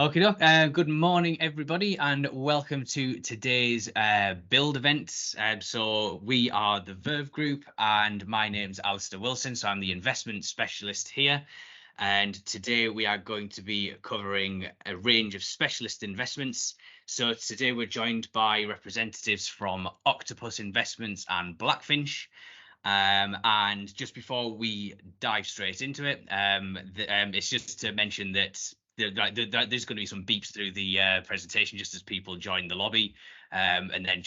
Okay, good morning, everybody, and welcome to today's build event. So we are the Verve Group, and my name's Alistair Wilson. So I'm the investment specialist here. And today we are going to be covering a range of specialist investments. So today we're joined by representatives from Octopus Investments and Blackfinch. And just before we dive straight into it, it's just to mention that there's going to be some beeps through the presentation just as people join the lobby and then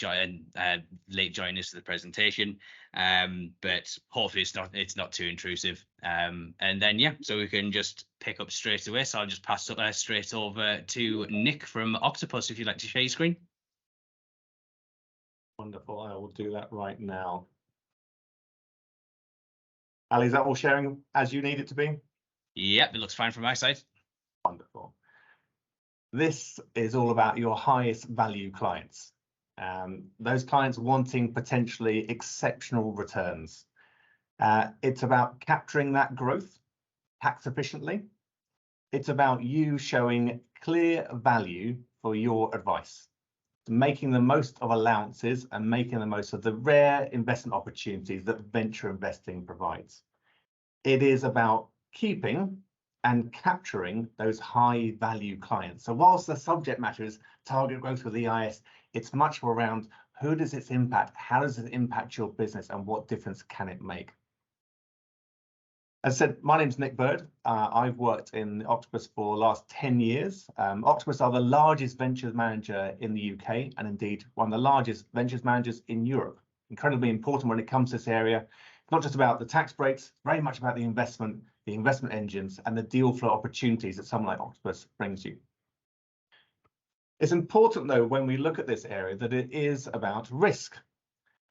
late join us to the presentation. But hopefully it's not too intrusive. And then so we can just pick up straight away. So I'll just pass up straight over to Nick from Octopus if you'd like to share your screen. Wonderful. I will do that right now. Ali, is that all sharing as you need it to be? Yep, it looks fine from my side. Wonderful. This is all about your highest value clients. Those clients wanting potentially exceptional returns. It's about capturing that growth tax efficiently. It's about you showing clear value for your advice, making the most of allowances and making the most of the rare investment opportunities that venture investing provides. It is about keeping and capturing those high value clients. So whilst the subject matter is target growth with EIS, it's much more around who does it impact, how does it impact your business, and what difference can it make? As I said, my name's Nick Bird. I've worked in Octopus for the last 10 years. Octopus are the largest ventures manager in the UK, and indeed one of the largest ventures managers in Europe. Incredibly important when it comes to this area. It's not just about the tax breaks, very much about the investment engines, and the deal flow opportunities that someone like Octopus brings you. It's important, though, when we look at this area, that it is about risk.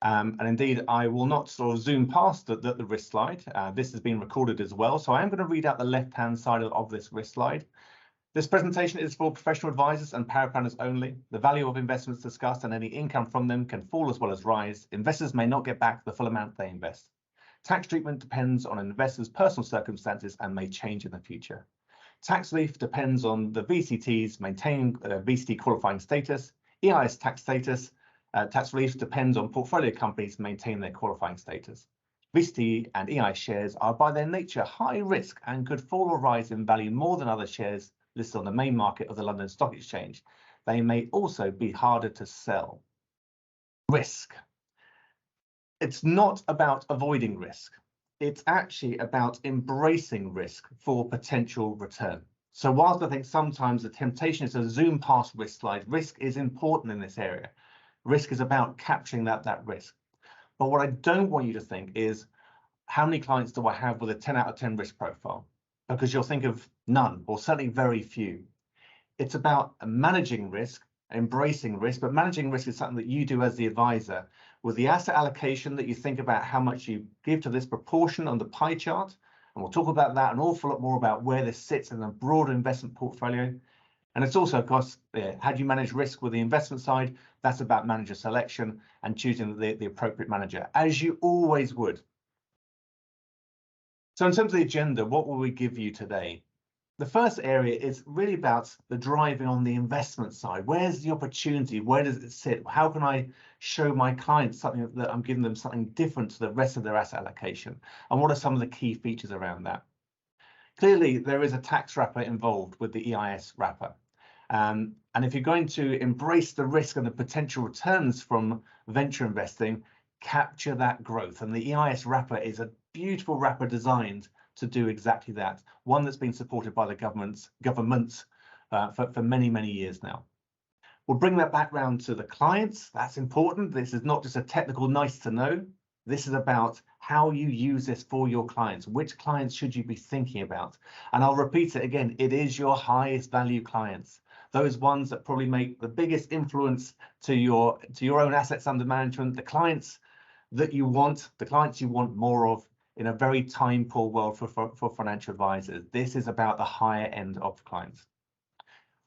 And indeed, I will not sort of zoom past the risk slide. This has been recorded as well. So I am going to read out the left-hand side of this risk slide. This presentation is for professional advisors and power planners only. The value of investments discussed and any income from them can fall as well as rise. Investors may not get back the full amount they invest. Tax treatment depends on an investor's personal circumstances and may change in the future. Tax relief depends on the VCTs maintaining VCT qualifying status, EIS tax status. Tax relief depends on portfolio companies maintaining their qualifying status. VCT and EIS shares are by their nature high risk and could fall or rise in value more than other shares listed on the main market of the London Stock Exchange. They may also be harder to sell. Risk. It's not about avoiding risk. It's actually about embracing risk for potential return. So whilst I think sometimes the temptation is to zoom past risk slide, risk is important in this area. Risk is about capturing that risk. But what I don't want you to think is, how many clients do I have with a 10 out of 10 risk profile? Because you'll think of none, or certainly very few. It's about managing risk, embracing risk, but managing risk is something that you do as the advisor. With the asset allocation, that you think about how much you give to this proportion on the pie chart, and we'll talk about that an awful lot more about where this sits in a broader investment portfolio. And it's also, of course, how do you manage risk with the investment side? That's about manager selection and choosing the appropriate manager, as you always would. So in terms of the agenda, what will we give you today? The first area is really about the driving on the investment side. Where's the opportunity? Where does it sit? How can I show my clients something that I'm giving them something different to the rest of their asset allocation? And what are some of the key features around that? Clearly, there is a tax wrapper involved with the EIS wrapper. And if you're going to embrace the risk and the potential returns from venture investing, capture that growth. And the EIS wrapper is a beautiful wrapper designed to do exactly that. One that's been supported by the governments for many, many years now. We'll bring that back round to the clients. That's important. This is not just a technical nice to know. This is about how you use this for your clients. Which clients should you be thinking about? And I'll repeat it again. It is your highest value clients. Those ones that probably make the biggest influence to your own assets under management, the clients that you want, the clients you want more of in a very time-poor world for financial advisors. This is about the higher end of clients.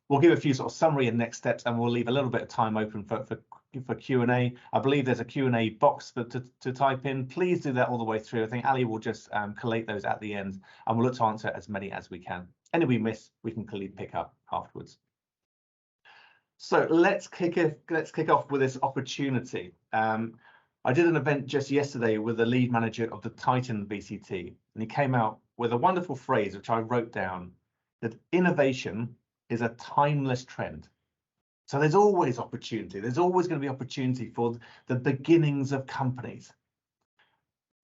We'll give a few sort of summary and next steps, and we'll leave a little bit of time open for Q&A. I believe there's a Q&A box to type in. Please do that all the way through. I think Ali will just collate those at the end, and we'll look to answer as many as we can. Any we miss, we can clearly pick up afterwards. So let's kick off with this opportunity. I did an event just yesterday with the lead manager of the Titan VCT, and he came out with a wonderful phrase, which I wrote down, that innovation is a timeless trend. So there's always opportunity. There's always going to be opportunity for the beginnings of companies.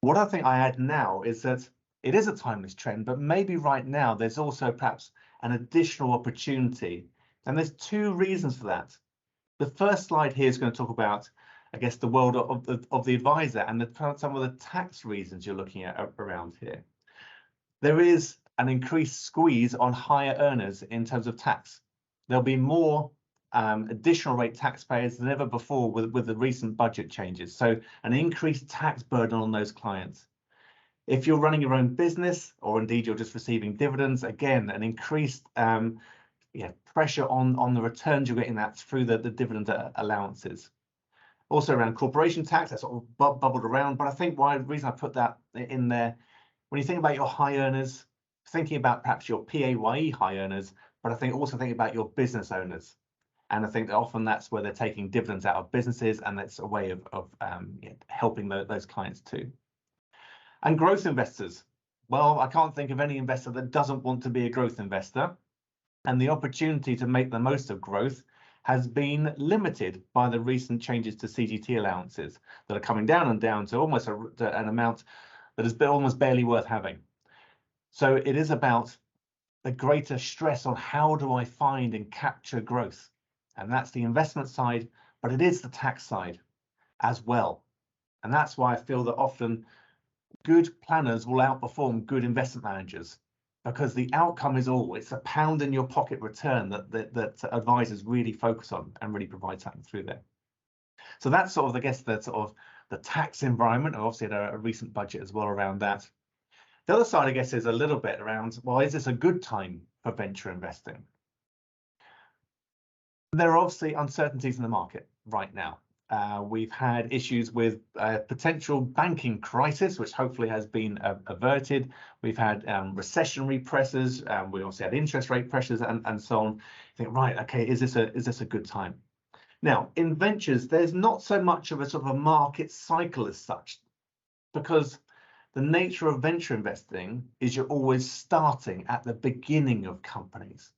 What I think I add now is that it is a timeless trend, but maybe right now there's also perhaps an additional opportunity. And there's two reasons for that. The first slide here is going to talk about, I guess, the world of the advisor and some of the tax reasons you're looking at around here. There is an increased squeeze on higher earners in terms of tax. There'll be more additional rate taxpayers than ever before with the recent budget changes. So an increased tax burden on those clients. If you're running your own business, or indeed you're just receiving dividends, again, an increased pressure on the returns you're getting that through the dividend allowances. Also around corporation tax, that's sort of bubbled around, but I think the reason I put that in there, when you think about your high earners, thinking about perhaps your PAYE high earners, but I think also think about your business owners. And I think that often that's where they're taking dividends out of businesses, and that's a way of helping those clients too. And growth investors. Well, I can't think of any investor that doesn't want to be a growth investor. And the opportunity to make the most of growth has been limited by the recent changes to CGT allowances that are coming down and down to almost an amount that has been almost barely worth having. So it is about the greater stress on how do I find and capture growth. And that's the investment side, but it is the tax side as well. And that's why I feel that often good planners will outperform good investment managers, because the outcome is always a pound in your pocket return that advisors really focus on and really provide something through there. So that's sort of, I guess, the tax environment. I obviously had a recent budget as well around that. The other side, I guess, is a little bit around, well, is this a good time for venture investing? There are obviously uncertainties in the market right now. We've had issues with potential banking crisis, which hopefully has been averted. We've had recessionary pressures. We also had interest rate pressures and so on. You think, right, okay, is this a good time? Now, in ventures, there's not so much of a sort of a market cycle as such, because the nature of venture investing is you're always starting at the beginning of companies.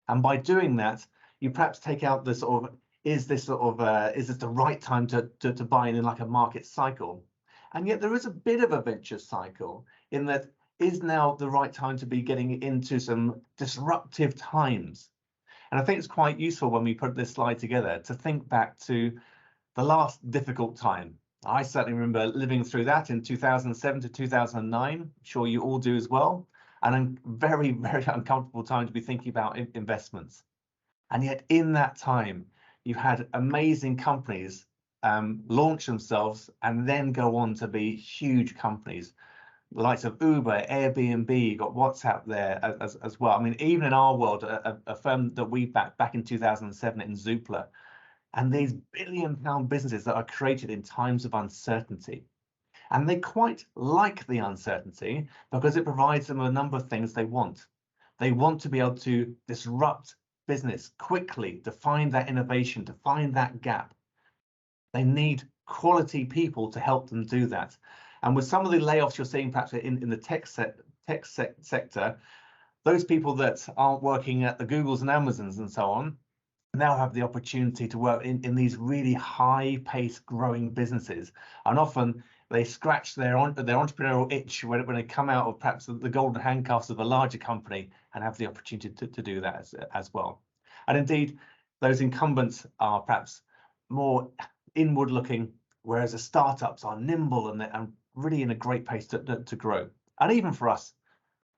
And by doing that, you perhaps take out the sort of, is this the right time to buy in like a market cycle? And yet there is a bit of a venture cycle in that, is now the right time to be getting into some disruptive times? And I think it's quite useful when we put this slide together to think back to the last difficult time. I certainly remember living through that in 2007 to 2009. I'm sure you all do as well. And a very, very uncomfortable time to be thinking about investments. And yet in that time, you had amazing companies launch themselves and then go on to be huge companies. The likes of Uber, Airbnb, you got WhatsApp there as well. I mean, even in our world, a firm that we backed back in 2007 in Zoopla, and these billion-pound businesses that are created in times of uncertainty. And they quite like the uncertainty because it provides them a number of things they want. They want to be able to disrupt business quickly, to find that innovation, to find that gap. They need quality people to help them do that. And with some of the layoffs you're seeing perhaps in the tech sector, those people that aren't working at the Googles and Amazons and so on now have the opportunity to work in these really high-paced growing businesses. And often they scratch their entrepreneurial itch when they come out of perhaps the golden handcuffs of a larger company and have the opportunity to do that as well. And indeed, those incumbents are perhaps more inward looking, whereas the startups are nimble and really in a great pace to grow. And even for us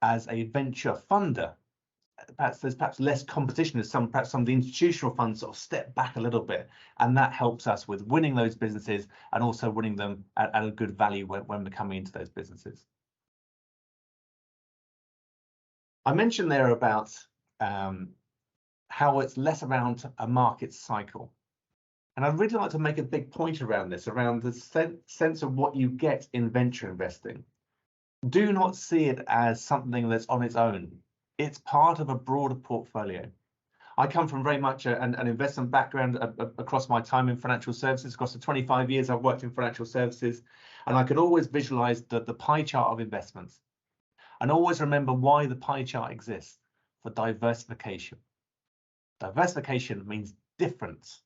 as a venture funder, there's less competition as perhaps some of the institutional funds sort of step back a little bit, and that helps us with winning those businesses and also winning them at a good value when we're coming into those businesses. I mentioned there about how it's less around a market cycle, and I'd really like to make a big point around this, around the sense of what you get in venture investing. Do not see it as something that's on its own. It's part of a broader portfolio. I come from very much an investment background across my time in financial services. Across the 25 years I've worked in financial services, and I could always visualize the pie chart of investments and always remember why the pie chart exists: for diversification. Diversification means difference.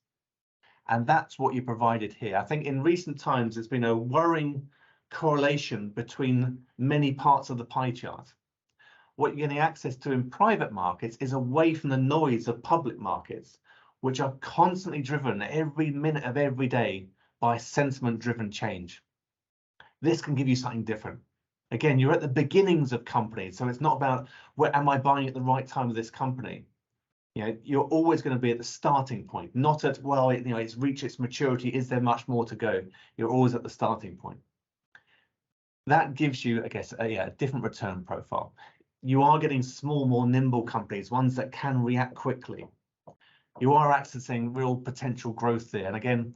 And that's what you provided here. I think in recent times, there's been a worrying correlation between many parts of the pie chart. What you're getting access to in private markets is away from the noise of public markets, which are constantly driven every minute of every day by sentiment-driven change. This can give you something different. Again, you're at the beginnings of companies, so it's not about where am I buying at the right time of this company. You know, you're always going to be at the starting point, not at, well, you know, it's reached its maturity. Is there much more to go? You're always at the starting point. That gives you, I guess, a different return profile. You are getting small, more nimble companies, ones that can react quickly. You are accessing real potential growth there. And again,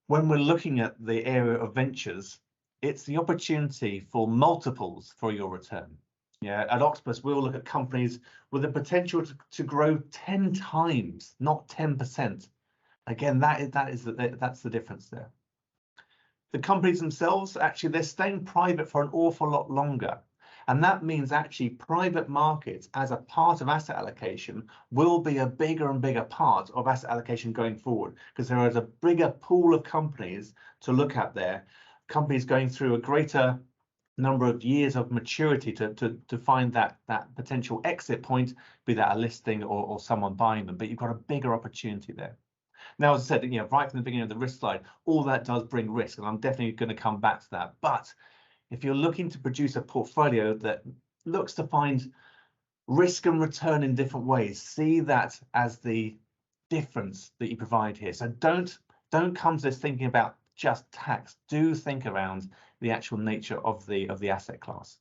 when we're looking at the area of ventures, it's the opportunity for multiples for your return. Yeah, at Octopus, we'll look at companies with the potential to grow 10 times, not 10%. Again, that's the difference there. The companies themselves, actually, they're staying private for an awful lot longer. And that means actually private markets as a part of asset allocation will be a bigger and bigger part of asset allocation going forward, because there is a bigger pool of companies to look at there, companies going through a greater number of years of maturity to find that potential exit point, be that a listing or someone buying them, but you've got a bigger opportunity there. Now, as I said, you know, right from the beginning of the risk slide, all that does bring risk, and I'm definitely going to come back to that. But if you're looking to produce a portfolio that looks to find risk and return in different ways, see that as the difference that you provide here. So don't come to this thinking about just tax. Do think around the actual nature of the asset class.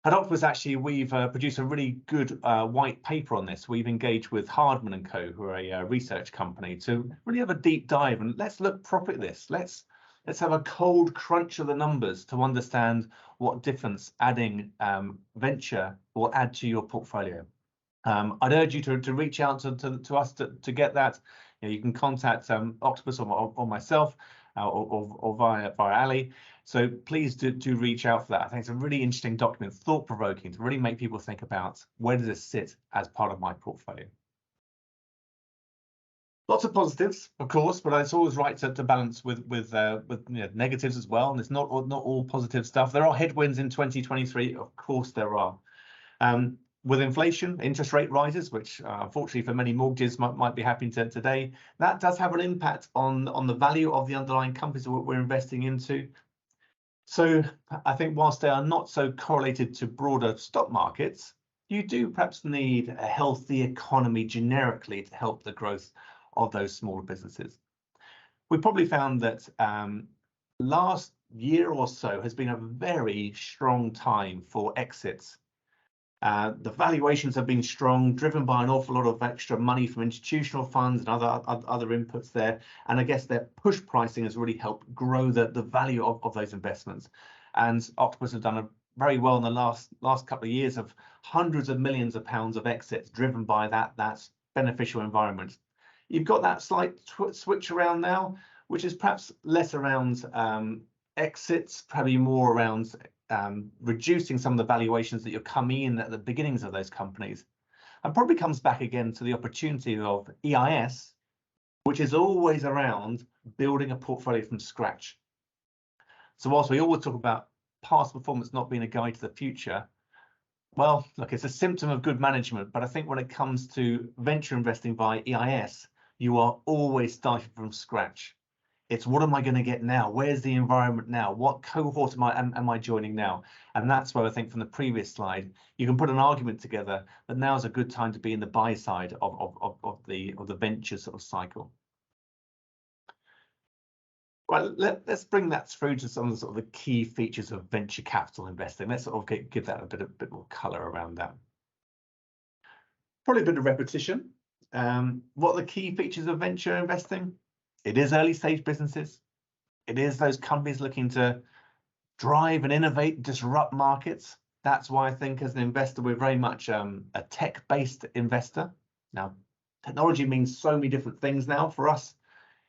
At Octopus, actually, we've produced a really good white paper on this. We've engaged with Hardman & Co, who are a research company, to really have a deep dive, and let's look properly at this. Let's have a cold crunch of the numbers to understand what difference adding venture will add to your portfolio. I'd urge you to reach out to us to get that. You know, you can contact Octopus or myself or via Ali. So please do reach out for that. I think it's a really interesting document, thought-provoking, to really make people think about where does this sit as part of my portfolio. Lots of positives, of course, but it's always right to balance with you know, negatives as well. And it's not all positive stuff. There are headwinds in 2023, of course there are. With inflation, interest rate rises, which unfortunately for many mortgages might be happening today, that does have an impact on the value of the underlying companies that we're investing into. So I think whilst they are not so correlated to broader stock markets, you do perhaps need a healthy economy generically to help the growth of those smaller businesses. We probably found that last year or so has been a very strong time for exits. The valuations have been strong, driven by an awful lot of extra money from institutional funds and other inputs there. And I guess their push pricing has really helped grow the value of those investments. And Octopus have done very well in the last couple of years, of hundreds of millions of pounds of exits driven by that beneficial environment. You've got that slight switch around now, which is perhaps less around exits, probably more around reducing some of the valuations that you're coming in at the beginnings of those companies, and probably comes back again to the opportunity of EIS, which is always around building a portfolio from scratch. So whilst we always talk about past performance not being a guide to the future, well, look, it's a symptom of good management, but I think when it comes to venture investing by EIS, you are always starting from scratch. It's what am I going to get now? Where's the environment now? What cohort am I joining now? And that's where I think from the previous slide, you can put an argument together that now is a good time to be in the buy side of the venture sort of cycle. Well, let's bring that through to some of the sort of the key features of venture capital investing. Let's sort of give that a bit more color around that. Probably a bit of repetition. What are the key features of venture investing? It is early stage businesses. It is those companies looking to drive and innovate, disrupt markets. That's why I think as an investor, we're very much a tech-based investor. Now, technology means so many different things now for us.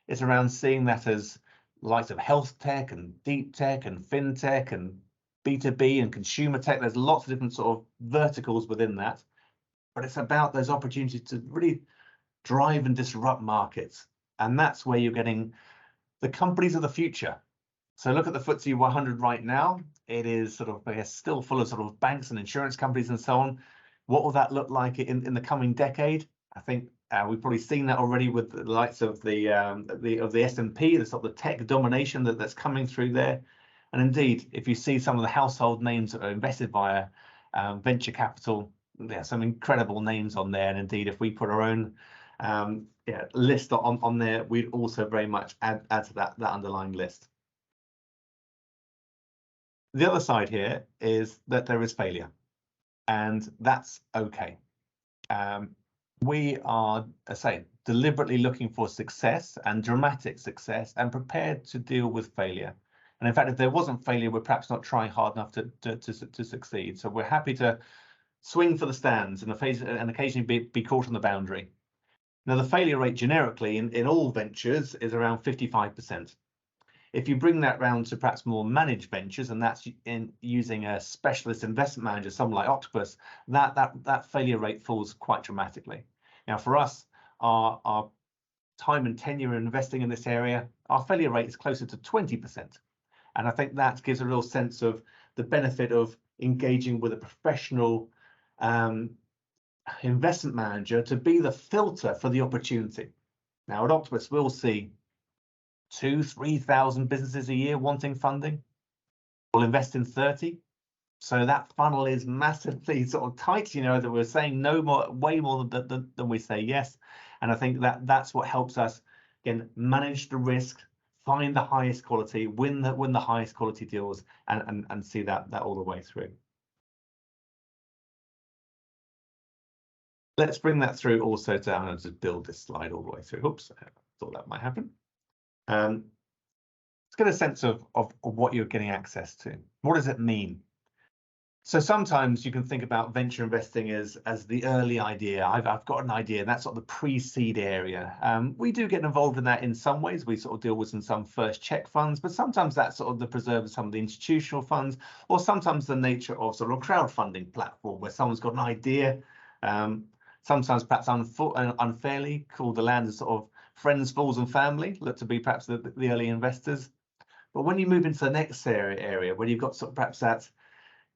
It's around seeing that as the likes of health tech and deep tech and fintech and B2B and consumer tech. There's lots of different sort of verticals within that, but it's about those opportunities to really drive and disrupt markets. And that's where you're getting the companies of the future. So look at the FTSE 100 right now. It is sort of, I guess, still full of sort of banks and insurance companies and so on. What will that look like in the coming decade? I think we've probably seen that already with the likes of the S&P, the sort of the tech domination that's coming through there. And indeed, if you see some of the household names that are invested via venture capital, there's some incredible names on there. And indeed, if we put our own list on there, we'd also very much add to that underlying list. The other side here is that there is failure, and that's okay. We are, I say, deliberately looking for success and dramatic success and prepared to deal with failure. And in fact, if there wasn't failure, we're perhaps not trying hard enough to succeed. So we're happy to swing for the stands and occasionally be caught on the boundary. Now, the failure rate generically in all ventures is around 55%. If you bring that round to perhaps more managed ventures, and that's in using a specialist investment manager, someone like Octopus, that failure rate falls quite dramatically. Now, for us, our time and tenure in investing in this area, our failure rate is closer to 20%. And I think that gives a real sense of the benefit of engaging with a professional investment manager to be the filter for the opportunity. Now, at Octopus, we'll see 2,000-3,000 businesses a year wanting funding. We'll invest in 30. So that funnel is massively sort of tight, you know, that we're saying no more, way more than we say yes. And I think that's what helps us, again, manage the risk, find the highest quality, win the highest quality deals, and see that all the way through. Let's bring that through also to, I'm going to build this slide all the way through. Oops, I thought that might happen. Let's get a sense of what you're getting access to. What does it mean? So sometimes you can think about venture investing as the early idea. I've got an idea, that's sort of the pre-seed area. We do get involved in that in some ways. We sort of deal with some first check funds, but sometimes that's sort of the preserve of some of the institutional funds, or sometimes the nature of sort of a crowdfunding platform where someone's got an idea. Sometimes perhaps unfairly called the land as sort of friends, fools, and family, look to be perhaps the early investors. But when you move into the next area where you've got sort of perhaps that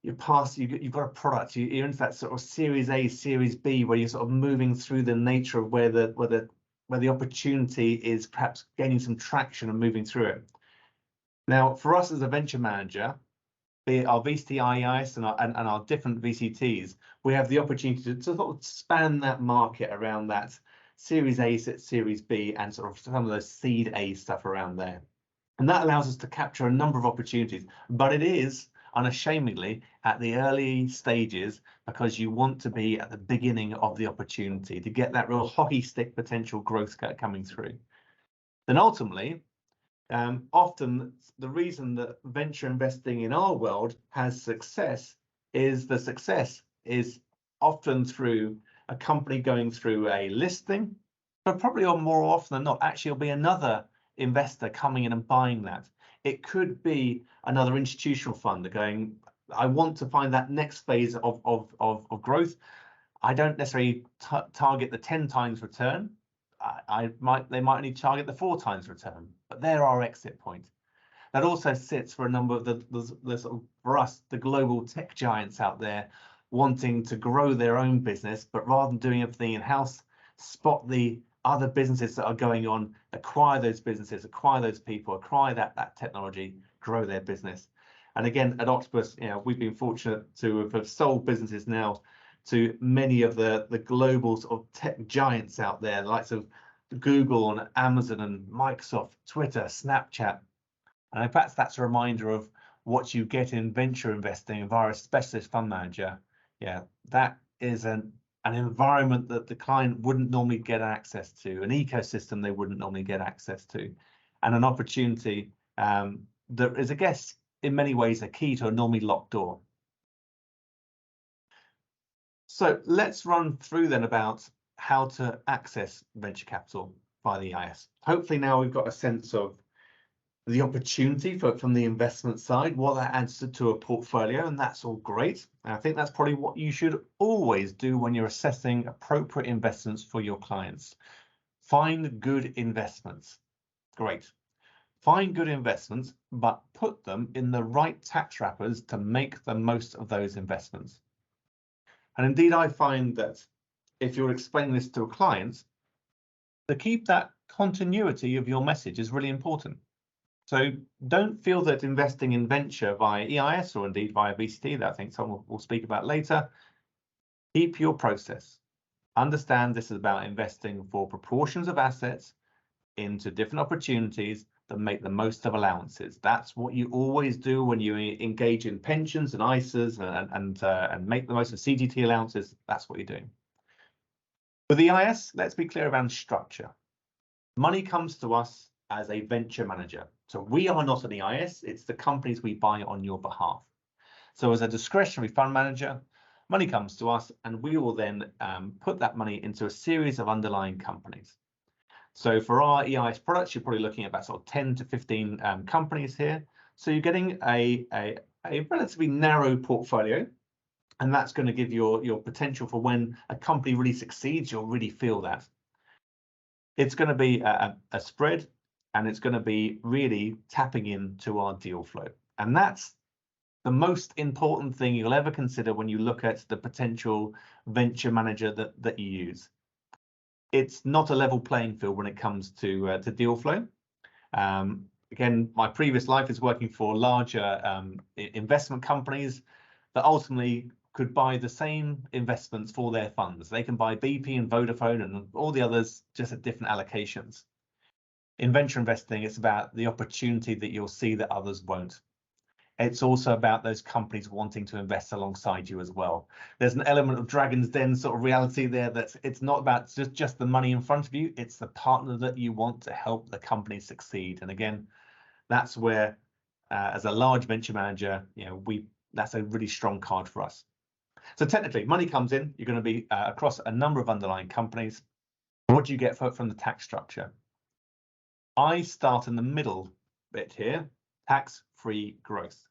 you've got a product, you're into that sort of Series A, Series B, where you're sort of moving through the nature of where the opportunity is perhaps gaining some traction and moving through it. Now, for us as a venture manager, be it our VCTIEIS and our different VCTs, we have the opportunity to sort of span that market around that Series A, Series B, and sort of some of those seed A stuff around there. And that allows us to capture a number of opportunities, but it is unashamedly at the early stages because you want to be at the beginning of the opportunity to get that real hockey stick potential growth coming through. Then ultimately, often the reason that venture investing in our world has success is the success is often through a company going through a listing, but probably more often than not, actually it'll be another investor coming in and buying that. It could be another institutional fund going, I want to find that next phase of growth. I don't necessarily target the 10 times return. They might only target the 4 times return, but they're our exit point. That also sits for a number of the sort of, for us, the global tech giants out there wanting to grow their own business, but rather than doing everything in-house, spot the other businesses that are going on, acquire those businesses, acquire those people, acquire that technology, grow their business. And again, at Octopus, you know, we've been fortunate to have sold businesses now to many of the global sort of tech giants out there, the likes of Google and Amazon and Microsoft, Twitter, Snapchat. And in fact, that's a reminder of what you get in venture investing via a specialist fund manager. Yeah, that is an environment that the client wouldn't normally get access to, an ecosystem they wouldn't normally get access to, and an opportunity that is, I guess, in many ways a key to a normally locked door. So let's run through then about how to access venture capital via the EIS. Hopefully now we've got a sense of the opportunity from the investment side, what that adds to a portfolio, and that's all great. And I think that's probably what you should always do when you're assessing appropriate investments for your clients. Find good investments. Great. Find good investments, but put them in the right tax wrappers to make the most of those investments. And indeed, I find that if you're explaining this to a client, to keep that continuity of your message is really important. So don't feel that investing in venture via EIS or indeed via VCT, that I think someone will speak about later, keep your process. Understand this is about investing for proportions of assets into different opportunities that make the most of allowances. That's what you always do when you engage in pensions and ISAs and make the most of CGT allowances. That's what you're doing. With the EIS, let's be clear around structure. Money comes to us as a venture manager. So we are not an EIS, it's the companies we buy on your behalf. So as a discretionary fund manager, money comes to us and we will then put that money into a series of underlying companies. So for our EIS products, you're probably looking at about sort of 10 to 15 companies here. So you're getting a relatively narrow portfolio, and that's going to give your potential for when a company really succeeds, you'll really feel that. It's going to be a spread, and it's going to be really tapping into our deal flow. And that's the most important thing you'll ever consider when you look at the potential venture manager that you use. It's not a level playing field when it comes to deal flow. Again, my previous life is working for larger investment companies that ultimately could buy the same investments for their funds. They can buy BP and Vodafone and all the others just at different allocations. In venture investing, it's about the opportunity that you'll see that others won't. It's also about those companies wanting to invest alongside you as well. There's an element of Dragon's Den sort of reality there that it's not about just the money in front of you, it's the partner that you want to help the company succeed. And again, that's where, as a large venture manager, that's a really strong card for us. So technically, money comes in, you're going to be across a number of underlying companies. What do you get from the tax structure? I start in the middle bit here, tax-free growth.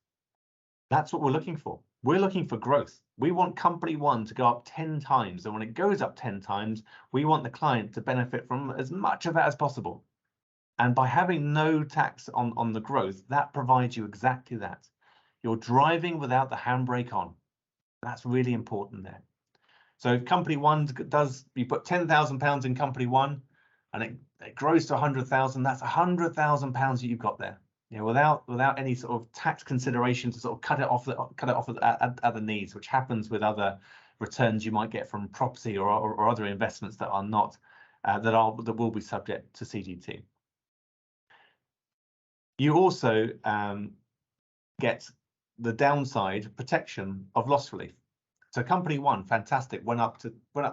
That's what we're looking for. We're looking for growth. We want company one to go up 10 times. And when it goes up 10 times, we want the client to benefit from as much of that as possible. And by having no tax on the growth, that provides you exactly that. You're driving without the handbrake on. That's really important there. So if company one you put £10,000 in company one and it grows to 100,000, that's 100,000 pounds that you've got there. Without any sort of tax consideration to sort of cut it off at other needs, which happens with other returns you might get from property or other investments that are not that will be subject to CGT. You also get the downside protection of loss relief. So company one, fantastic, went up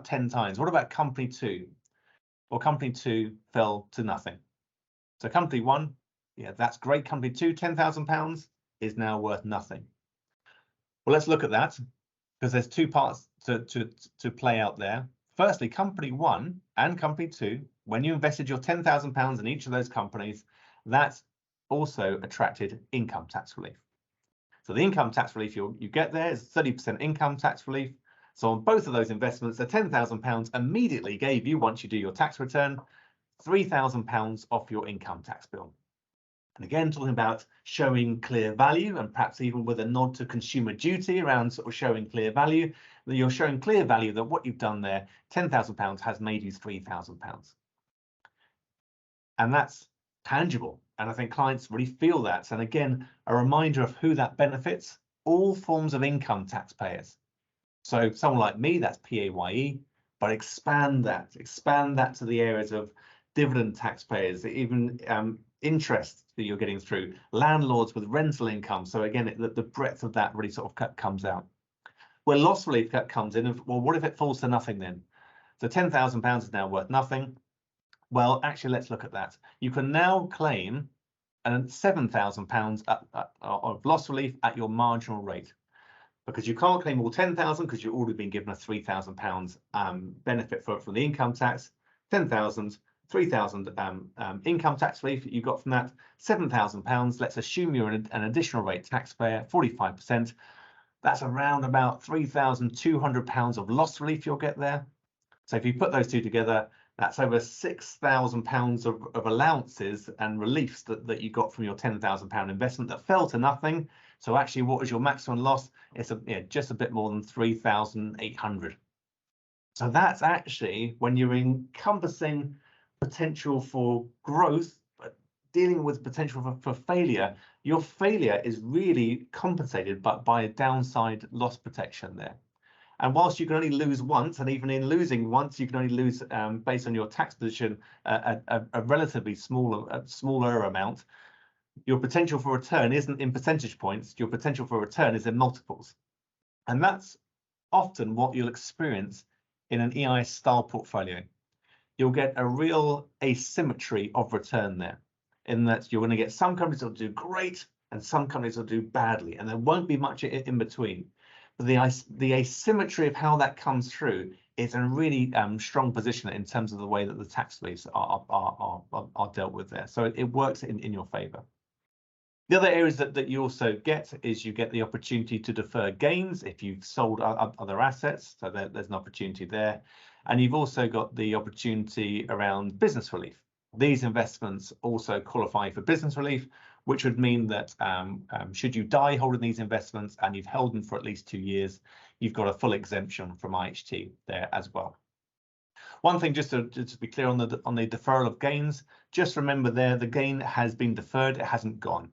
10 times. What about company two? Well, company two fell to nothing. So company one, yeah, that's great. Company two, £10,000 is now worth nothing. Well, let's look at that because there's two parts to play out there. Firstly, company one and company two, when you invested your £10,000 in each of those companies, that also attracted income tax relief. So the income tax relief you get there is 30% income tax relief. So on both of those investments, the £10,000 immediately gave you, once you do your tax return, £3,000 off your income tax bill. And again, talking about showing clear value and perhaps even with a nod to consumer duty around sort of showing clear value, that you're showing clear value that what you've done there, £10,000 has made you £3,000. And that's tangible. And I think clients really feel that. And again, a reminder of who that benefits, all forms of income taxpayers. So someone like me, that's PAYE, but expand that to the areas of dividend taxpayers, even interest that you're getting through, landlords with rental income. So again, the breadth of that really sort of comes out. Where loss relief comes in, well, what if it falls to nothing then? So £10,000 is now worth nothing. Well, actually, let's look at that. You can now claim £7,000 of loss relief at your marginal rate. because you can't claim all 10,000 because you've already been given a £3,000 benefit from the income tax. 10,000, 3,000 income tax relief that you got from that. £7,000. Let's assume you're an additional rate taxpayer, 45%. That's around about £3,200 of loss relief you'll get there. So if you put those two together, that's over £6,000 of allowances and reliefs that you got from your £10,000 investment that fell to nothing. So actually, what was your maximum loss? It's just a bit more than 3,800. So that's actually when you're encompassing potential for growth, but dealing with potential for failure. Your failure is really compensated by a downside loss protection there. And whilst you can only lose once, and even in losing once, you can only lose based on your tax position a relatively smaller amount. Your potential for return isn't in percentage points. Your potential for return is in multiples. And that's often what you'll experience in an EIS style portfolio. You'll get a real asymmetry of return there, in that you're going to get some companies that will do great and some companies will do badly, and there won't be much in between. But the asymmetry of how that comes through is a really strong position in terms of the way that the tax reliefs are dealt with there. So it works in your favour. The other areas that you also get is you get the opportunity to defer gains if you've sold other assets. So there's an opportunity there. And you've also got the opportunity around business relief. These investments also qualify for business relief, which would mean that should you die holding these investments and you've held them for at least 2 years, you've got a full exemption from IHT there as well. One thing, just to be clear on the deferral of gains, just remember there, the gain has been deferred, it hasn't gone.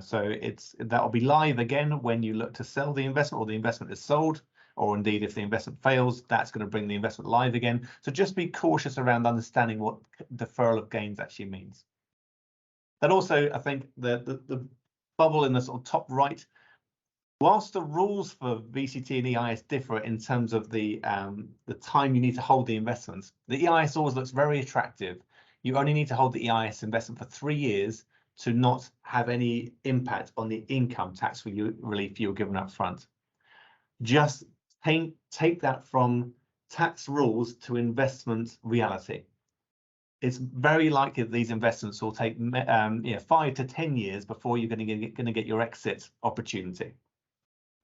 So that'll be live again when you look to sell the investment or the investment is sold, or indeed if the investment fails, that's going to bring the investment live again. So just be cautious around understanding what deferral of gains actually means. Then also, I think the bubble in the sort of top right, whilst the rules for VCT and EIS differ in terms of the time you need to hold the investments, the EIS always looks very attractive. You only need to hold the EIS investment for 3 years to not have any impact on the income tax relief you were given up front. Just take that from tax rules to investment reality. It's very likely that these investments will take 5 to 10 years before you're going to get your exit opportunity.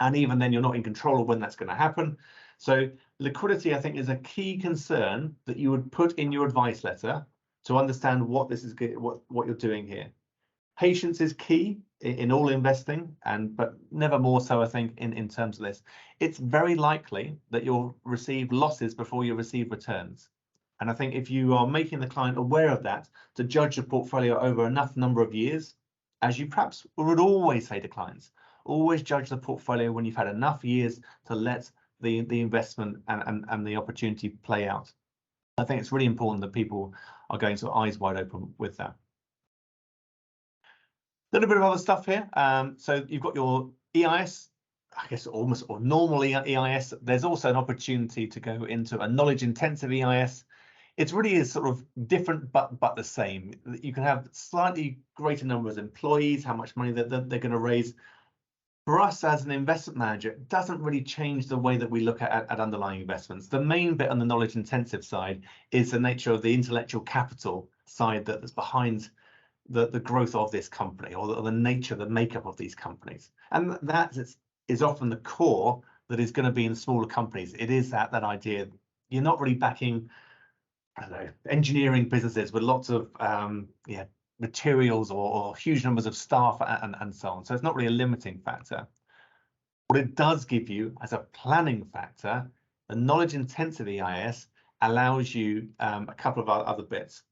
And even then, you're not in control of when that's going to happen. So liquidity, I think, is a key concern that you would put in your advice letter to understand what this is, what you're doing here. Patience is key in all investing, but never more so, I think, in terms of this. It's very likely that you'll receive losses before you receive returns. And I think if you are making the client aware of that, to judge the portfolio over enough number of years, as you perhaps would always say to clients, always judge the portfolio when you've had enough years to let the investment and the opportunity play out. I think it's really important that people are going sort of eyes wide open with that. A little bit of other stuff here. So you've got your EIS, I guess almost or normal EIS. There's also an opportunity to go into a knowledge intensive EIS. It really is sort of different, but the same. You can have slightly greater numbers of employees, how much money they're going to raise. For us as an investment manager, it doesn't really change the way that we look at underlying investments. The main bit on the knowledge intensive side is the nature of the intellectual capital side that's behind the growth of this company, or the nature, the makeup of these companies. And that is often the core that is going to be in smaller companies. It is that idea. You're not really backing, I don't know, engineering businesses with lots of materials or huge numbers of staff and so on. So it's not really a limiting factor. What it does give you as a planning factor, the knowledge intensive EIS allows you a couple of other bits.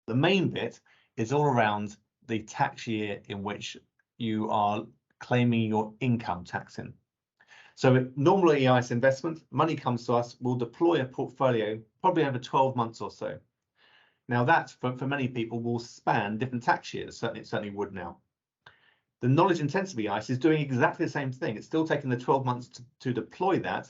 The main bit is all around the tax year in which you are claiming your income tax in. So normally EIS investment, money comes to us, we'll deploy a portfolio probably over 12 months or so. Now that for many people will span different tax years, it certainly would now. The knowledge intensive EIS is doing exactly the same thing. It's still taking the 12 months to deploy that,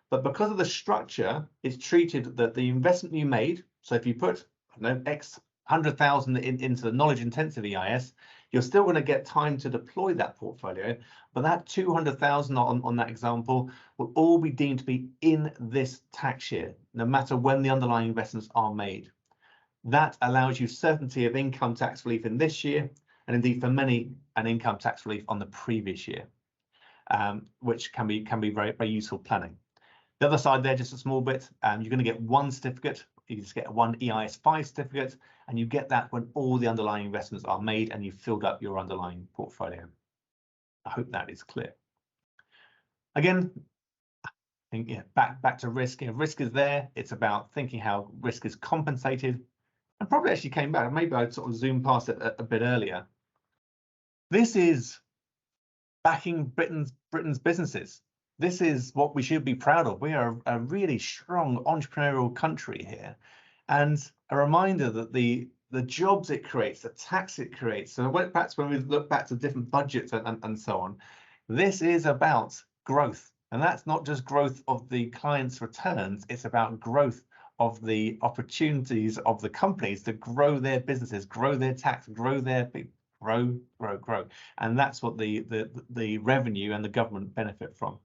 but because of the structure, it's treated that the investment you made, so if you put, I don't know, X 100,000 into the knowledge intensive EIS, You're still going to get time to deploy that portfolio, but that 200,000 on that example will all be deemed to be in this tax year, no matter when the underlying investments are made. That allows you certainty of income tax relief in this year, and indeed for many, an income tax relief on the previous year, which can be very, very useful planning. The other side there, just a small bit, you're going to get one certificate. You just get one EIS 5 certificate, and you get that when all the underlying investments are made and you've filled up your underlying portfolio. I hope that is clear. Again, I think, yeah, back to risk. Risk is there. It's about thinking how risk is compensated. And probably actually came back. Maybe I'd sort of zoom past it a bit earlier. This is backing Britain's businesses. This is what we should be proud of. We are a really strong entrepreneurial country here, and a reminder that the jobs it creates, the tax it creates. So perhaps when we look back to different budgets and so on, this is about growth, and that's not just growth of the clients' returns. It's about growth of the opportunities of the companies to grow their businesses, grow their tax, grow their grow, and that's what the revenue and the government benefit from.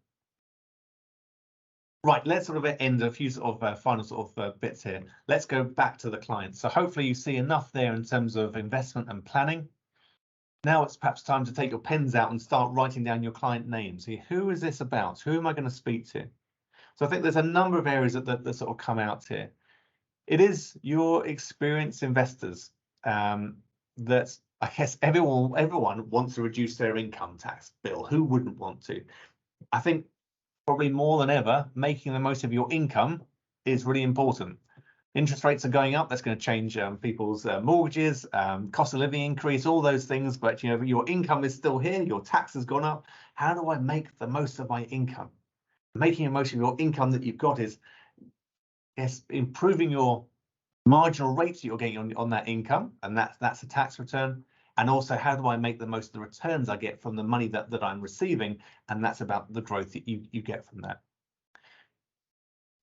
Right, let's sort of end a few sort of final sort of bits here. Let's go back to the client. So hopefully you see enough there in terms of investment and planning. Now it's perhaps time to take your pens out and start writing down your client names. Who is this about? Who am I going to speak to? So I think there's a number of areas that sort of come out here. It is your experienced investors that I guess everyone wants to reduce their income tax bill. Who wouldn't want to? I think probably more than ever, making the most of your income is really important. Interest rates are going up. That's going to change people's mortgages, cost of living increase, all those things. But you know, your income is still here. Your tax has gone up. How do I make the most of my income? Making the most of your income that you've got is, yes, improving your marginal rates that you're getting on that income, and that's a tax return. And also, how do I make the most of the returns I get from the money that I'm receiving? And that's about the growth that you get from that.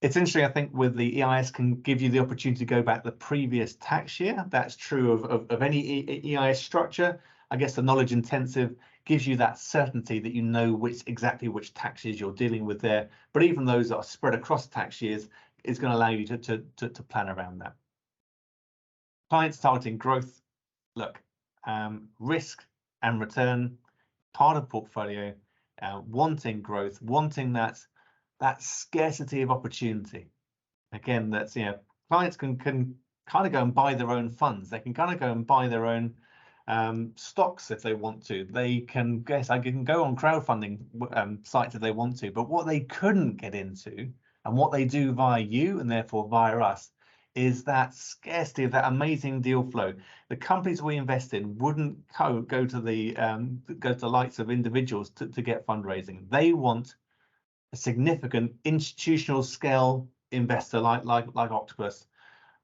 It's interesting, I think, with the EIS can give you the opportunity to go back the previous tax year. That's true of any EIS structure. I guess the knowledge intensive gives you that certainty that you know exactly which tax years you're dealing with there. But even those that are spread across tax years is going to allow you to plan around that. Clients targeting growth. Look, risk and return, part of portfolio, wanting growth, wanting that scarcity of opportunity. Again, that's, you know, clients can kind of go and buy their own funds. They can kind of go and buy their own stocks if they want to. They can I can go on crowdfunding sites if they want to. But what they couldn't get into, and what they do via you and therefore via us, is that scarcity of that amazing deal flow. The companies we invest in wouldn't go to the likes of individuals to get fundraising. They want a significant institutional scale investor like Octopus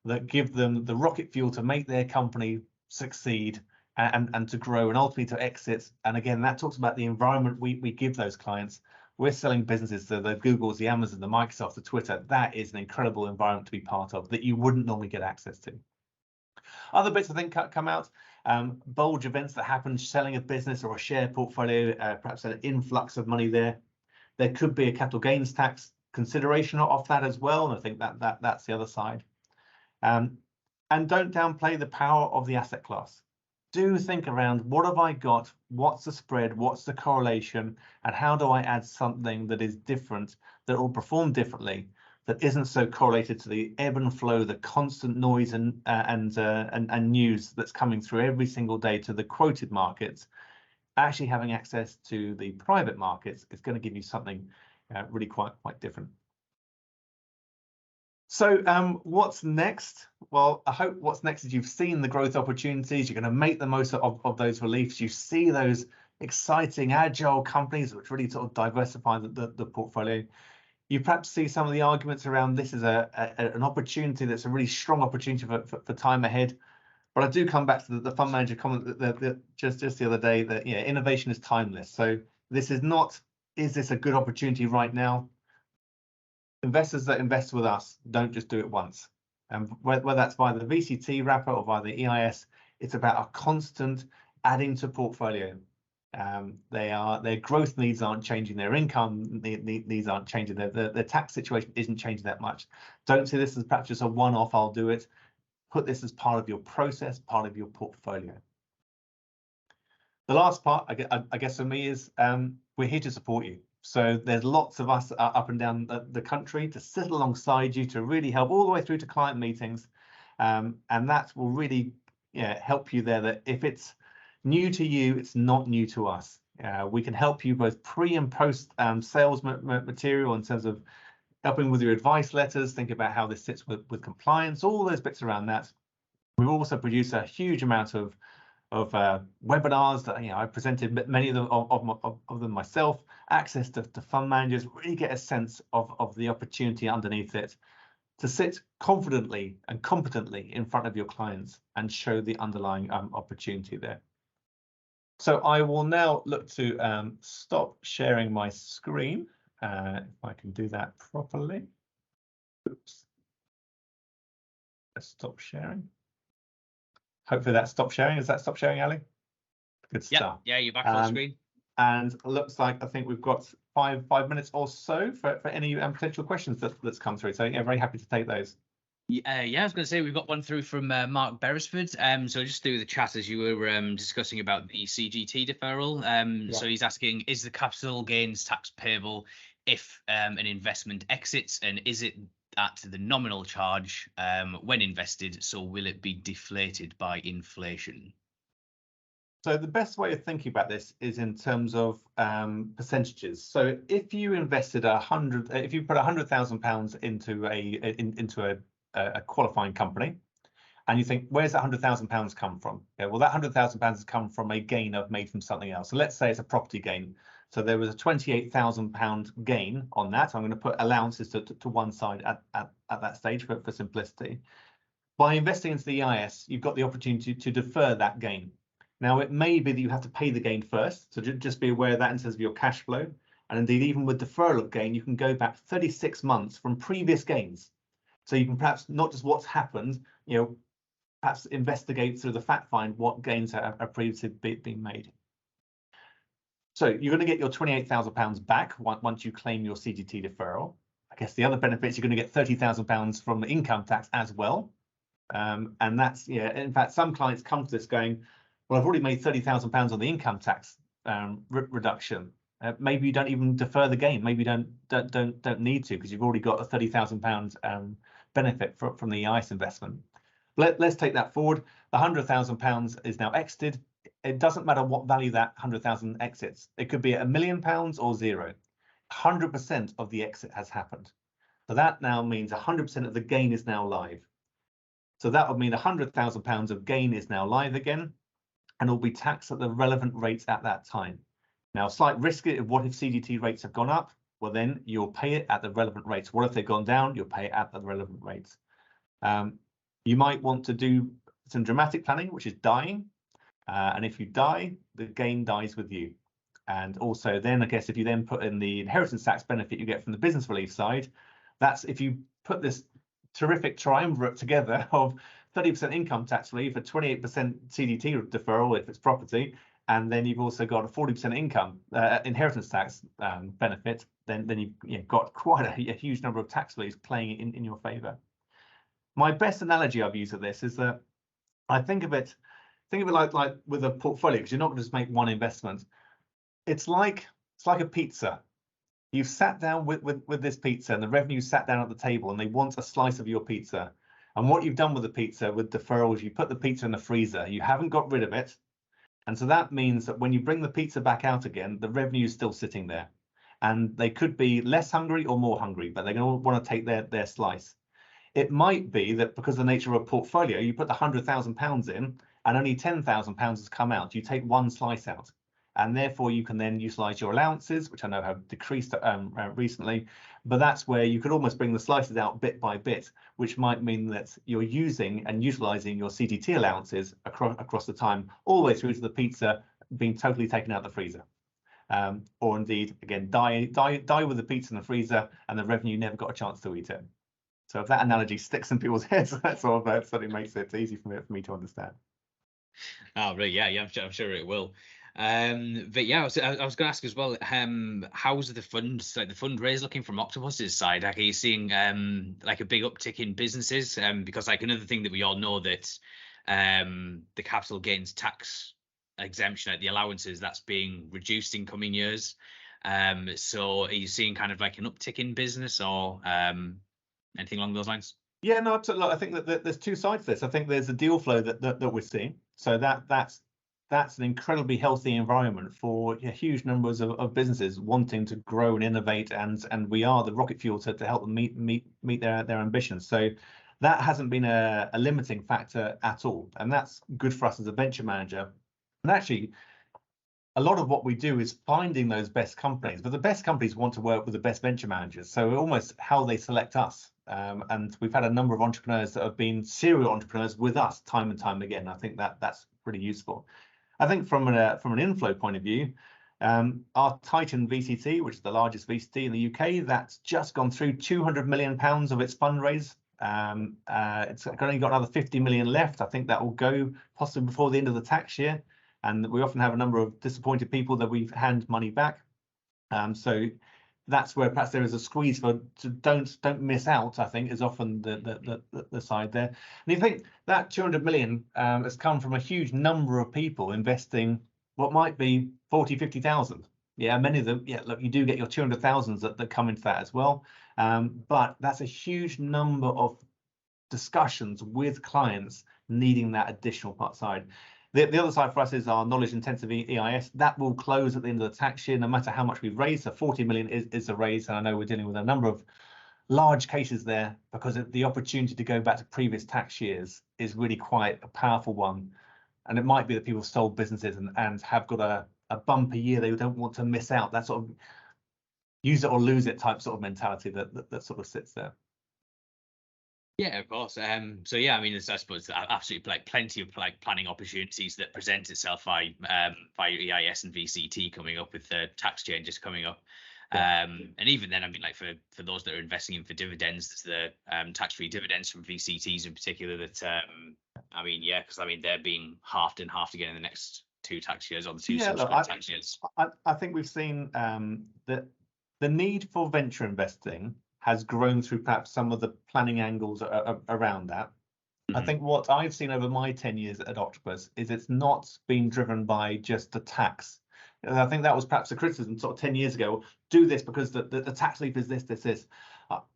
that give them the rocket fuel to make their company succeed and to grow and ultimately to exit. And again, that talks about the environment we give those clients. We're selling businesses to the Googles, the Amazon, the Microsoft, the Twitter. That is an incredible environment to be part of that you wouldn't normally get access to. Other bits I think come out, bulge events that happen, selling a business or a share portfolio, perhaps an influx of money there. There could be a capital gains tax consideration off that as well. And I think that's the other side. And don't downplay the power of the asset class. Do think around, what have I got? What's the spread? What's the correlation? And how do I add something that is different, that will perform differently, that isn't so correlated to the ebb and flow, the constant noise and news that's coming through every single day to the quoted markets? Actually having access to the private markets is going to give you something really quite different. So what's next? Well, I hope what's next is you've seen the growth opportunities. You're going to make the most of those reliefs. You see those exciting, agile companies which really sort of diversify the portfolio. You perhaps see some of the arguments around this is an opportunity that's a really strong opportunity for time ahead. But I do come back to the fund manager comment that just the other day that, yeah, innovation is timeless. So this is not, is this a good opportunity right now? Investors that invest with us don't just do it once. And whether that's via the VCT wrapper or via the EIS, it's about a constant adding to portfolio. Their growth needs aren't changing, their income needs aren't changing, their tax situation isn't changing that much. Don't see this as perhaps just a one-off, I'll do it. Put this as part of your process, part of your portfolio. The last part, I guess for me, is we're here to support you. So there's lots of us up and down the country to sit alongside you, to really help all the way through to client meetings. And that will really help you there, that if it's new to you, it's not new to us. We can help you both pre and post sales material in terms of helping with your advice letters, think about how this sits with compliance, all those bits around that. We also produce a huge amount of webinars that I presented many of them myself, access to fund managers, really get a sense of the opportunity underneath it, to sit confidently and competently in front of your clients and show the underlying opportunity there. So I will now look to stop sharing my screen, if I can do that properly. Oops. Let's stop sharing. Hopefully that stopped sharing. Has that stopped sharing, Ali? Good stuff. Yeah, you're back on screen. And looks like I think we've got five minutes or so for any potential questions that's come through. So yeah, very happy to take those. Yeah, I was going to say we've got one through from Mark Beresford. So just through the chat as you were discussing about the CGT deferral. So he's asking, is the capital gains tax payable if an investment exits, and is it at the nominal charge when invested? So will it be deflated by inflation? So the best way of thinking about this is in terms of percentages. So if you invested if you put £100,000 into a qualifying company, and you think, where's that £100,000 come from? Yeah, well, that £100,000 has come from a gain I've made from something else. So let's say it's a property gain. So there was a £28,000 gain on that. I'm going to put allowances to one side at that stage for simplicity. By investing into the EIS, you've got the opportunity to defer that gain. Now, it may be that you have to pay the gain first, so just be aware of that in terms of your cash flow. And indeed, even with deferral of gain, you can go back 36 months from previous gains. So you can perhaps not just what's happened, perhaps investigate through the fact find what gains are previously being made. So you're going to get your £28,000 back once you claim your CGT deferral. I guess the other benefits, you're going to get £30,000 from income tax as well. And that's, in fact, some clients come to this going, well, I've already made £30,000 on the income tax reduction. Maybe you don't even defer the gain. Maybe you don't need to, because you've already got a £30,000 benefit from the EIS investment. Let's take that forward. The £100,000 is now exited. It doesn't matter what value that 100,000 exits. It could be £1 million or zero. 100% of the exit has happened. So that now means 100% of the gain is now live. So that would mean £100,000 of gain is now live again, and will be taxed at the relevant rates at that time. Now, slight risk, what if CGT rates have gone up? Well, then you'll pay it at the relevant rates. What if they've gone down? You'll pay it at the relevant rates. You might want to do some dramatic planning, which is dying. And if you die, the gain dies with you. And also then, I guess, if you then put in the inheritance tax benefit you get from the business relief side, that's if you put this terrific triumvirate together of 30% income tax relief, a 28% CGT deferral if it's property, and then you've also got a 40% income inheritance tax benefit, then you've got quite a huge number of tax reliefs playing in your favour. My best analogy I've used of this is that I think of it like with a portfolio, because you're not going to just make one investment. It's like a pizza. You've sat down with this pizza, and the revenue sat down at the table, and they want a slice of your pizza. And what you've done with the pizza, with deferrals, you put the pizza in the freezer. You haven't got rid of it. And so that means that when you bring the pizza back out again, the revenue is still sitting there. And they could be less hungry or more hungry, but they're going to want to take their slice. It might be that because of the nature of a portfolio, you put the £100,000 in and only £10,000 has come out. You take one slice out. And therefore, you can then utilise your allowances, which I know have decreased recently. But that's where you could almost bring the slices out bit by bit, which might mean that you're using and utilising your CGT allowances across the time, all the way through to the pizza being totally taken out of the freezer. Or indeed, again, die with the pizza in the freezer and the revenue never got a chance to eat it. So if that analogy sticks in people's heads, that sort of certainly makes it easy for me to understand. Oh, right, yeah, yeah, I'm sure it will. But yeah, I was going to ask as well. How's the funds, like the fundraise, looking from Octopus's side? Like, are you seeing like a big uptick in businesses? Because like another thing that we all know that the capital gains tax exemption, like the allowances, that's being reduced in coming years. So are you seeing kind of like an uptick in business or anything along those lines? Yeah, no, absolutely. I think that there's two sides to this. I think there's the deal flow that we're seeing. So that's an incredibly healthy environment for huge numbers of businesses wanting to grow and innovate, and we are the rocket fuel to help them meet their ambitions. So that hasn't been a limiting factor at all, and that's good for us as a venture manager. And actually, a lot of what we do is finding those best companies, but the best companies want to work with the best venture managers. So almost how they select us. And we've had a number of entrepreneurs that have been serial entrepreneurs with us time and time again. I think that's pretty useful. I think from an inflow point of view, our Titan VCT, which is the largest VCT in the UK, that's just gone through 200 million pounds of its fundraise. It's only got another 50 million left. I think that will go possibly before the end of the tax year. And we often have a number of disappointed people that we hand money back. So that's where perhaps there is a squeeze for to don't miss out, I think, is often the side there. And you think that 200 million has come from a huge number of people investing what might be 40, 50,000. Yeah, many of them, yeah, look, you do get your 200,000s that come into that as well. But that's a huge number of discussions with clients needing that additional part side. The other side for us is our knowledge intensive EIS. That will close at the end of the tax year, no matter how much we've raised. So 40 million is a raise. And I know we're dealing with a number of large cases there because the opportunity to go back to previous tax years is really quite a powerful one. And it might be that people sold businesses and have got a bumper year they don't want to miss out. That sort of use it or lose it type sort of mentality that sort of sits there. Yeah, of course. So yeah, I mean, I suppose absolutely like plenty of like planning opportunities that present itself by EIS and VCT coming up with the tax changes coming up. Yeah. And even then, I mean, like for those that are investing in for dividends, there's the tax-free dividends from VCTs in particular that I mean, yeah, because I mean they're being halved and halved again in the next two tax years or the two Yeah, look, subsequent tax years. I think we've seen that the need for venture investing has grown through perhaps some of the planning angles around that. I think what I've seen over my 10 years at Octopus is it's not been driven by just the tax. And I think that was perhaps a criticism sort of 10 years ago. Do this because the tax leap is this.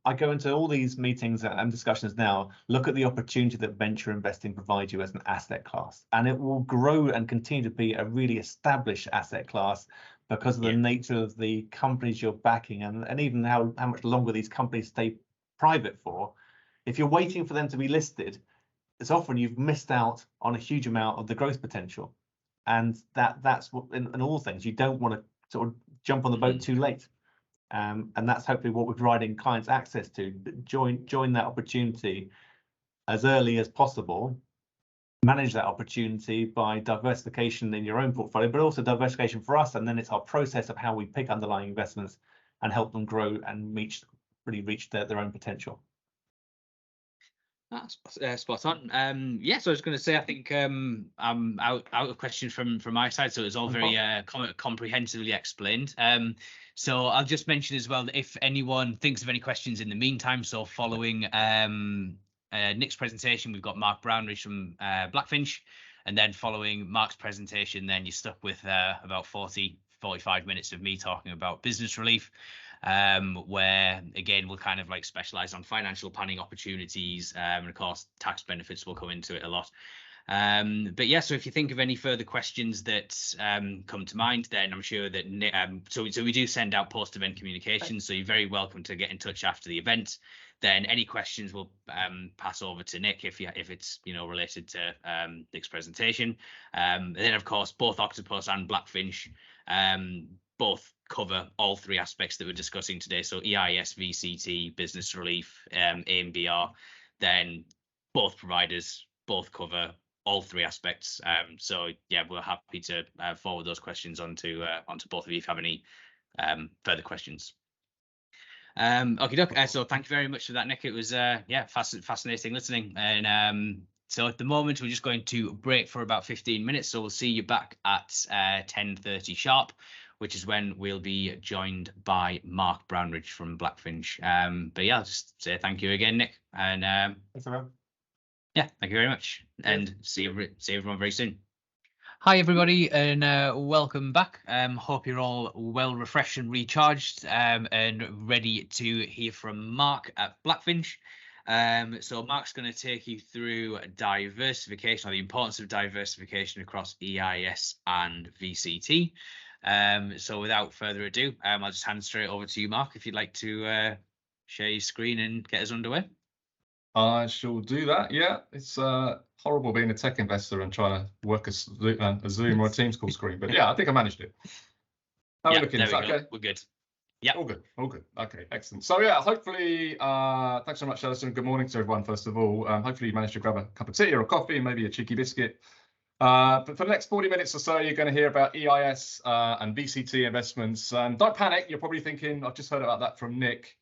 I go into all these meetings and discussions now, look at the opportunity that venture investing provides you as an asset class. And it will grow and continue to be a really established asset class because of the nature of the companies you're backing and even how much longer these companies stay private for. If you're waiting for them to be listed, it's often you've missed out on a huge amount of the growth potential. And that's what in all things, you don't want to sort of jump on the boat too late. And that's hopefully what we're providing clients access to. Join that opportunity as early as possible. Manage that opportunity by diversification in your own portfolio, but also diversification for us. And then it's our process of how we pick underlying investments and help them grow and really reach their own potential. That's spot on. Yeah, so I was going to say, I think I'm out of questions from my side, so it's all very comprehensively explained. So I'll just mention as well that if anyone thinks of any questions in the meantime, so following Nick's presentation, we've got Mark Brownridge from Blackfinch, and then following Mark's presentation, then you're stuck with about 45 minutes of me talking about business relief. Where again we'll kind of like specialize on financial planning opportunities, and of course tax benefits will come into it a lot. But yeah, so if you think of any further questions that come to mind, then I'm sure that so we do send out post-event communications, so you're very welcome to get in touch after the event. Then any questions will pass over to Nick if it's related to Nick's presentation. And then of course both Octopus and Blackfinch both cover all three aspects that we're discussing today. So EIS, VCT, business relief, AMBR, then both providers both cover all three aspects. So yeah, we're happy to forward those questions onto both of you if you have any further questions. Okay, so thank you very much for that, Nick. It was fascinating listening, and So at the moment, we're just going to break for about 15 minutes. So we'll see you back at 10:30 sharp, which is when we'll be joined by Mark Brownridge from Blackfinch. But yeah, I'll just say thank you again, Nick. And Thanks, everyone. yeah, thank you very much. And see everyone very soon. Hi everybody, and welcome back. Hope you're all well refreshed and recharged, and ready to hear from Mark at Blackfinch. So Mark's going to take you through diversification, or the importance of diversification across EIS and VCT. So without further ado, I'll just hand straight over to you, Mark, if you'd like to share your screen and get us underway. I shall do that. Yeah, it's horrible being a tech investor and trying to work a Zoom or a Teams call screen. But yeah, I think I managed it. How are we looking? Is that okay? We're good. Yeah. All good. All good. Okay, excellent. So yeah, hopefully, thanks so much, Alison. Good morning to everyone, first of all. Hopefully you managed to grab a cup of tea or a coffee, maybe a cheeky biscuit. But for the next 40 minutes or so, you're going to hear about EIS and VCT investments. And don't panic. You're probably thinking, I've just heard about that from Nick.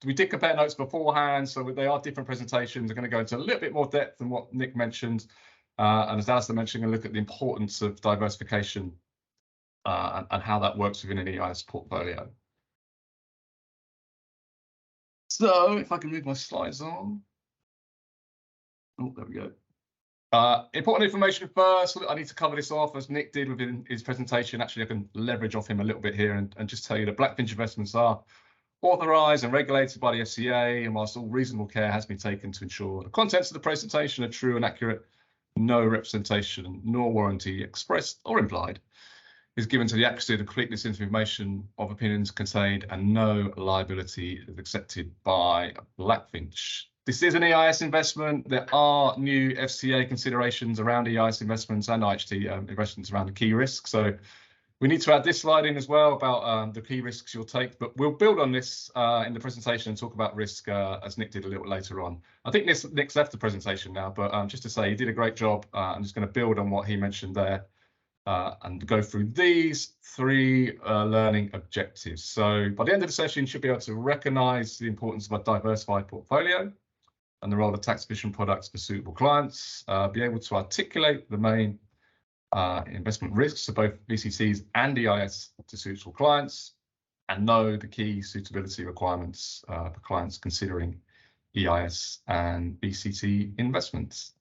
We did compare notes beforehand, so they are different presentations. They're going to go into a little bit more depth than what Nick mentioned. And as Alistair mentioned, we're going to look at the importance of diversification and how that works within an EIS portfolio. So if I can move my slides on. Oh, there we go. Important information first. I need to cover this off as Nick did within his presentation. Actually, I can leverage off him a little bit here and just tell you that Blackfinch investments are authorised and regulated by the FCA, and whilst all reasonable care has been taken to ensure the contents of the presentation are true and accurate, no representation nor warranty expressed or implied is given to the accuracy and completeness of information of opinions contained, and no liability is accepted by Blackfinch. This is an EIS investment. There are new FCA considerations around EIS investments and IHT investments around the key risks. So we need to add this slide in as well about the key risks you'll take, but we'll build on this in the presentation and talk about risk as Nick did a little later on. I think Nick's left the presentation now, but just to say he did a great job. I'm just going to build on what he mentioned there and go through these three learning objectives. So by the end of the session, you should be able to recognise the importance of a diversified portfolio and the role of tax efficient products for suitable clients, be able to articulate the main investment risks of both VCTs and EIS to suitable clients, and know the key suitability requirements for clients considering EIS and VCT investments.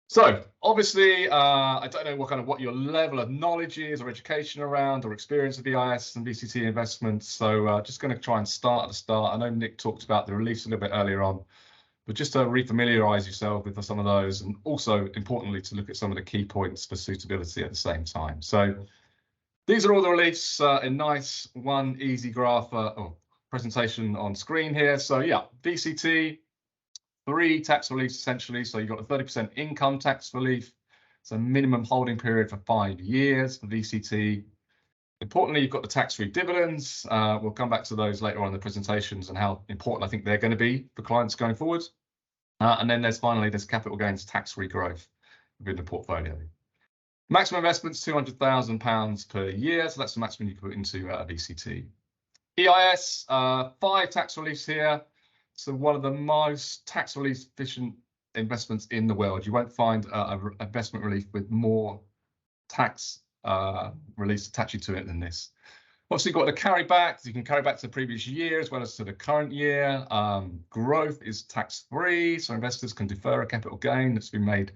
So obviously, I don't know what your level of knowledge is or education around or experience of EIS and VCT investments. So just going to try and start at the start. I know Nick talked about the release a little bit earlier on, but just to refamiliarize yourself with some of those, and also importantly to look at some of the key points for suitability at the same time. So these are all the release in nice one easy graph or presentation on screen here. So yeah, VCT, 3 tax reliefs essentially. So you've got a 30% income tax relief. It's a minimum holding period for 5 years for VCT. Importantly, you've got the tax-free dividends. We'll come back to those later on in the presentations and how important I think they're going to be for clients going forward. And then there's capital gains tax-free growth within the portfolio. Maximum investments £200,000 per year, so that's the maximum you can put into a VCT. EIS, 5 tax reliefs here. So one of the most tax relief efficient investments in the world. You won't find an investment relief with more tax release attaching to it than this. Obviously, you've got the carry back. You can carry back to the previous year as well as to the current year. Growth is tax-free, so investors can defer a capital gain that's been made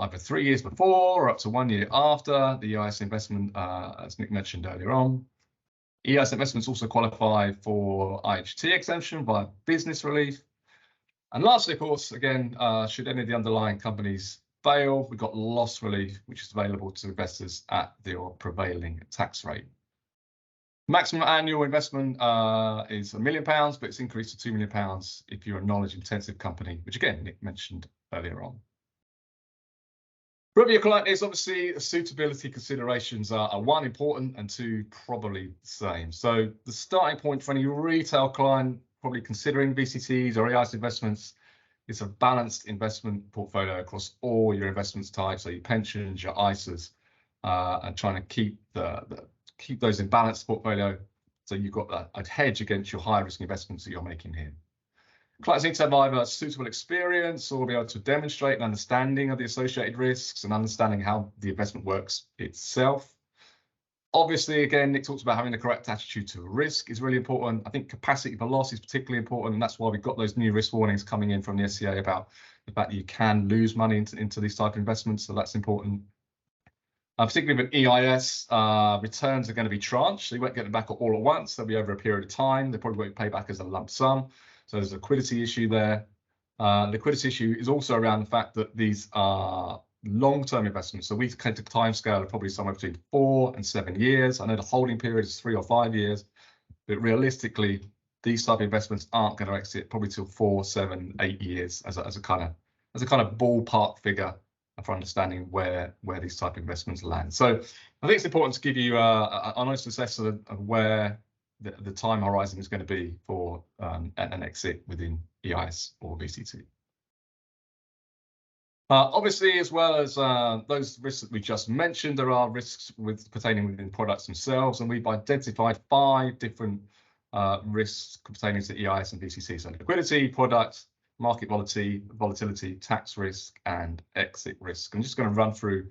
either 3 years before or up to 1 year after the EIS investment, as Nick mentioned earlier on. EIS investments also qualify for IHT exemption by business relief. And lastly, of course, again, should any of the underlying companies fail, we've got loss relief, which is available to investors at their prevailing tax rate. Maximum annual investment is £1 million, but it's increased to £2 million if you're a knowledge-intensive company, which again, Nick mentioned earlier on. Whoever your client is, obviously, the suitability considerations are 1, important, and 2, probably the same. So the starting point for any retail client probably considering VCTs or EIS investments is a balanced investment portfolio across all your investments types, so your pensions, your ISAs, and trying to keep those in balanced portfolio, so you've got a hedge against your high risk investments that you're making here. Clients need to have either a suitable experience or be able to demonstrate an understanding of the associated risks and understanding how the investment works itself. Obviously, again, Nick talks about having the correct attitude to risk is really important. I think capacity for loss is particularly important, and that's why we've got those new risk warnings coming in from the SCA about the fact that you can lose money into these type of investments, so that's important. Particularly with EIS, returns are going to be tranched, so you won't get them back all at once. They'll be over a period of time. They probably won't pay back as a lump sum. So there's a liquidity issue there. Liquidity issue is also around the fact that these are long-term investments. So we take the time scale of probably somewhere between 4 and 7 years. I know the holding period is 3 or 5 years, but realistically, these type of investments aren't going to exit probably till 4, 7, 8 years as a kind of ballpark figure for understanding where these type of investments land. So I think it's important to give you an honest assessment of where the time horizon is going to be for an exit within EIS or VCT. Obviously, as well as those risks that we just mentioned, there are risks pertaining within products themselves, and we've identified 5 different risks pertaining to EIS and VCT. So liquidity, product, market volatility, tax risk, and exit risk. I'm just going to run through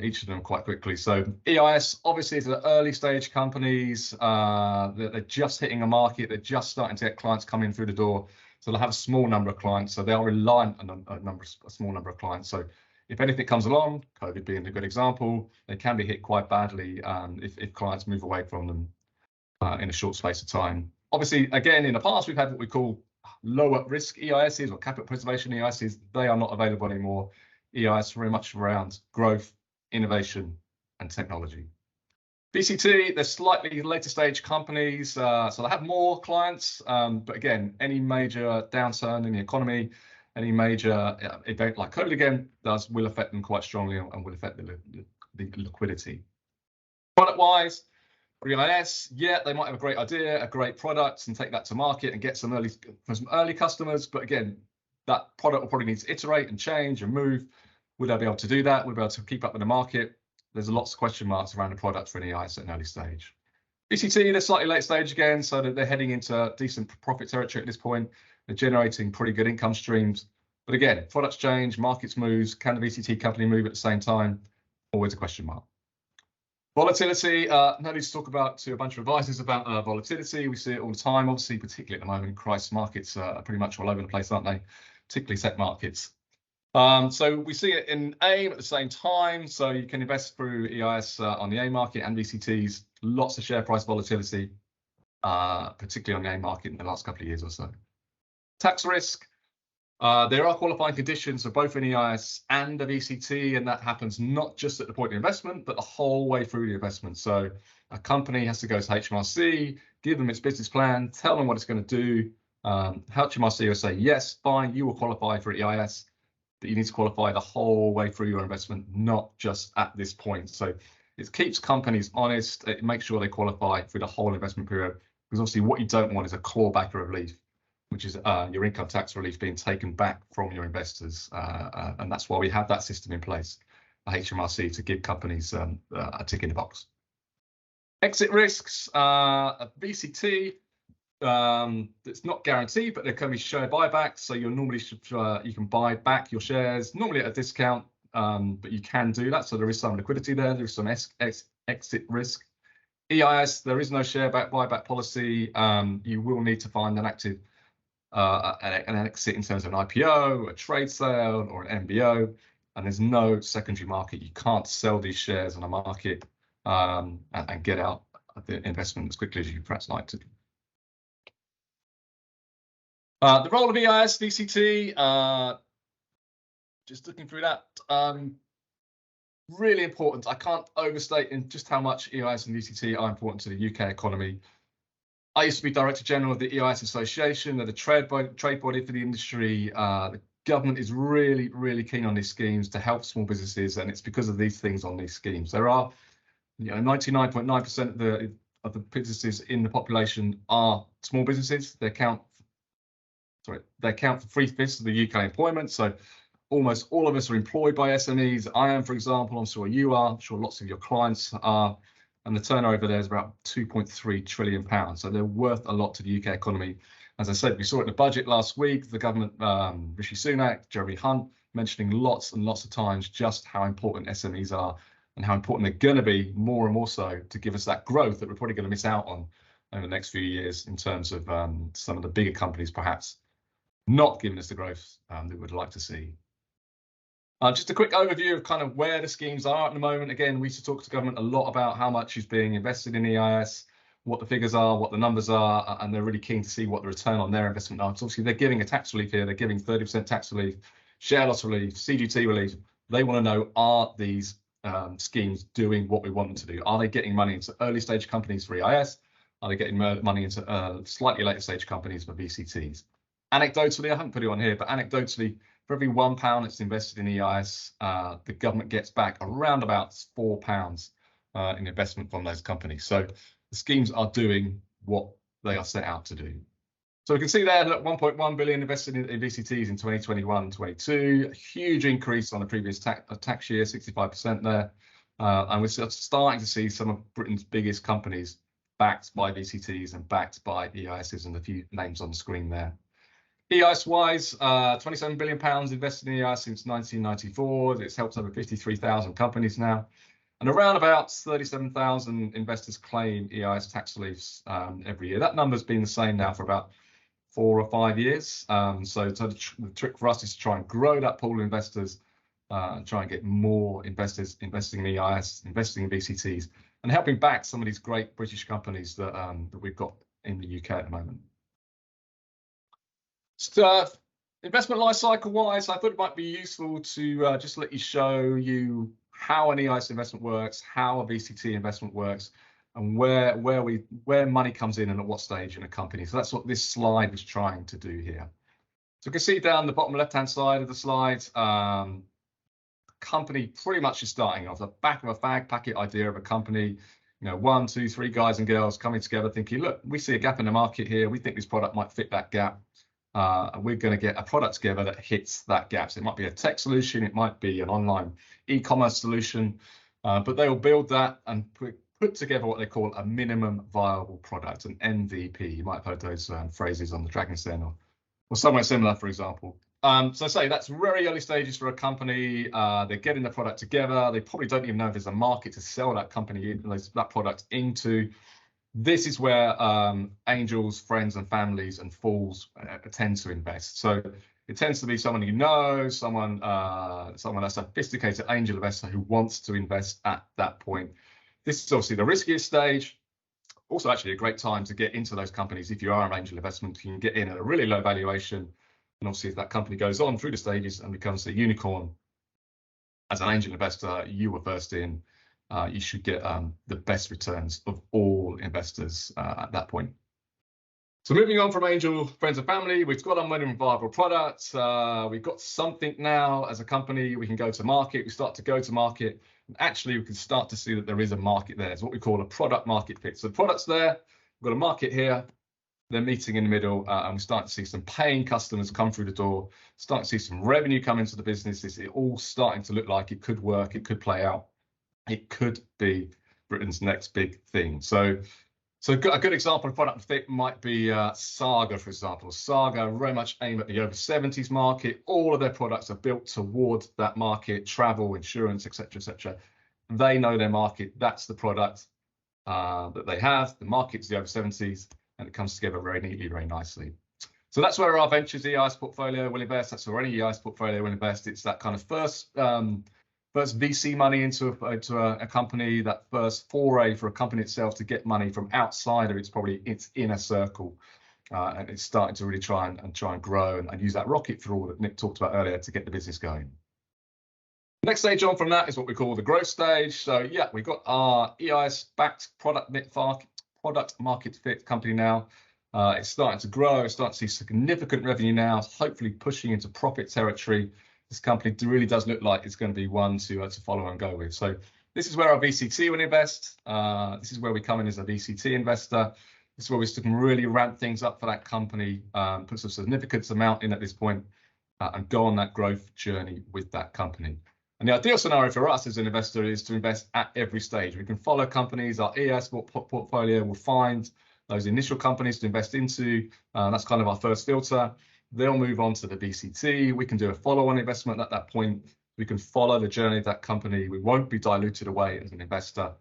each of them quite quickly. So EIS, obviously, is the early stage companies. They're just hitting a market. They're just starting to get clients coming through the door. So they'll have a small number of clients. So they are reliant on a small number of clients. So if anything comes along, COVID being a good example, they can be hit quite badly if clients move away from them in a short space of time. Obviously, again, in the past, we've had what we call lower risk EISs or capital preservation EISs. They are not available anymore. EIS very much around growth, innovation, and technology. VCT, they're slightly later stage companies, so they have more clients, but again, any major downturn in the economy, any major event like COVID again will affect them quite strongly and will affect the liquidity. Product-wise, for EIS, yeah, they might have a great idea, a great product, and take that to market and get some early customers, but again, that product will probably need to iterate and change and move. Would I be able to do that? Would I be able to keep up with the market? There's lots of question marks around the product for an EIS at an early stage. VCT, they're slightly late stage again, so that they're heading into decent profit territory at this point. They're generating pretty good income streams. But again, products change, markets move. Can the VCT company move at the same time? Always a question mark. Volatility, no need to talk to a bunch of advisors about volatility. We see it all the time, obviously, particularly at the moment. Crisis markets are pretty much all over the place, aren't they? Particularly tech markets. So we see it in AIM at the same time. So you can invest through EIS on the AIM market and VCTs. Lots of share price volatility, particularly on the AIM market in the last couple of years or so. Tax risk. There are qualifying conditions for both an EIS and a VCT, and that happens not just at the point of investment, but the whole way through the investment. So a company has to go to HMRC, give them its business plan, tell them what it's going to do. HMRC will say, yes, fine, you will qualify for EIS. But you need to qualify the whole way through your investment, not just at this point. So it keeps companies honest. It makes sure they qualify through the whole investment period, because obviously what you don't want is a clawback relief, which is your income tax relief being taken back from your investors. And that's why we have that system in place, HMRC, to give companies a tick in the box. Exit risks, a VCT. It's not guaranteed, but there can be share buybacks. So you're normally you can buy back your shares normally at a discount, but you can do that. So there is some liquidity there. There is some exit risk. EIS, there is no share buyback policy. You will need to find an active an exit in terms of an IPO, a trade sale, or an MBO, and there's no secondary market. You can't sell these shares on a market and get out of the investment as quickly as you perhaps like to. The role of EIS, VCT, just looking through that, really important. I can't overstate in just how much EIS and VCT are important to the UK economy. I used to be Director General of the EIS Association. They're the trade body for the industry. The government is really, really keen on these schemes to help small businesses, and it's because of these things on these schemes. There are, 99.9% of the businesses in the population are small businesses. They account for 3/5 of the UK employment. So almost all of us are employed by SMEs. I am, for example. I'm sure you are. I'm sure lots of your clients are. And the turnover there is about £2.3 trillion. So they're worth a lot to the UK economy. As I said, we saw it in the budget last week, the government, Rishi Sunak, Jeremy Hunt, mentioning lots and lots of times just how important SMEs are and how important they're going to be more and more so to give us that growth that we're probably going to miss out on over the next few years in terms of some of the bigger companies perhaps not giving us the growth that we'd like to see. Just a quick overview of kind of where the schemes are at the moment. Again, we used to talk to government a lot about how much is being invested in EIS, what the figures are, what the numbers are, and they're really keen to see what the return on their investment are. So obviously, they're giving a tax relief here. They're giving 30% tax relief, share loss relief, CGT relief. They want to know, are these schemes doing what we want them to do? Are they getting money into early stage companies for EIS? Are they getting money into slightly later stage companies for VCTs? Anecdotally, I haven't put it on here, but anecdotally, for every £1 that's invested in EIS, the government gets back around about £4 in investment from those companies. So the schemes are doing what they are set out to do. So we can see there, look, 1.1 billion invested in VCTs in 2021-22, a huge increase on the previous tax year, 65% there. And we're starting to see some of Britain's biggest companies backed by VCTs and backed by EISs, and a few names on the screen there. EIS-wise, £27 billion invested in EIS since 1994. It's helped over 53,000 companies now. And around about 37,000 investors claim EIS tax reliefs every year. That number's been the same now for about 4 or 5 years. So the trick for us is to try and grow that pool of investors and try and get more investors investing in EIS, investing in VCTs, and helping back some of these great British companies that, that we've got in the UK at the moment. So, investment life cycle wise, I thought it might be useful to just let you show you how an EIS investment works, how a VCT investment works, and where money comes in and at what stage in a company. So that's what this slide was trying to do here. So you can see down the bottom left-hand side of the slide, company pretty much is starting off the back of a fag packet idea of a company. You know, 1, 2, 3 guys and girls coming together thinking, look, we see a gap in the market here. We think this product might fit that gap. And we're going to get a product together that hits that gap. So it might be a tech solution, it might be an online e-commerce solution, but they will build that and put together what they call a minimum viable product, an MVP. You might have heard those phrases on the Dragon's Den or somewhere similar, for example. So I say that's very early stages for a company. They're getting the product together. They probably don't even know if there's a market to sell that company, that product into. This is where angels, friends and families and fools tend to invest. So it tends to be someone you know, someone a sophisticated angel investor who wants to invest at that point. This is obviously the riskiest stage. Also actually a great time to get into those companies. If you are an angel investment, you can get in at a really low valuation. And obviously if that company goes on through the stages and becomes a unicorn, as an angel investor, you were first in. You should get the best returns of all investors at that point. So moving on from angel, friends and family, we've got our minimum viable product. We've got something now as a company. We can go to market. We start to go to market. And actually, we can start to see that there is a market there. It's what we call a product market fit. So the product's there. We've got a market here. They're meeting in the middle, and we start to see some paying customers come through the door. Start to see some revenue come into the business. It's all starting to look like it could work. It could play out. It could be Britain's next big thing. So a good example of product fit might be Saga, for example. Saga very much aim at the over 70s market. All of their products are built towards that market, travel, insurance, etc., etc. They know their market. That's the product that they have. The market's the over 70s, and it comes together very neatly, very nicely. So that's where our ventures EIS portfolio will invest. That's where any EIS portfolio will invest. It's that kind of first VC money into a company, that first foray for a company itself to get money from outside of its inner circle, and it's starting to really try and grow and use that rocket fuel that Nick talked about earlier to get the business going. Next stage on from that is what we call the growth stage. So yeah, we've got our EIS backed product market fit company now. It's starting to grow. It's starting to see significant revenue now, hopefully pushing into profit territory. This company really does look like it's going to be one to follow and go with. So this is where our VCT will invest. This is where we come in as a VCT investor. This is where we can really ramp things up for that company, put a significant amount in at this point, and go on that growth journey with that company. And the ideal scenario for us as an investor is to invest at every stage. We can follow companies. Our EIS portfolio will find those initial companies to invest into. That's kind of our first filter. They'll move on to the VCT. We can do a follow-on investment at that point. We can follow the journey of that company. We won't be diluted away as an investor.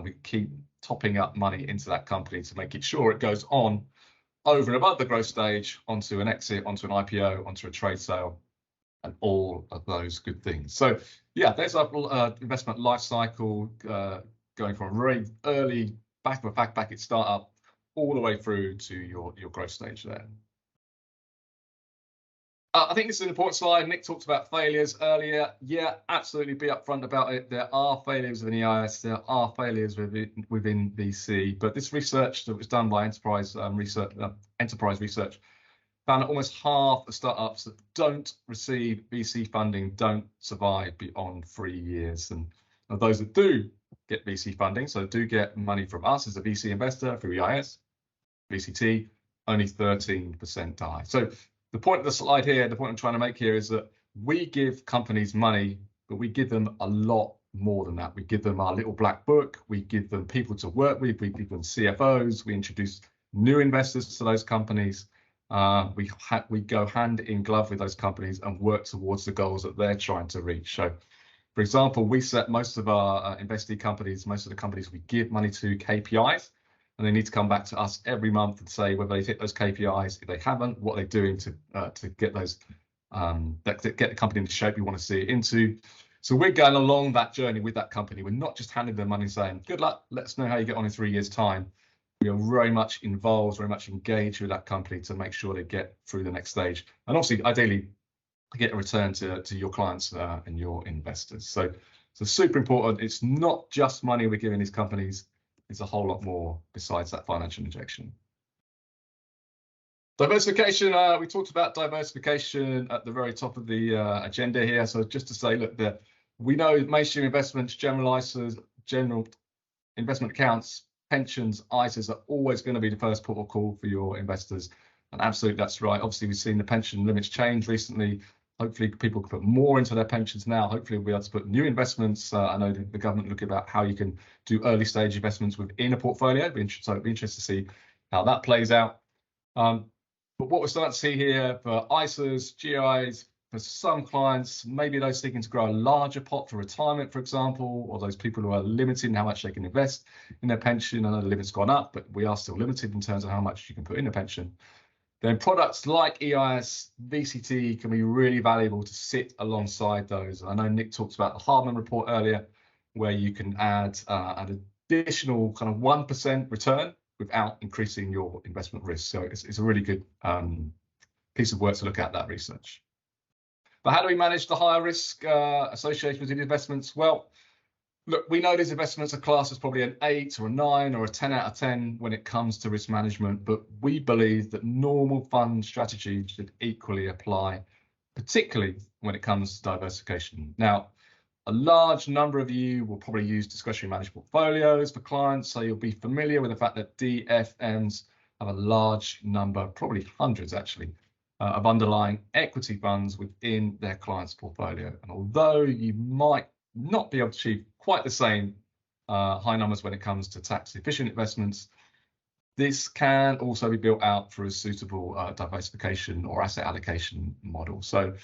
We keep topping up money into that company to make it sure it goes on over and above the growth stage, onto an exit, onto an IPO, onto a trade sale, and all of those good things. So yeah, there's our investment life cycle, going from a very early back of a fact packet startup all the way through to your growth stage there. I think this is an important slide. Nick talked about failures earlier. Yeah, absolutely be upfront about it. There are failures within EIS. There are failures within VC. But this research that was done by Enterprise Research found that almost half the startups that don't receive VC funding don't survive beyond 3 years. And of those that do get VC funding, so do get money from us as a VC investor through EIS, VCT, only 13% die. So the point of the slide here, the point I'm trying to make here is that we give companies money, but we give them a lot more than that. We give them our little black book. We give them people to work with. We give them CFOs. We introduce new investors to those companies. We go hand in glove with those companies and work towards the goals that they're trying to reach. So, for example, we set most of our investee companies, most of the companies we give money to, KPIs. And they need to come back to us every month and say whether they've hit those KPIs. If they haven't, what they're doing to get those get the company in the shape you want to see it into. So we're going along that journey with that company. We're not just handing them money saying, good luck, let us know how you get on in 3 years' time. We are very much involved, very much engaged with that company to make sure they get through the next stage. And obviously, ideally, get a return to your clients and your investors. So super important. It's not just money we're giving these companies. It's a whole lot more besides that financial injection. Diversification, we talked about diversification at the very top of the agenda here. So just to say, look, we know mainstream investments, general investment accounts, pensions, ISAs are always going to be the first port of call for your investors. And absolutely, that's right. Obviously, we've seen the pension limits change recently. Hopefully, people can put more into their pensions now. Hopefully, we'll be able to put new investments. I know the government looking about how you can do early stage investments within a portfolio. So it'd be interesting to see how that plays out. But what we're starting to see here for ISAs, GIs, for some clients, maybe those seeking to grow a larger pot for retirement, for example, or those people who are limited in how much they can invest in their pension. I know the limit's gone up, but we are still limited in terms of how much you can put in a pension. Then products like EIS, VCT can be really valuable to sit alongside those. I know Nick talked about the Hardman report earlier, where you can add an additional kind of 1% return without increasing your investment risk. So it's a really good piece of work to look at that research. But how do we manage the higher risk associated with these investments? Well, look, we know these investments are classed as probably an 8 or a 9 or a 10 out of 10 when it comes to risk management, but we believe that normal fund strategies should equally apply, particularly when it comes to diversification. Now, a large number of you will probably use discretionary managed portfolios for clients, so you'll be familiar with the fact that DFMs have a large number, probably hundreds actually, of underlying equity funds within their client's portfolio. And although you might not be able to achieve quite the same high numbers when it comes to tax efficient investments, this can also be built out through a suitable diversification or asset allocation model. So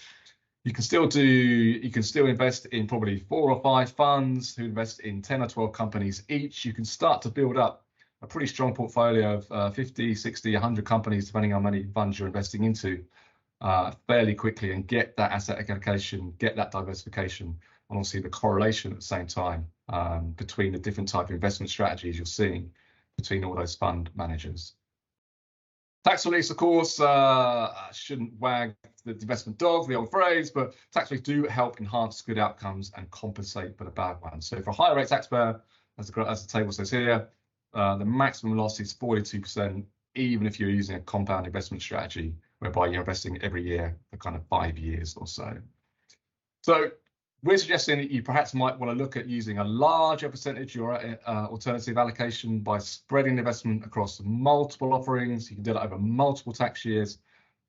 you can still invest in probably 4 or 5 funds who invest in 10 or 12 companies each. You can start to build up a pretty strong portfolio of 50, 60, 100 companies, depending on how many funds you're investing into, fairly quickly, and get that asset allocation, get that diversification, and obviously the correlation at the same time between the different type of investment strategies you're seeing between all those fund managers. Tax release, of course, shouldn't wag the investment dog, the old phrase, but tax release do help enhance good outcomes and compensate for the bad ones. So for a higher rate taxpayer, as the table says here, the maximum loss is 42%, even if you're using a compound investment strategy, whereby you're investing every year for kind of 5 years or so. So we're suggesting that you perhaps might want to look at using a larger percentage of your alternative allocation by spreading investment across multiple offerings. You can do that over multiple tax years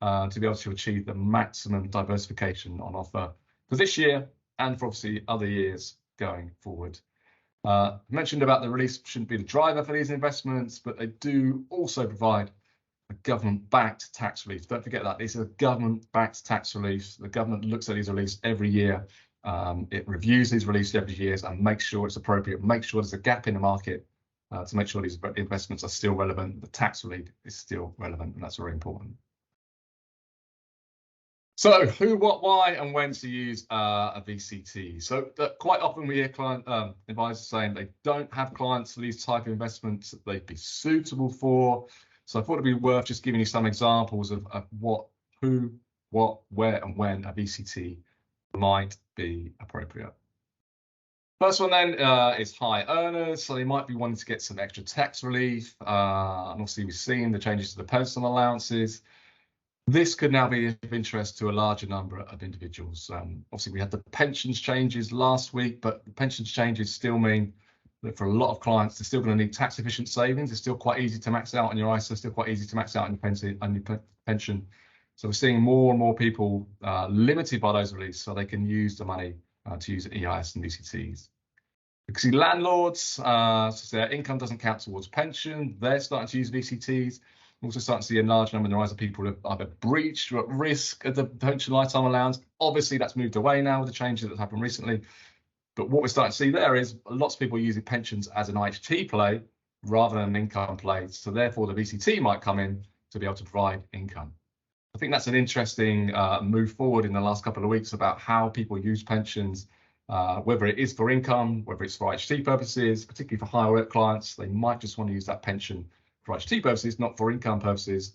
to be able to achieve the maximum diversification on offer for this year and for obviously other years going forward. Mentioned about the release shouldn't be the driver for these investments, but they do also provide a government-backed tax relief. Don't forget that. These are government-backed tax reliefs. The government looks at these releases every year. It reviews these releases every year and makes sure it's appropriate, makes sure there's a gap in the market to make sure these investments are still relevant. The tax relief is still relevant, and that's very important. So who, what, why, and when to use a VCT? So quite often we hear client advisors saying they don't have clients for these type of investments that they'd be suitable for. So I thought it'd be worth just giving you some examples of what, who, what, where, and when a VCT might be appropriate. First one then is high earners, so they might be wanting to get some extra tax relief. And obviously we've seen the changes to the personal allowances. This could now be of interest to a larger number of individuals. Obviously we had the pensions changes last week, but the pensions changes still mean that for a lot of clients, they're still going to need tax efficient savings. It's still quite easy to max out on your ISA, still quite easy to max out on your pension. So we're seeing more and more people limited by those releases, so they can use the money to use EIS and VCTs. You can see landlords, so their income doesn't count towards pension, they're starting to use VCTs. We're also starting to see a large number of people who have either breached or at risk of the pension lifetime allowance. Obviously, that's moved away now with the changes that have happened recently. But what we're starting to see there is lots of people using pensions as an IHT play rather than an income play. So therefore, the VCT might come in to be able to provide income. I think that's an interesting move forward in the last couple of weeks about how people use pensions, whether it is for income, whether it's for IHT purposes, particularly for higher work clients. They might just want to use that pension for IHT purposes, not for income purposes.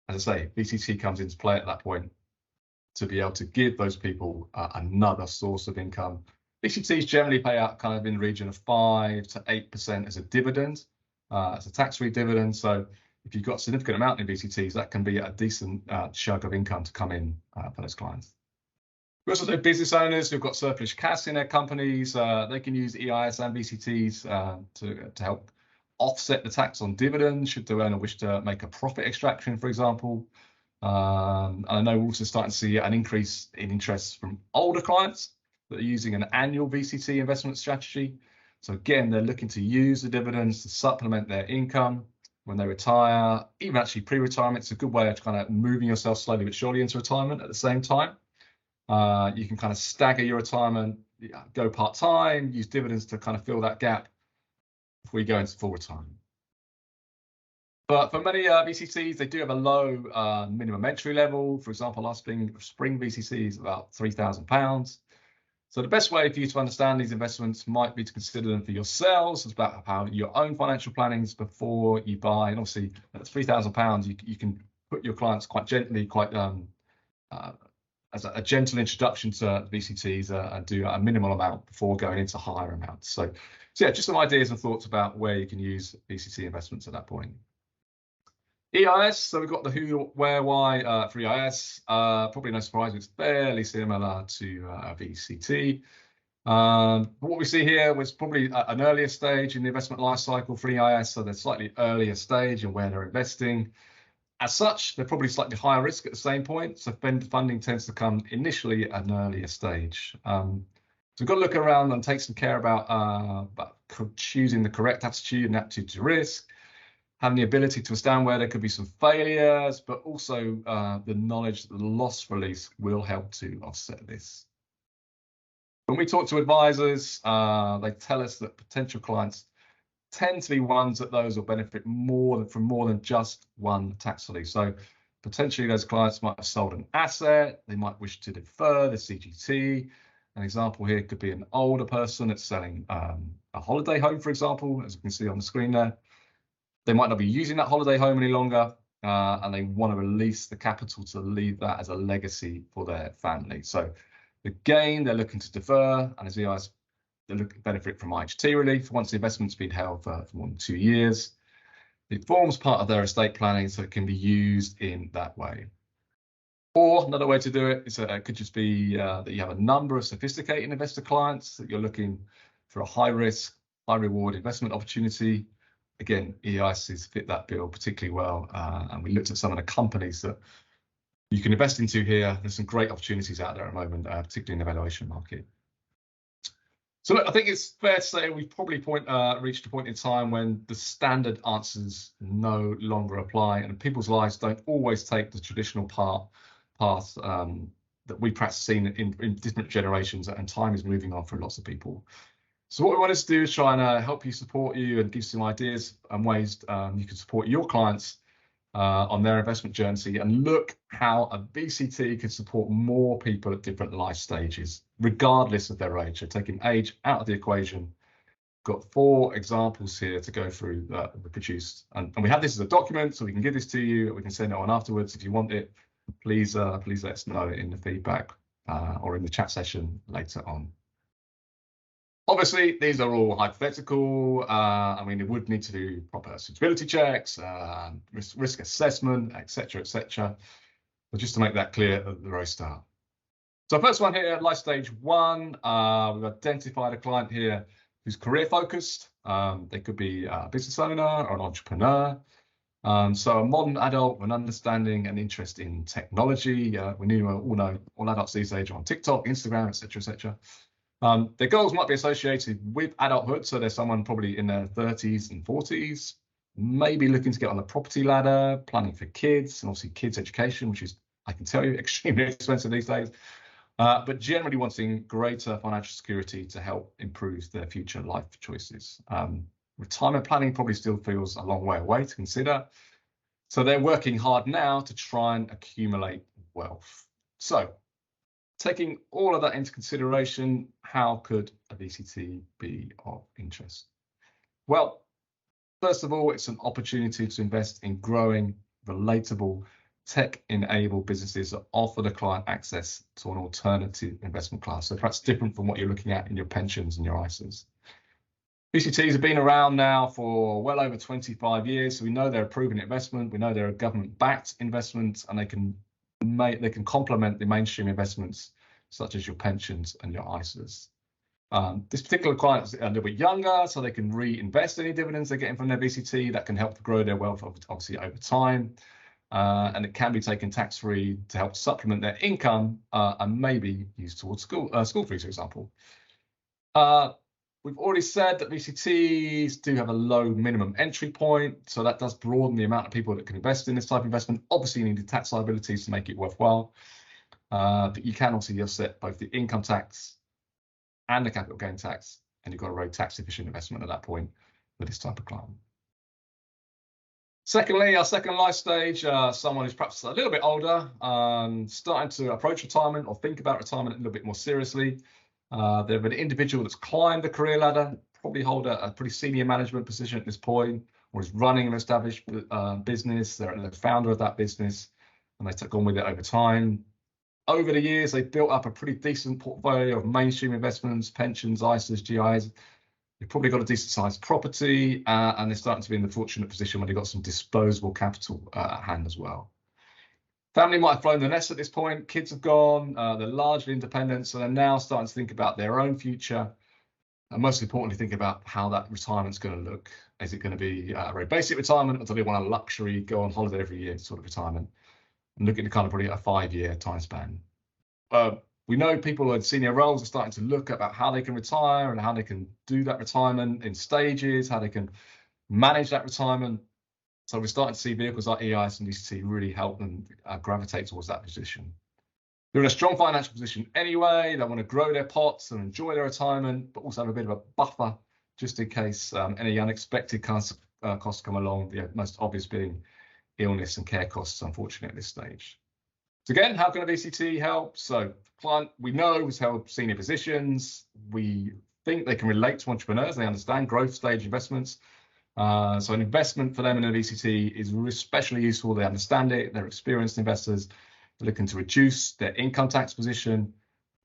As I say, VCT comes into play at that point to be able to give those people another source of income. VCTs generally pay out kind of in the region of 5 to 8% as a dividend, as a tax-free dividend. So if you've got a significant amount in VCTs, that can be a decent chunk of income to come in for those clients. We also have business owners who've got surplus cash in their companies. They can use EIS and VCTs to help offset the tax on dividends should the owner wish to make a profit extraction, for example. And I know we're also starting to see an increase in interest from older clients that are using an annual VCT investment strategy. So again, they're looking to use the dividends to supplement their income when they retire, even actually pre-retirement. It's a good way of kind of moving yourself slowly but surely into retirement at the same time. You can kind of stagger your retirement, go part-time, use dividends to kind of fill that gap before you go into full retirement. But for many VCTs, they do have a low minimum entry level. For example, last spring VCT is about £3,000. So the best way for you to understand these investments might be to consider them for yourselves. It's about how your own financial plannings before you buy. And obviously, at £3,000, you can put your clients quite gently, quite as a gentle introduction to VCTs and do a minimal amount before going into higher amounts. So yeah, just some ideas and thoughts about where you can use VCT investments at that point. EIS, so we've got the who, where, why for EIS. Probably no surprise, it's fairly similar to VCT. What we see here was probably an earlier stage in the investment life cycle for EIS, so they're slightly earlier stage in where they're investing. As such, they're probably slightly higher risk at the same point, so funding tends to come initially at an earlier stage. So we've got to look around and take some care about choosing the correct attitude and attitude to risk, having the ability to understand where there could be some failures, but also the knowledge that the loss release will help to offset this. When we talk to advisors, they tell us that potential clients tend to be ones that those will benefit from more than just one tax relief. So potentially those clients might have sold an asset, they might wish to defer the CGT. An example here could be an older person that's selling a holiday home, for example, as you can see on the screen there. They might not be using that holiday home any longer, and they want to release the capital to leave that as a legacy for their family. So again, they're looking to defer, and as EIS, they look to benefit from IHT relief once the investment's been held for more than 2 years. It forms part of their estate planning, so it can be used in that way. Or another way to do it is it could just be that you have a number of sophisticated investor clients that you're looking for a high risk, high reward investment opportunity. Again, EISs fit that bill particularly well, and we looked at some of the companies that you can invest into here. There's some great opportunities out there at the moment, particularly in the valuation market. So look, I think it's fair to say we've probably reached a point in time when the standard answers no longer apply, and people's lives don't always take the traditional path that we perhaps seen in different generations, and time is moving on for lots of people. So what we wanted to do is try and help you, support you, and give some ideas and ways you can support your clients on their investment journey, and look how a VCT can support more people at different life stages, regardless of their age. So taking age out of the equation, got 4 examples here to go through that we produced, and we have this as a document, so we can give this to you. We can send it on afterwards if you want it. Please let us know in the feedback or in the chat session later on. Obviously, these are all hypothetical. I mean, it would need to do proper suitability checks, risk assessment, etc. But just to make that clear at the very start. So first one here, life stage 1, we've identified a client here who's career focused. They could be a business owner or an entrepreneur. So a modern adult with an understanding and interest in technology. We all know all adults these days are on TikTok, Instagram, etc. Their goals might be associated with adulthood, so there's someone probably in their 30s and 40s, maybe looking to get on the property ladder, planning for kids, and obviously kids' education, which is, I can tell you, extremely expensive these days, but generally wanting greater financial security to help improve their future life choices. Retirement planning probably still feels a long way away to consider, so they're working hard now to try and accumulate wealth. So, taking all of that into consideration, how could a VCT be of interest? Well, first of all, it's an opportunity to invest in growing, relatable, tech-enabled businesses that offer the client access to an alternative investment class. So perhaps different from what you're looking at in your pensions and your ISAs. VCTs have been around now for well over 25 years, so we know they're a proven investment. We know they're a government-backed investment, and they can complement the mainstream investments such as your pensions and your ISAs. This particular client is a little bit younger, so they can reinvest any dividends they're getting from their VCT. That can help grow their wealth, obviously, over time. And it can be taken tax-free to help supplement their income and maybe used towards school fees, for example. We've already said that VCTs do have a low minimum entry point, so that does broaden the amount of people that can invest in this type of investment. Obviously, you need the tax liabilities to make it worthwhile, but you can also offset both the income tax and the capital gain tax, and you've got a very tax-efficient investment at that point with this type of client. Secondly, our second life stage, someone who's perhaps a little bit older, starting to approach retirement or think about retirement a little bit more seriously. They're an individual that's climbed the career ladder, probably hold a pretty senior management position at this point, or is running an established business. They're the founder of that business, and they took on with it over time. Over the years, they've built up a pretty decent portfolio of mainstream investments, pensions, ISAs, GIs. They've probably got a decent sized property, and they're starting to be in the fortunate position where they've got some disposable capital at hand as well. Family might have flown the nest at this point. Kids have gone. They're largely independent, so they're now starting to think about their own future, and most importantly, think about how that retirement's going to look. Is it going to be a very basic retirement, or do they want a luxury, go on holiday every year sort of retirement? And looking at kind of probably a 5-year time span. We know people in senior roles are starting to look about how they can retire and how they can do that retirement in stages, how they can manage that retirement. So we're starting to see vehicles like EIS and VCT really help them gravitate towards that position. They're in a strong financial position anyway. They want to grow their pots and enjoy their retirement, but also have a bit of a buffer just in case any unexpected costs come along, the most obvious being illness and care costs, unfortunately, at this stage. So again, how can a VCT help? So client we know has held senior positions. We think they can relate to entrepreneurs. They understand growth stage investments. So an investment for them in a VCT is especially useful. They understand it. They're experienced investors. They're looking to reduce their income tax position,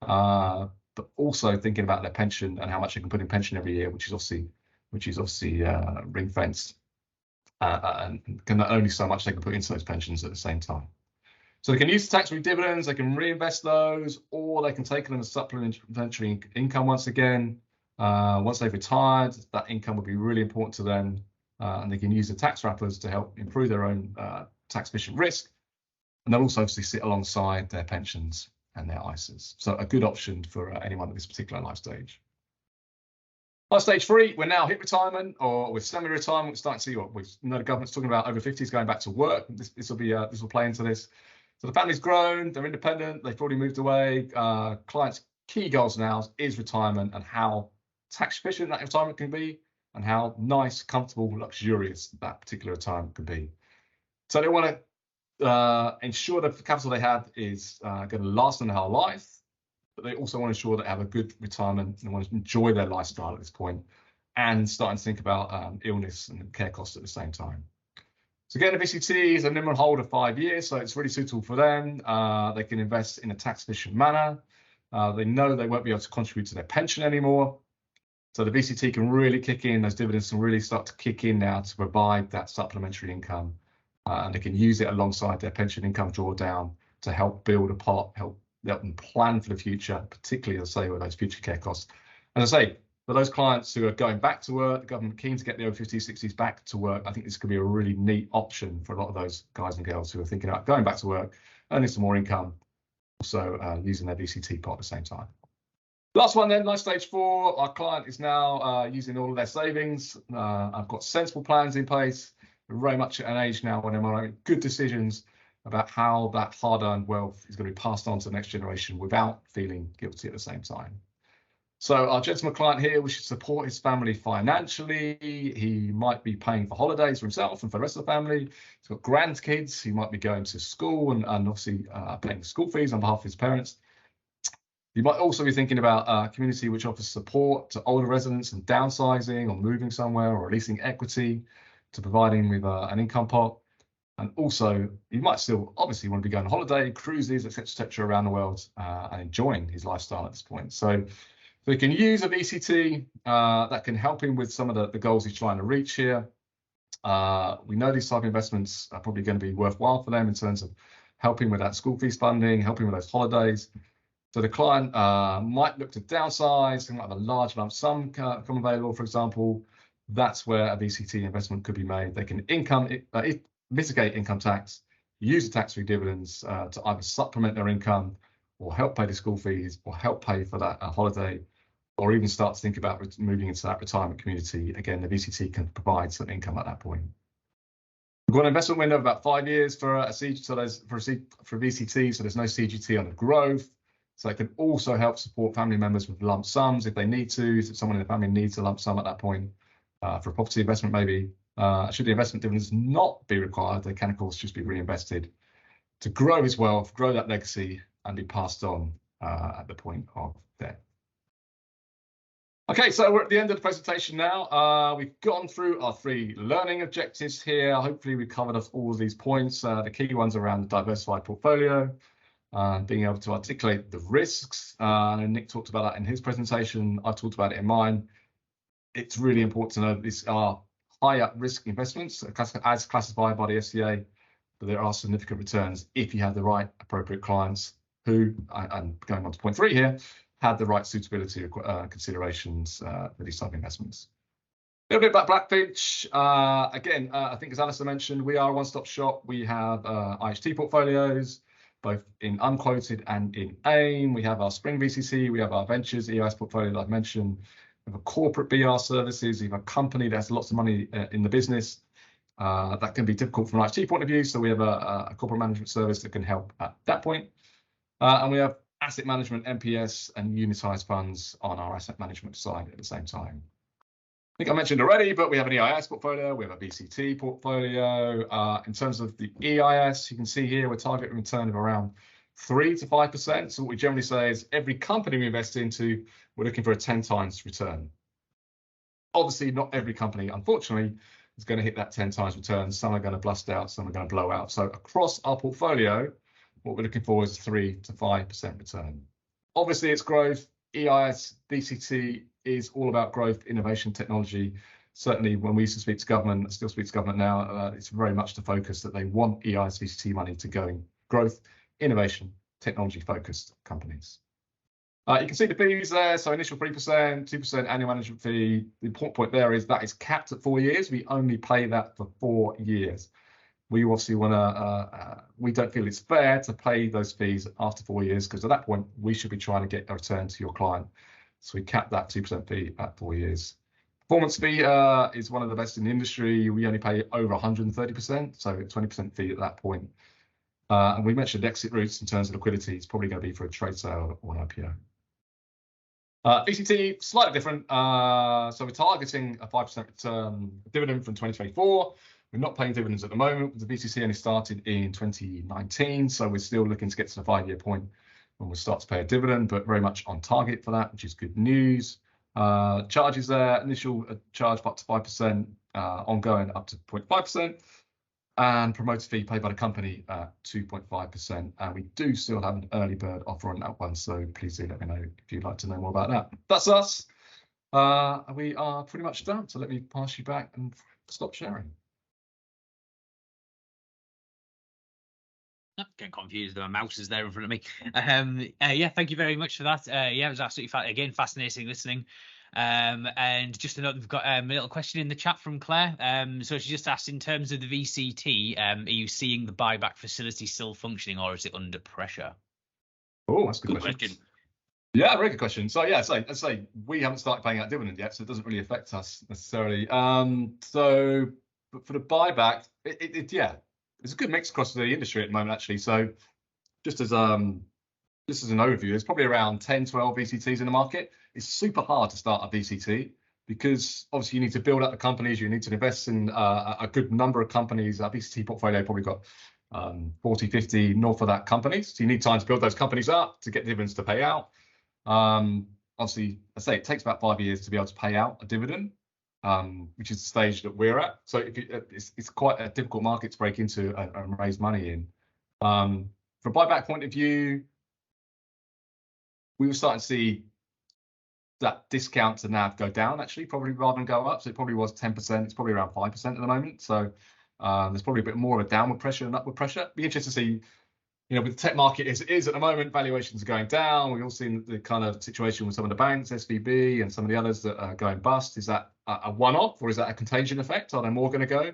but also thinking about their pension and how much they can put in pension every year, which is obviously ring fenced, and can only so much they can put into those pensions at the same time. So they can use the tax-free dividends, they can reinvest those, or they can take them as supplementary income once again. Once they've retired, that income will be really important to them, and they can use the tax wrappers to help improve their own tax-efficient risk. And they'll also obviously sit alongside their pensions and their ISAs. So a good option for anyone at this particular life stage. On stage 3, we're now hit retirement or with semi-retirement. We're starting to see what we know the government's talking about over 50s going back to work. This will play into this. So the family's grown, they're independent, they've already moved away. Clients' key goals now is retirement and how tax efficient that retirement can be and how nice, comfortable, luxurious that particular retirement can be. So they want to ensure that the capital they have is going to last them their whole life, but they also want to ensure they have a good retirement and want to enjoy their lifestyle at this point and starting to think about illness and care costs at the same time. So again, the VCT is a minimum hold of 5 years, so it's really suitable for them. They can invest in a tax efficient manner. They know they won't be able to contribute to their pension anymore. So the VCT can really kick in, those dividends can really start to kick in now to provide that supplementary income. And they can use it alongside their pension income drawdown to help build a pot, help them plan for the future, particularly, as I say, with those future care costs. As I say, for those clients who are going back to work, the government keen to get the over 50s, 60s back to work, I think this could be a really neat option for a lot of those guys and girls who are thinking about going back to work, earning some more income, also using their VCT pot at the same time. Last one then, life stage 4, our client is now using all of their savings. I've got sensible plans in place. We're very much at an age now when I'm making good decisions about how that hard-earned wealth is going to be passed on to the next generation without feeling guilty at the same time. So our gentleman client here, we should support his family financially. He might be paying for holidays for himself and for the rest of the family. He's got grandkids. He might be going to school and obviously paying school fees on behalf of his parents. You might also be thinking about a community which offers support to older residents and downsizing or moving somewhere or releasing equity to providing with an income pot. And also, you might still obviously want to be going on holiday, cruises, etc., around the world and enjoying his lifestyle at this point. So he can use a VCT that can help him with some of the goals he's trying to reach here. We know these type of investments are probably going to be worthwhile for them in terms of helping with that school fees funding, helping with those holidays. So the client might look to downsize, they might have a large lump sum come available, for example. That's where a VCT investment could be made. They can mitigate income tax, use the tax-free dividends to either supplement their income or help pay the school fees or help pay for that holiday, or even start to think about moving into that retirement community. Again, the VCT can provide some income at that point. We've got an investment window of about 5 years for a VCT, so there's no CGT on the growth. So it can also help support family members with lump sums if they need to. If someone in the family needs a lump sum at that point for a property investment, maybe. Should the investment dividends not be required, they can, of course, just be reinvested to grow his wealth, grow that legacy, and be passed on at the point of death. Okay, so we're at the end of the presentation now. We've gone through our 3 learning objectives here. Hopefully, we've covered off all of these points. The key ones around the diversified portfolio, being able to articulate the risks. And Nick talked about that in his presentation. I talked about it in mine. It's really important to know that these are higher risk investments as classified by the FCA, but there are significant returns if you have the right appropriate clients who, and going on to point 3 here, have the right suitability considerations for these type of investments. A little bit about Blackfinch. Again, I think as Alistair mentioned, we are a one-stop shop. We have IHT portfolios, both in unquoted and in AIM. We have our Spring VCT, we have our Ventures EOS portfolio that I've mentioned. We have a corporate BR services, we have a company that has lots of money in the business. That can be difficult from an IHT point of view, so we have a corporate management service that can help at that point. And we have asset management, MPS, and unitized funds on our asset management side at the same time. I think I mentioned already, but we have an EIS portfolio, we have a VCT portfolio. In terms of the EIS, you can see here we're targeting a return of around 3 to 5%. So what we generally say is every company we invest into, we're looking for a 10 times return. Obviously, not every company, unfortunately, is going to hit that 10 times return. Some are going to bust out, some are going to blow out. So across our portfolio, what we're looking for is a 3 to 5% return. Obviously, it's growth. EIS, VCT is all about growth, innovation, technology. Certainly, when we used to speak to government, still speak to government now, it's very much the focus that they want EIS, VCT money to go in growth, innovation, technology-focused companies. You can see the fees there. So initial 3%, 2% annual management fee. The important point there is that is capped at 4 years. We only pay that for 4 years. We obviously want to, we don't feel it's fair to pay those fees after 4 years, because at that point, we should be trying to get a return to your client. So we cap that 2% fee at 4 years. Performance fee is one of the best in the industry. We only pay over 130%, so 20% fee at that point. And we mentioned exit routes in terms of liquidity. It's probably going to be for a trade sale or an IPO. VCT, slightly different. So we're targeting a 5% return dividend from 2024. We're not paying dividends at the moment. The VCT only started in 2019, so we're still looking to get to the 5-year point when we start to pay a dividend, but very much on target for that, which is good news. Charges there, initial charge up to 5%, ongoing up to 0.5%, and promoter fee paid by the company at 2.5%. And we do still have an early bird offer on that one, so please do let me know if you'd like to know more about that. That's us. We are pretty much done, so let me pass you back and stop sharing. Getting confused. My mouse is there in front of me. Yeah, thank you very much for that. Yeah, it was absolutely fascinating listening. And just to note, we've got a little question in the chat from Claire. So she just asked, in terms of the VCT, are you seeing the buyback facility still functioning, or is it under pressure? Oh, that's a good question. Yeah, very good question. So yeah, I'd say we haven't started paying out dividend yet, so it doesn't really affect us necessarily. So but for the buyback, yeah, there's a good mix across the industry at the moment, actually. So just as an overview, there's probably around 10, 12 VCTs in the market. It's super hard to start a VCT because obviously you need to build up the companies, you need to invest in a good number of companies. Our VCT portfolio probably got 40, 50 north of that companies. So you need time to build those companies up to get dividends to pay out. Obviously, I say it takes about 5 years to be able to pay out a dividend, which is the stage that we're at. So it's quite a difficult market to break into and raise money in. From a buyback point of view, we were starting to see that discount to NAV go down, actually, probably rather than go up. So it probably was 10%. It's probably around 5% at the moment. So there's probably a bit more of a downward pressure than upward pressure. Be interested to see, with the tech market as it is at the moment, valuations are going down. We've all seen the kind of situation with some of the banks, SVB and some of the others that are going bust. Is that a one-off, or is that a contagion effect? Are there more going to go?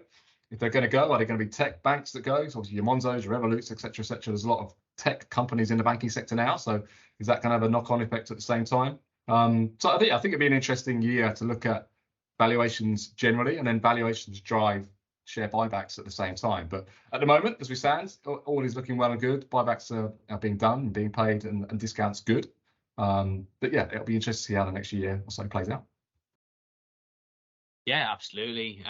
If they're going to go, are they going to be tech banks that go? So obviously your Monzos, your Revoluts, et cetera, et cetera. There's a lot of tech companies in the banking sector now. So is that going to have a knock-on effect at the same time? So I think it'd be an interesting year to look at valuations generally, and then valuations drive share buybacks at the same time. But at the moment, as we stand, all is looking well and good. Buybacks are being done and being paid, and discounts good. But yeah, it'll be interesting to see how the next year or so plays out. Yeah, absolutely.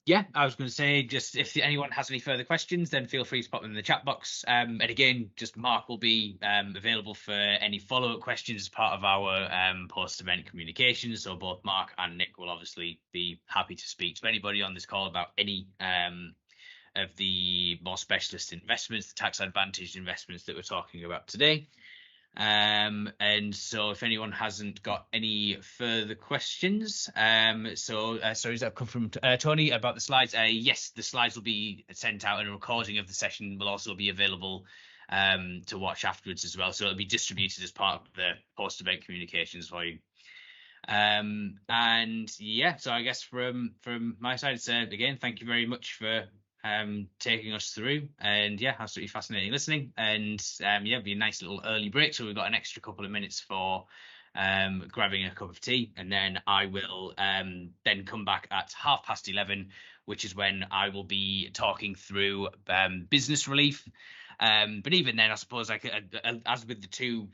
Yeah, I was going to say, just if anyone has any further questions, then feel free to pop them in the chat box. And again, just Mark will be available for any follow-up questions as part of our post-event communications. So both Mark and Nick will obviously be happy to speak to anybody on this call about any of the more specialist investments, the tax advantaged investments that we're talking about today. And so if anyone hasn't got any further questions, sorry, does that come from Tony about the slides? Yes, the slides will be sent out, and a recording of the session will also be available to watch afterwards as well. So it'll be distributed as part of the post-event communications for you. And yeah, so I guess from my side, it's again, thank you very much for taking us through, and yeah, absolutely fascinating listening. And yeah, it'll be a nice little early break, so we've got an extra couple of minutes for grabbing a cup of tea, and then I will then come back at 11:30, which is when I will be talking through business relief. But even then, I suppose, like as with the two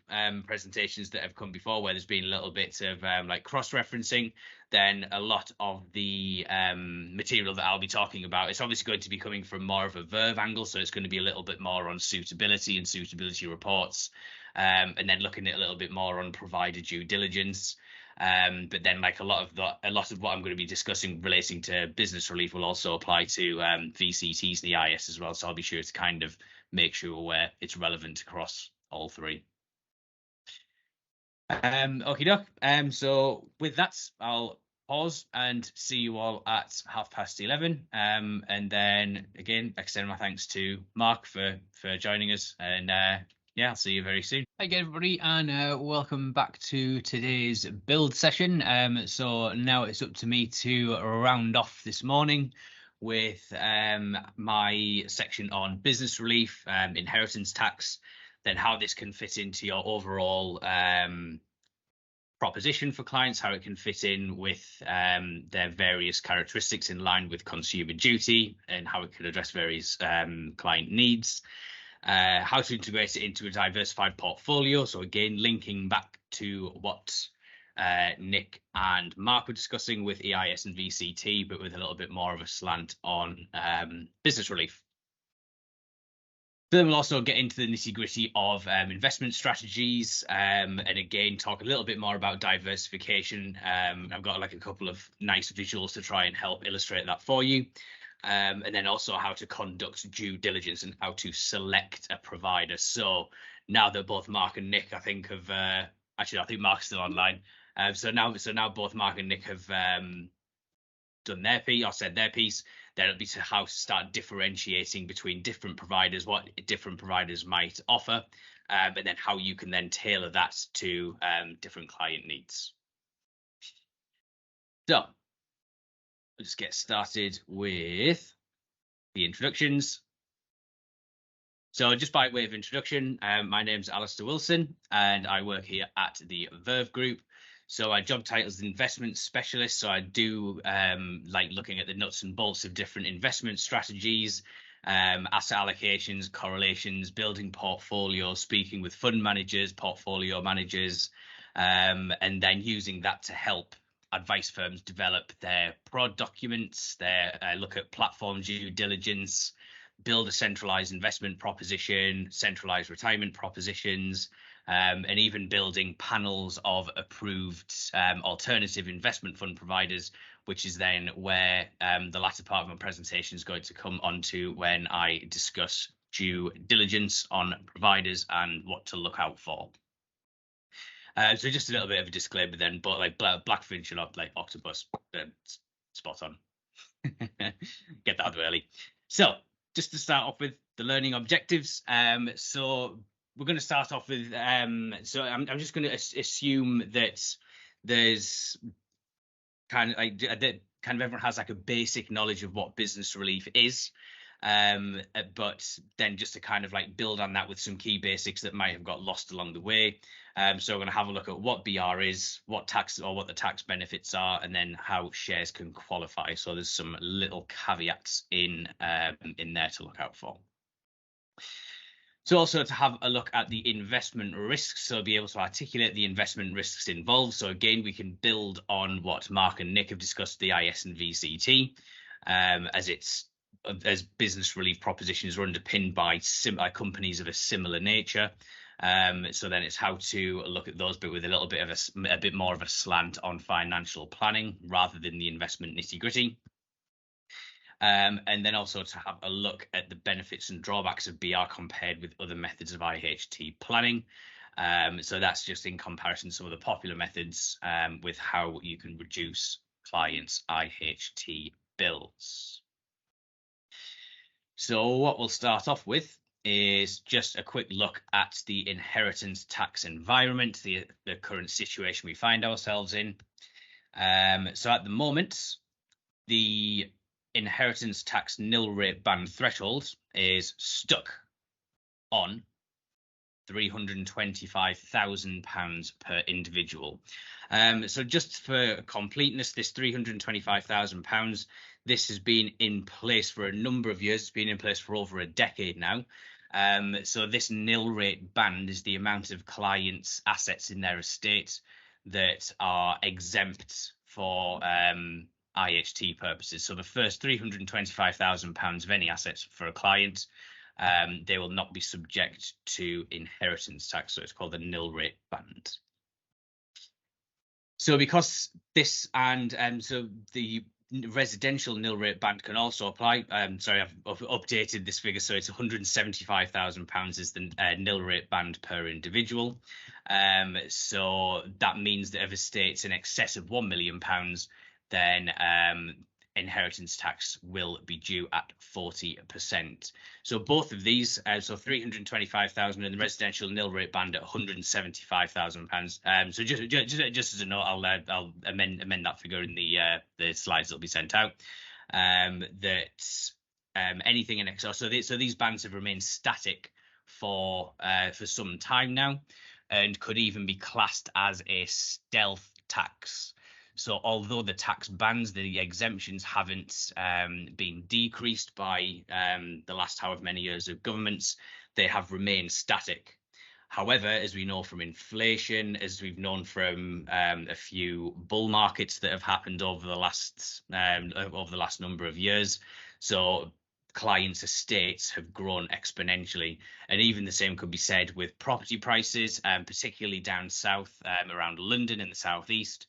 presentations that have come before, where there's been a little bit of like cross-referencing, then a lot of the material that I'll be talking about, it's obviously going to be coming from more of a Verve angle, so it's going to be a little bit more on suitability and suitability reports, and then looking at a little bit more on provider due diligence. But then, like a lot of what I'm going to be discussing relating to business relief will also apply to VCTs and the IS as well. So I'll be sure to kind of make sure it's relevant across all three. Okie doke. So with that, I'll pause and see you all at 11:30. And then again, extend my thanks to Mark for joining us, and yeah, I'll see you very soon. Hi again, everybody, and welcome back to today's build session. So now it's up to me to round off this morning with my section on business relief, inheritance tax, then how this can fit into your overall proposition for clients, how it can fit in with their various characteristics in line with consumer duty, and how it can address various client needs. How to integrate it into a diversified portfolio. So again, linking back to what Nick and Mark were discussing with EIS and VCT, but with a little bit more of a slant on business relief. Then we'll also get into the nitty-gritty of investment strategies, and again talk a little bit more about diversification. I've got like a couple of nice visuals to try and help illustrate that for you. And then also how to conduct due diligence and how to select a provider. So now that both Mark and Nick, I think, have actually, I think Mark's still online. So now both Mark and Nick have done their piece or said their piece. Then it'll be to how to start differentiating between different providers, what different providers might offer, and then how you can then tailor that to different client needs. So we'll just get started with the introductions. So just by way of introduction, my name's Alistair Wilson and I work here at the Verve Group. So my job title is investment specialist. So I do like looking at the nuts and bolts of different investment strategies, asset allocations, correlations, building portfolios, speaking with fund managers, portfolio managers, and then using that to help advice firms develop their prod documents, their look at platform due diligence, build a centralized investment proposition, centralized retirement propositions, and even building panels of approved alternative investment fund providers, which is then where the latter part of my presentation is going to come onto when I discuss due diligence on providers and what to look out for. So just a little bit of a disclaimer then, but like Blackfinch and like Octopus, spot on. Get that out of the way early. So just to start off with the learning objectives. So we're going to start off with, so I'm just going to assume that there's kind of like everyone has like a basic knowledge of what business relief is. But then just to kind of like build on that with some key basics that might have got lost along the way. So we're going to have a look at what BR is, what the tax benefits are, and then how shares can qualify. So there's some little caveats in there to look out for. So also to have a look at the investment risks, so be able to articulate the investment risks involved. So again, we can build on what Mark and Nick have discussed, the IS and VCT, as business relief propositions are underpinned by companies of a similar nature. So then it's how to look at those, but with a bit more of a slant on financial planning rather than the investment nitty-gritty. And then also to have a look at the benefits and drawbacks of BR compared with other methods of IHT planning. So that's just in comparison to some of the popular methods with how you can reduce clients' IHT bills. So what we'll start off with is just a quick look at the inheritance tax environment, the current situation we find ourselves in. So at the moment, the inheritance tax nil rate band threshold is stuck on £325,000 per individual. So just for completeness, this £325,000, this has been in place for a number of years. It's been in place for over a decade now. So this nil rate band is the amount of clients' assets in their estate that are exempt for IHT purposes. So the first £325,000 of any assets for a client, they will not be subject to inheritance tax. So it's called the nil rate band. So because this and so the residential nil rate band can also apply. Sorry, I've updated this figure, so it's £175,000 is the nil rate band per individual. So that means that if a estate's in excess of £1 million, then inheritance tax will be due at 40%. So both of these, so 325,000 and the residential nil rate band at £175,000. So just as a note, I'll amend that figure in the slides that'll be sent out. Anything in excess, so these bands have remained static for some time now. and could even be classed as a stealth tax. So although the tax bans, the exemptions haven't been decreased by the last however many years of governments, they have remained static. However, as we know from inflation, as we've known from a few bull markets that have happened over the last number of years, so clients' estates have grown exponentially, and even the same could be said with property prices, particularly down south around London in the southeast.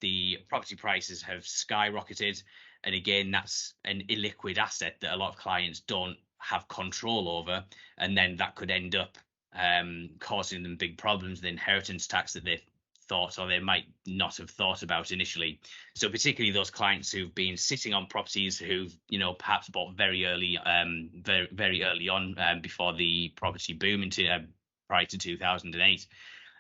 The property prices have skyrocketed, and again, that's an illiquid asset that a lot of clients don't have control over, and then that could end up causing them big problems, the inheritance tax that they thought or they might not have thought about initially. So particularly those clients who've been sitting on properties who've, you know, perhaps bought very early on before the property boom into prior to 2008.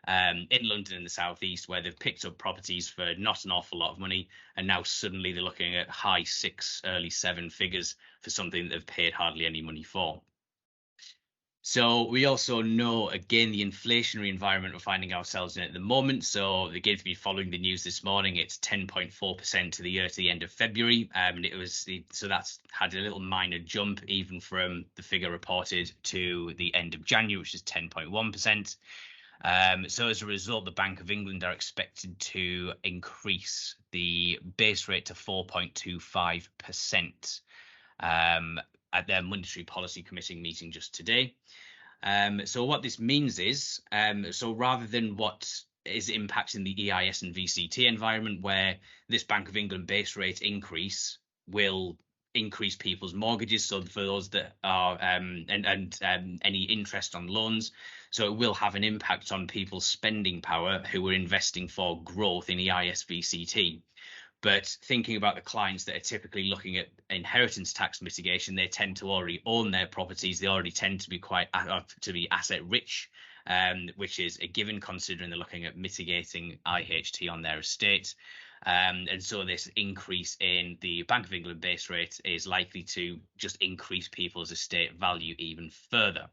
In London and the southeast, where they've picked up properties for not an awful lot of money, and now suddenly they're looking at high 6, early 7 figures for something that they've paid hardly any money for. So we also know, again, the inflationary environment we're finding ourselves in at the moment. So again, if you're following the news this morning, it's 10.4% to the year to the end of February. So that's had a little minor jump even from the figure reported to the end of January, which is 10.1%. So as a result, the Bank of England are expected to increase the base rate to 4.25% at their Monetary Policy Committee meeting just today. So what this means is, so rather than what is impacting the EIS and VCT environment, where this Bank of England base rate increase will increase people's mortgages, so for those that are any interest on loans, so it will have an impact on people's spending power who are investing for growth in EIS VCT. But thinking about the clients that are typically looking at inheritance tax mitigation, they tend to already own their properties. They already tend to be asset rich, which is a given considering they're looking at mitigating IHT on their estate. And so this increase in the Bank of England base rate is likely to just increase people's estate value even further.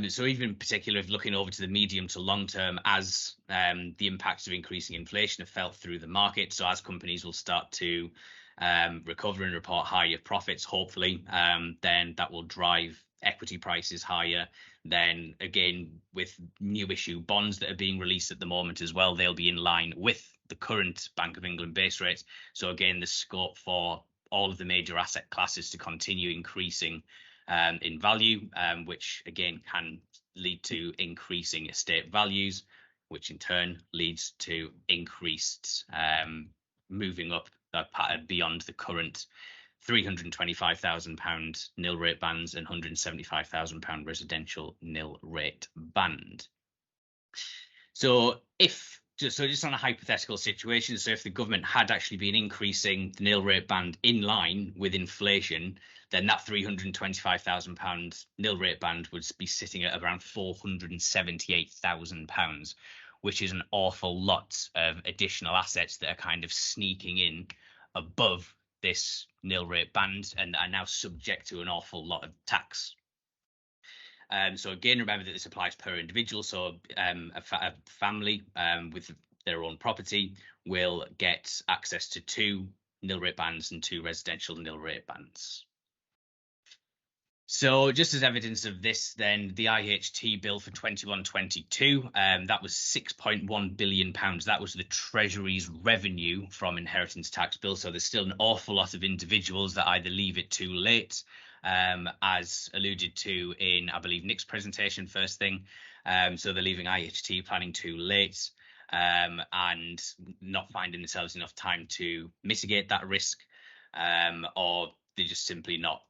So even in particular, if looking over to the medium to long term, as the impacts of increasing inflation have felt through the market, so as companies will start to recover and report higher profits, hopefully, then that will drive equity prices higher. Then again, with new issue bonds that are being released at the moment as well, they'll be in line with the current Bank of England base rate. So again, the scope for all of the major asset classes to continue increasing in value, which again can lead to increasing estate values, which in turn leads to increased moving up that pattern beyond the current £325,000 nil rate bands and £175,000 residential nil rate band. So just on a hypothetical situation, so if the government had actually been increasing the nil rate band in line with inflation, then that £325,000 nil rate band would be sitting at around £478,000, which is an awful lot of additional assets that are kind of sneaking in above this nil rate band and are now subject to an awful lot of tax. So again, remember that this applies per individual. So a family with their own property will get access to 2 nil rate bands and 2 residential nil rate bands. So just as evidence of this, then the IHT bill for 21-22, that was £6.1 billion. That was the Treasury's revenue from inheritance tax bill. So there's still an awful lot of individuals that either leave it too late, as alluded to in, I believe, Nick's presentation first thing. So they're leaving IHT planning too late and not finding themselves enough time to mitigate that risk, or they're just simply not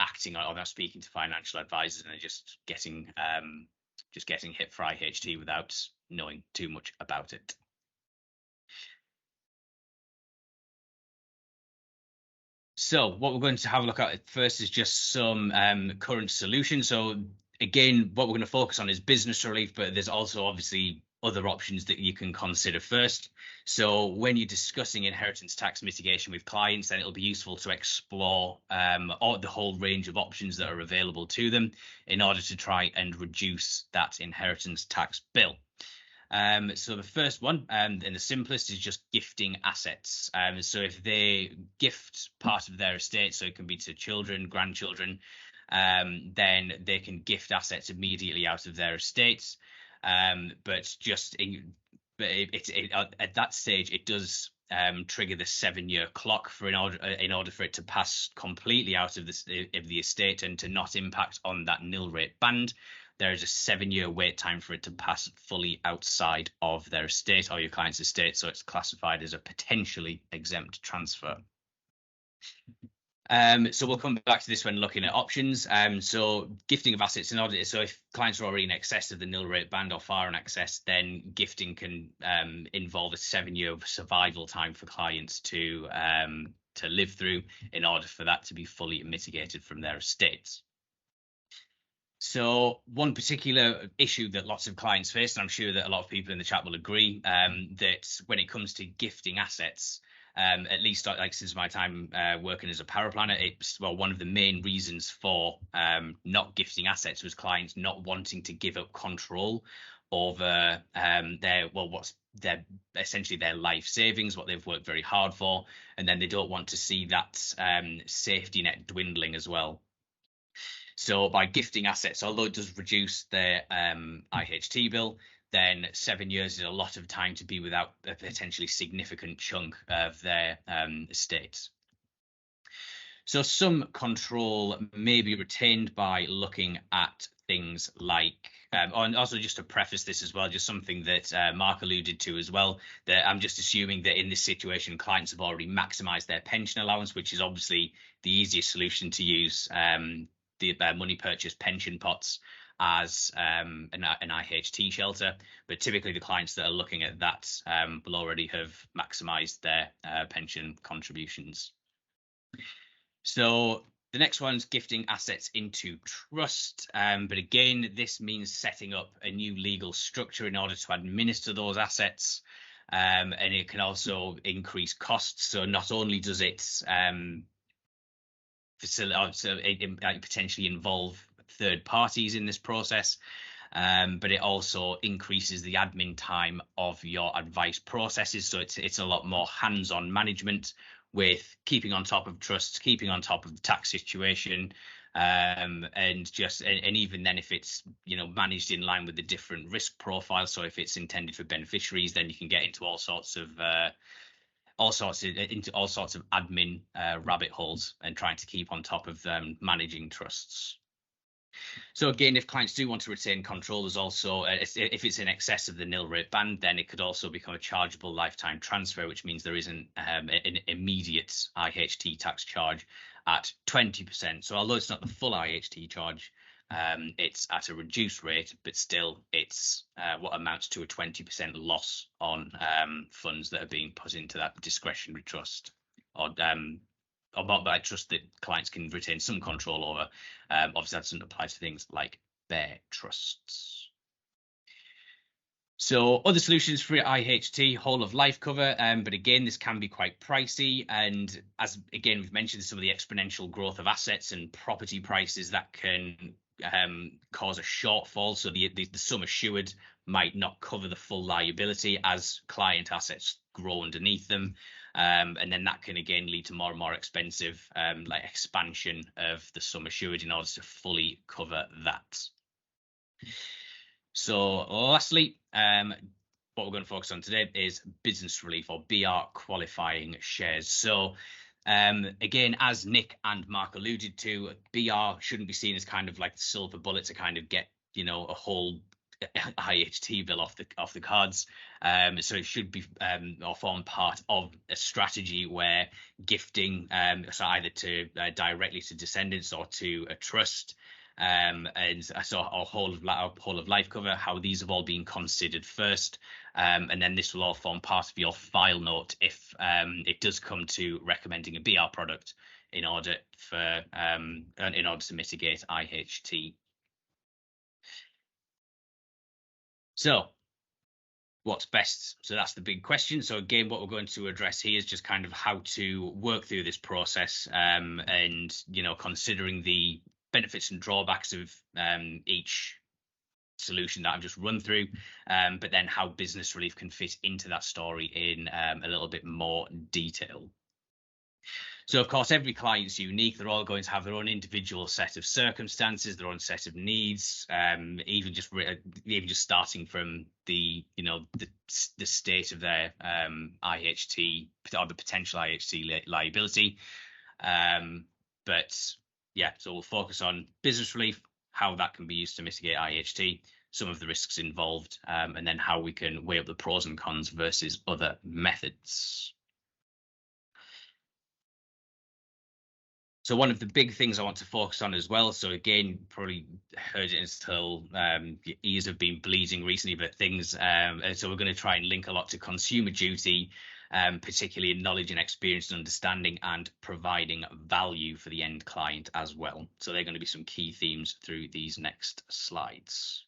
acting on, or they're speaking to financial advisors and they're just getting hit for IHT without knowing too much about it. So what we're going to have a look at first is just some current solutions. So again, what we're going to focus on is business relief, but there's also obviously other options that you can consider first. So when you're discussing inheritance tax mitigation with clients, then it'll be useful to explore all the whole range of options that are available to them in order to try and reduce that inheritance tax bill. So the first one, and the simplest, is just gifting assets. So if they gift part of their estate, so it can be to children, grandchildren, then they can gift assets immediately out of their estates. But at that stage, it does trigger the 7-year clock in order for it to pass completely out of the estate and to not impact on that nil rate band. There is a 7-year wait time for it to pass fully outside of their estate or your client's estate, so it's classified as a potentially exempt transfer. So we'll come back to this when looking at options. So gifting of assets in order, so if clients are already in excess of the nil rate band or far in excess, then gifting can involve a 7-year survival time for clients to live through in order for that to be fully mitigated from their estates. So one particular issue that lots of clients face, and I'm sure that a lot of people in the chat will agree, that when it comes to gifting assets, at least like since my time working as a power planner, it's one of the main reasons for not gifting assets was clients not wanting to give up control over essentially their life savings, what they've worked very hard for, and then they don't want to see that safety net dwindling as well. So by gifting assets, although it does reduce their IHT bill, then 7 years is a lot of time to be without a potentially significant chunk of their estate. So some control may be retained by looking at things like, and also just to preface this as well, just something that Mark alluded to as well, that I'm just assuming that in this situation, clients have already maximized their pension allowance, which is obviously the easiest solution to use the money purchase pension pots as an IHT shelter, but typically the clients that are looking at that will already have maximized their pension contributions. So the next one's gifting assets into trust, but again, this means setting up a new legal structure in order to administer those assets, and it can also increase costs. So not only does it potentially involve third parties in this process, but it also increases the admin time of your advice processes. So it's a lot more hands-on management with keeping on top of trusts, keeping on top of the tax situation, and even then if it's managed in line with the different risk profiles. So if it's intended for beneficiaries, then you can get into all sorts of admin rabbit holes and trying to keep on top of managing trusts. So again, if clients do want to retain control, there's also, if it's in excess of the nil rate band, then it could also become a chargeable lifetime transfer, which means there isn't an immediate IHT tax charge at 20%. So although it's not the full IHT charge, it's at a reduced rate, but still it's what amounts to a 20% loss on funds that are being put into that discretionary trust, or by trust that clients can retain some control over. Obviously that doesn't apply to things like bare trusts. So other solutions for IHT, whole of life cover, but again, this can be quite pricey. And as again, we've mentioned some of the exponential growth of assets and property prices that can cause a shortfall. So the sum assured might not cover the full liability as client assets grow underneath them. And then that can again lead to more and more expensive like expansion of the sum assured in order to fully cover that. So lastly, what we're going to focus on today is business relief or BR qualifying shares. So again, as Nick and Mark alluded to, BR shouldn't be seen as kind of like the silver bullet to kind of get a whole IHT bill off the cards. So it should be or form part of a strategy where gifting, so either to directly to descendants or to a trust, and so our whole of life cover, how these have all been considered first, and then this will all form part of your file note if it does come to recommending a BR product in order to mitigate IHT. So what's best? So that's the big question. So again, what we're going to address here is just kind of how to work through this process, and considering the benefits and drawbacks of each solution that I've just run through, but then how business relief can fit into that story in a little bit more detail. So, of course, every client's unique. They're all going to have their own individual set of circumstances, their own set of needs. Even just starting from the state of their IHT or the potential IHT liability. But yeah, so we'll focus on business relief, how that can be used to mitigate IHT, some of the risks involved, and then how we can weigh up the pros and cons versus other methods. So one of the big things I want to focus on as well, so again, probably heard it until your ears have been bleeding recently, but things, so we're going to try and link a lot to consumer duty, particularly in knowledge and experience and understanding, and providing value for the end client as well. So they're going to be some key themes through these next slides.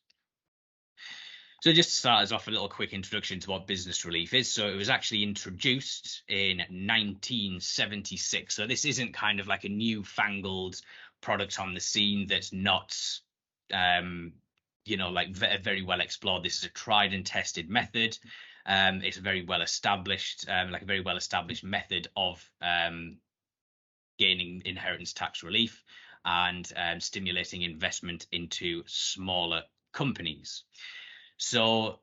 So just to start us off, a little quick introduction to what business relief is. So it was actually introduced in 1976. So this isn't kind of like a newfangled product on the scene that's not, like very well explored. This is a tried and tested method. It's a very well established, method of gaining inheritance tax relief and stimulating investment into smaller companies. So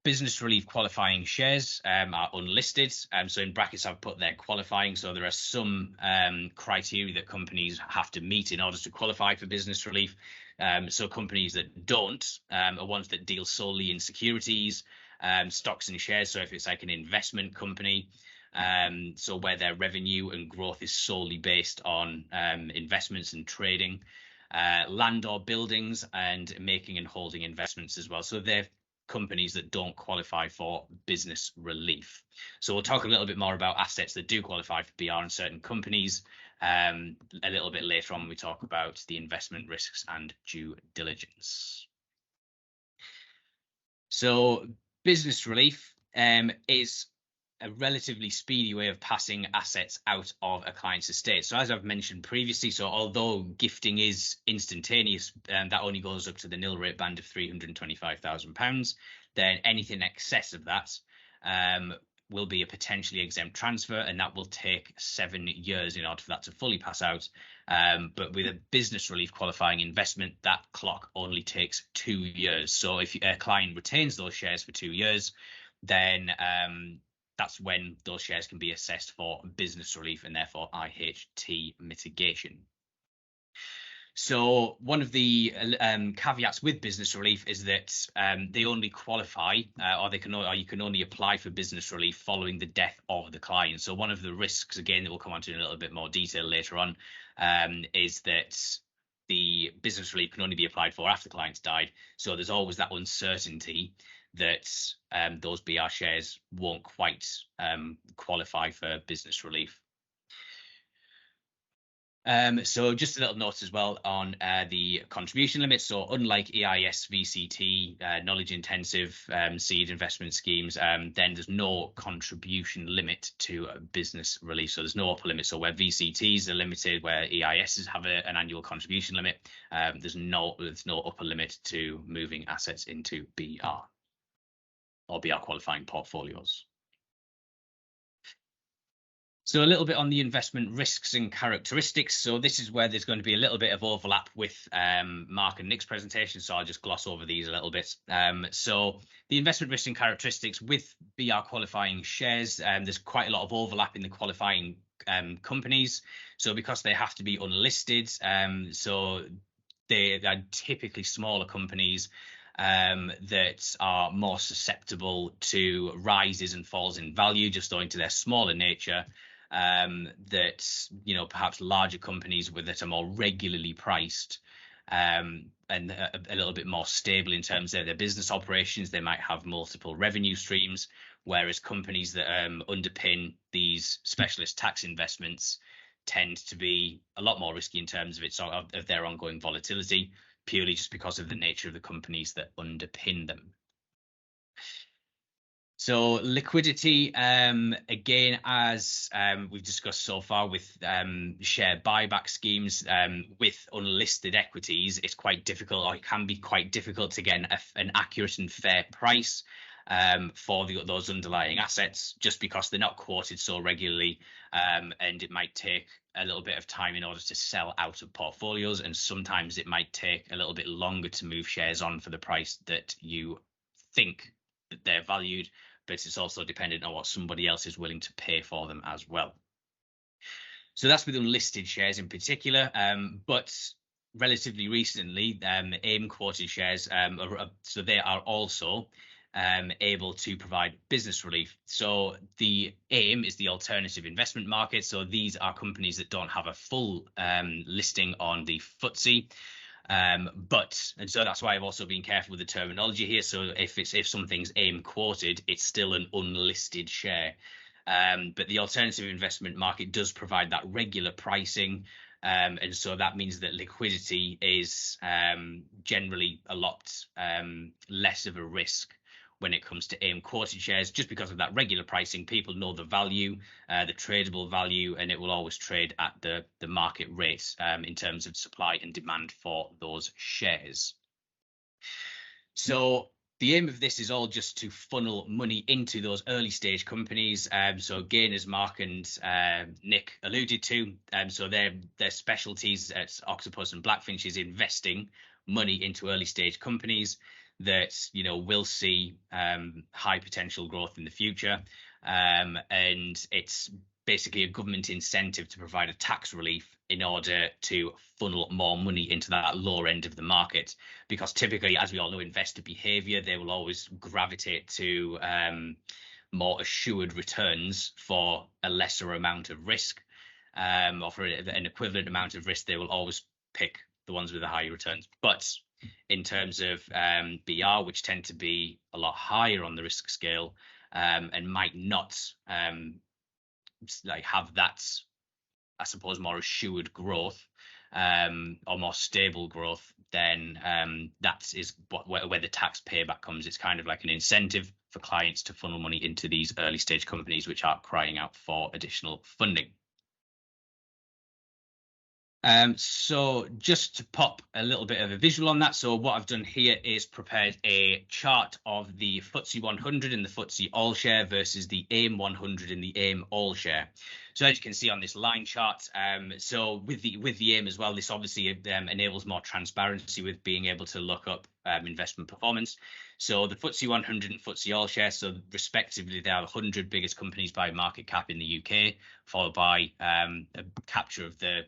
business relief qualifying shares are unlisted. So in brackets, I've put there qualifying. So there are some criteria that companies have to meet in order to qualify for business relief. So companies that don't are ones that deal solely in securities, stocks and shares. So if it's like an investment company, so where their revenue and growth is solely based on investments and trading. Land or buildings, and making and holding investments as well. So they're companies that don't qualify for business relief. So we'll talk a little bit more about assets that do qualify for BR in certain companies a little bit later on when we talk about the investment risks and due diligence. So business relief is a relatively speedy way of passing assets out of a client's estate. So as I've mentioned previously, so although gifting is instantaneous, that only goes up to the nil rate band of £325,000, then anything in excess of that will be a potentially exempt transfer, and that will take 7 years in order for that to fully pass out. But with a business relief qualifying investment, that clock only takes 2 years. So if a client retains those shares for 2 years, then that's when those shares can be assessed for business relief and therefore IHT mitigation. So one of the caveats with business relief is that they only qualify, or you can only apply for business relief following the death of the client. So one of the risks, again, that we'll come on to in a little bit more detail later on, is that the business relief can only be applied for after the client's died. So there's always that uncertainty that those BR shares won't quite qualify for business relief. So just a little note as well on the contribution limit. So unlike EIS, VCT, knowledge intensive seed investment schemes, then there's no contribution limit to business relief. So there's no upper limit. So where VCTs are limited, where EISs have an annual contribution limit, there's no upper limit to moving assets into BR or BR qualifying portfolios. So a little bit on the investment risks and characteristics. So this is where there's going to be a little bit of overlap with Mark and Nick's presentation. So I'll just gloss over these a little bit. So the investment risks and characteristics with BR qualifying shares, there's quite a lot of overlap in the qualifying companies. So because they have to be unlisted, so they are typically smaller companies that are more susceptible to rises and falls in value, just owing to their smaller nature. That perhaps larger companies that are more regularly priced and a little bit more stable in terms of their business operations, they might have multiple revenue streams, whereas companies that underpin these specialist tax investments tend to be a lot more risky in terms of their ongoing volatility, purely just because of the nature of the companies that underpin them. So liquidity, again, as we've discussed so far with share buyback schemes, with unlisted equities, it's quite difficult, or it can be quite difficult to get an accurate and fair price for those underlying assets, just because they're not quoted so regularly, and it might take a little bit of time in order to sell out of portfolios, and sometimes it might take a little bit longer to move shares on for the price that you think that they're valued, but it's also dependent on what somebody else is willing to pay for them as well. So that's with unlisted shares in particular, but relatively recently, AIM quoted shares, so they are also able to provide business relief. So the AIM is the alternative investment market. So these are companies that don't have a full listing on the FTSE. And so that's why I've also been careful with the terminology here. So if something's AIM quoted, it's still an unlisted share. But the alternative investment market does provide that regular pricing. And so that means that liquidity is generally a lot less of a risk when it comes to AIM quoted shares, just because of that regular pricing. People know the value, the tradable value, and it will always trade at the market rate in terms of supply and demand for those shares. So the aim of this is all just to funnel money into those early stage companies. So again, as Mark and Nick alluded to, so their specialties at Octopus and Blackfinch is investing money into early stage companies that will see high potential growth in the future, and it's basically a government incentive to provide a tax relief in order to funnel more money into that lower end of the market, because typically, as we all know, investor behavior, they will always gravitate to more assured returns for a lesser amount of risk, or for an equivalent amount of risk. They will always pick the ones with the higher returns. But in terms of BR, which tend to be a lot higher on the risk scale, and might not have that, I suppose, more assured growth, or more stable growth, then that is where the tax payback comes. It's kind of like an incentive for clients to funnel money into these early stage companies which are crying out for additional funding. So just to pop a little bit of a visual on that. So what I've done here is prepared a chart of the FTSE 100 and the FTSE All Share versus the AIM 100 and the AIM All Share. So as you can see on this line chart, so with the AIM as well, this obviously enables more transparency with being able to look up investment performance. So the FTSE 100 and FTSE All Share, so respectively, they are the 100 biggest companies by market cap in the UK, followed by a capture of the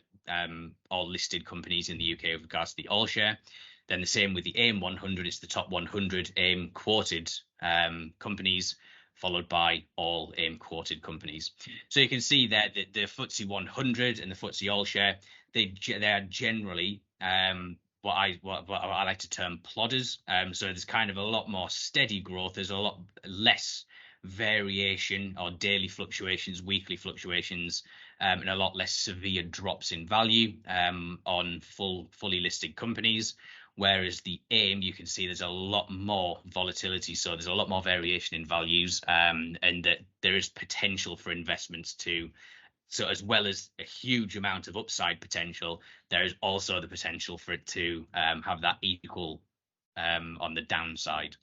all listed companies in the UK with regards to the All Share. Then the same with the AIM 100, it's the top 100 AIM quoted companies, followed by all AIM quoted companies. So you can see that the FTSE 100 and the FTSE All Share, they are generally what I like to term plodders. So there's kind of a lot more steady growth. There's a lot less variation or daily fluctuations, weekly fluctuations, and a lot less severe drops in value on fully listed companies. Whereas the AIM, you can see there's a lot more volatility, so there's a lot more variation in values, and that there is potential for investments to. So as well as a huge amount of upside potential, there is also the potential for it to have that equal on the downside.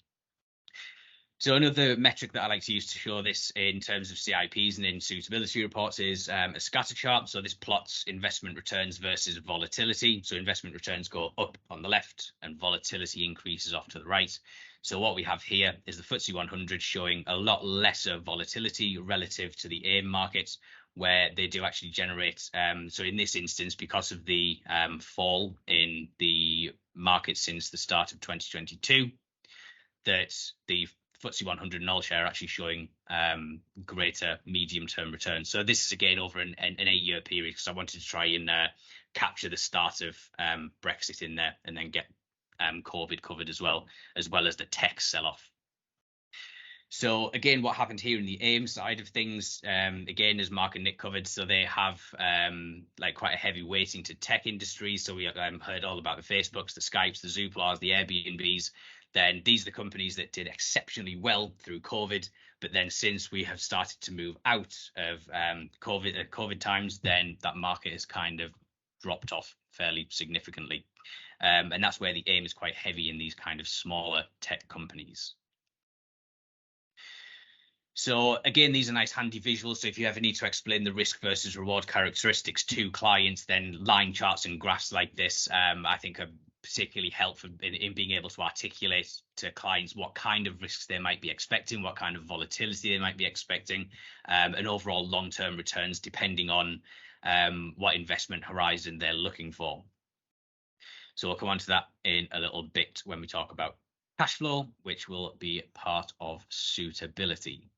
So another metric that I like to use to show this in terms of CIPs and in suitability reports is a scatter chart. So this plots investment returns versus volatility. So investment returns go up on the left and volatility increases off to the right. So what we have here is the FTSE 100 showing a lot lesser volatility relative to the AIM markets, where they do actually generate. So in this instance, because of the fall in the market since the start of 2022, that the FTSE 100 and All Share are actually showing greater medium-term returns. So this is again over an 8-year period, because I wanted to try and capture the start of Brexit in there, and then get COVID covered as well as the tech sell-off. So again, what happened here in the AIM side of things, again, as Mark and Nick covered, so they have like quite a heavy weighting to tech industries. So we heard all about the Facebooks, the Skypes, the Zooplars, the Airbnbs. Then these are the companies that did exceptionally well through COVID. But then since we have started to move out of COVID times, then that market has kind of dropped off fairly significantly. And that's where the AIM is quite heavy in these kind of smaller tech companies. So again, these are nice handy visuals. So if you ever need to explain the risk versus reward characteristics to clients, then line charts and graphs like this, I think are particularly helpful in being able to articulate to clients what kind of risks they might be expecting, what kind of volatility they might be expecting, and overall long-term returns depending on what investment horizon they're looking for. So we'll come on to that in a little bit when we talk about cash flow, which will be part of suitability.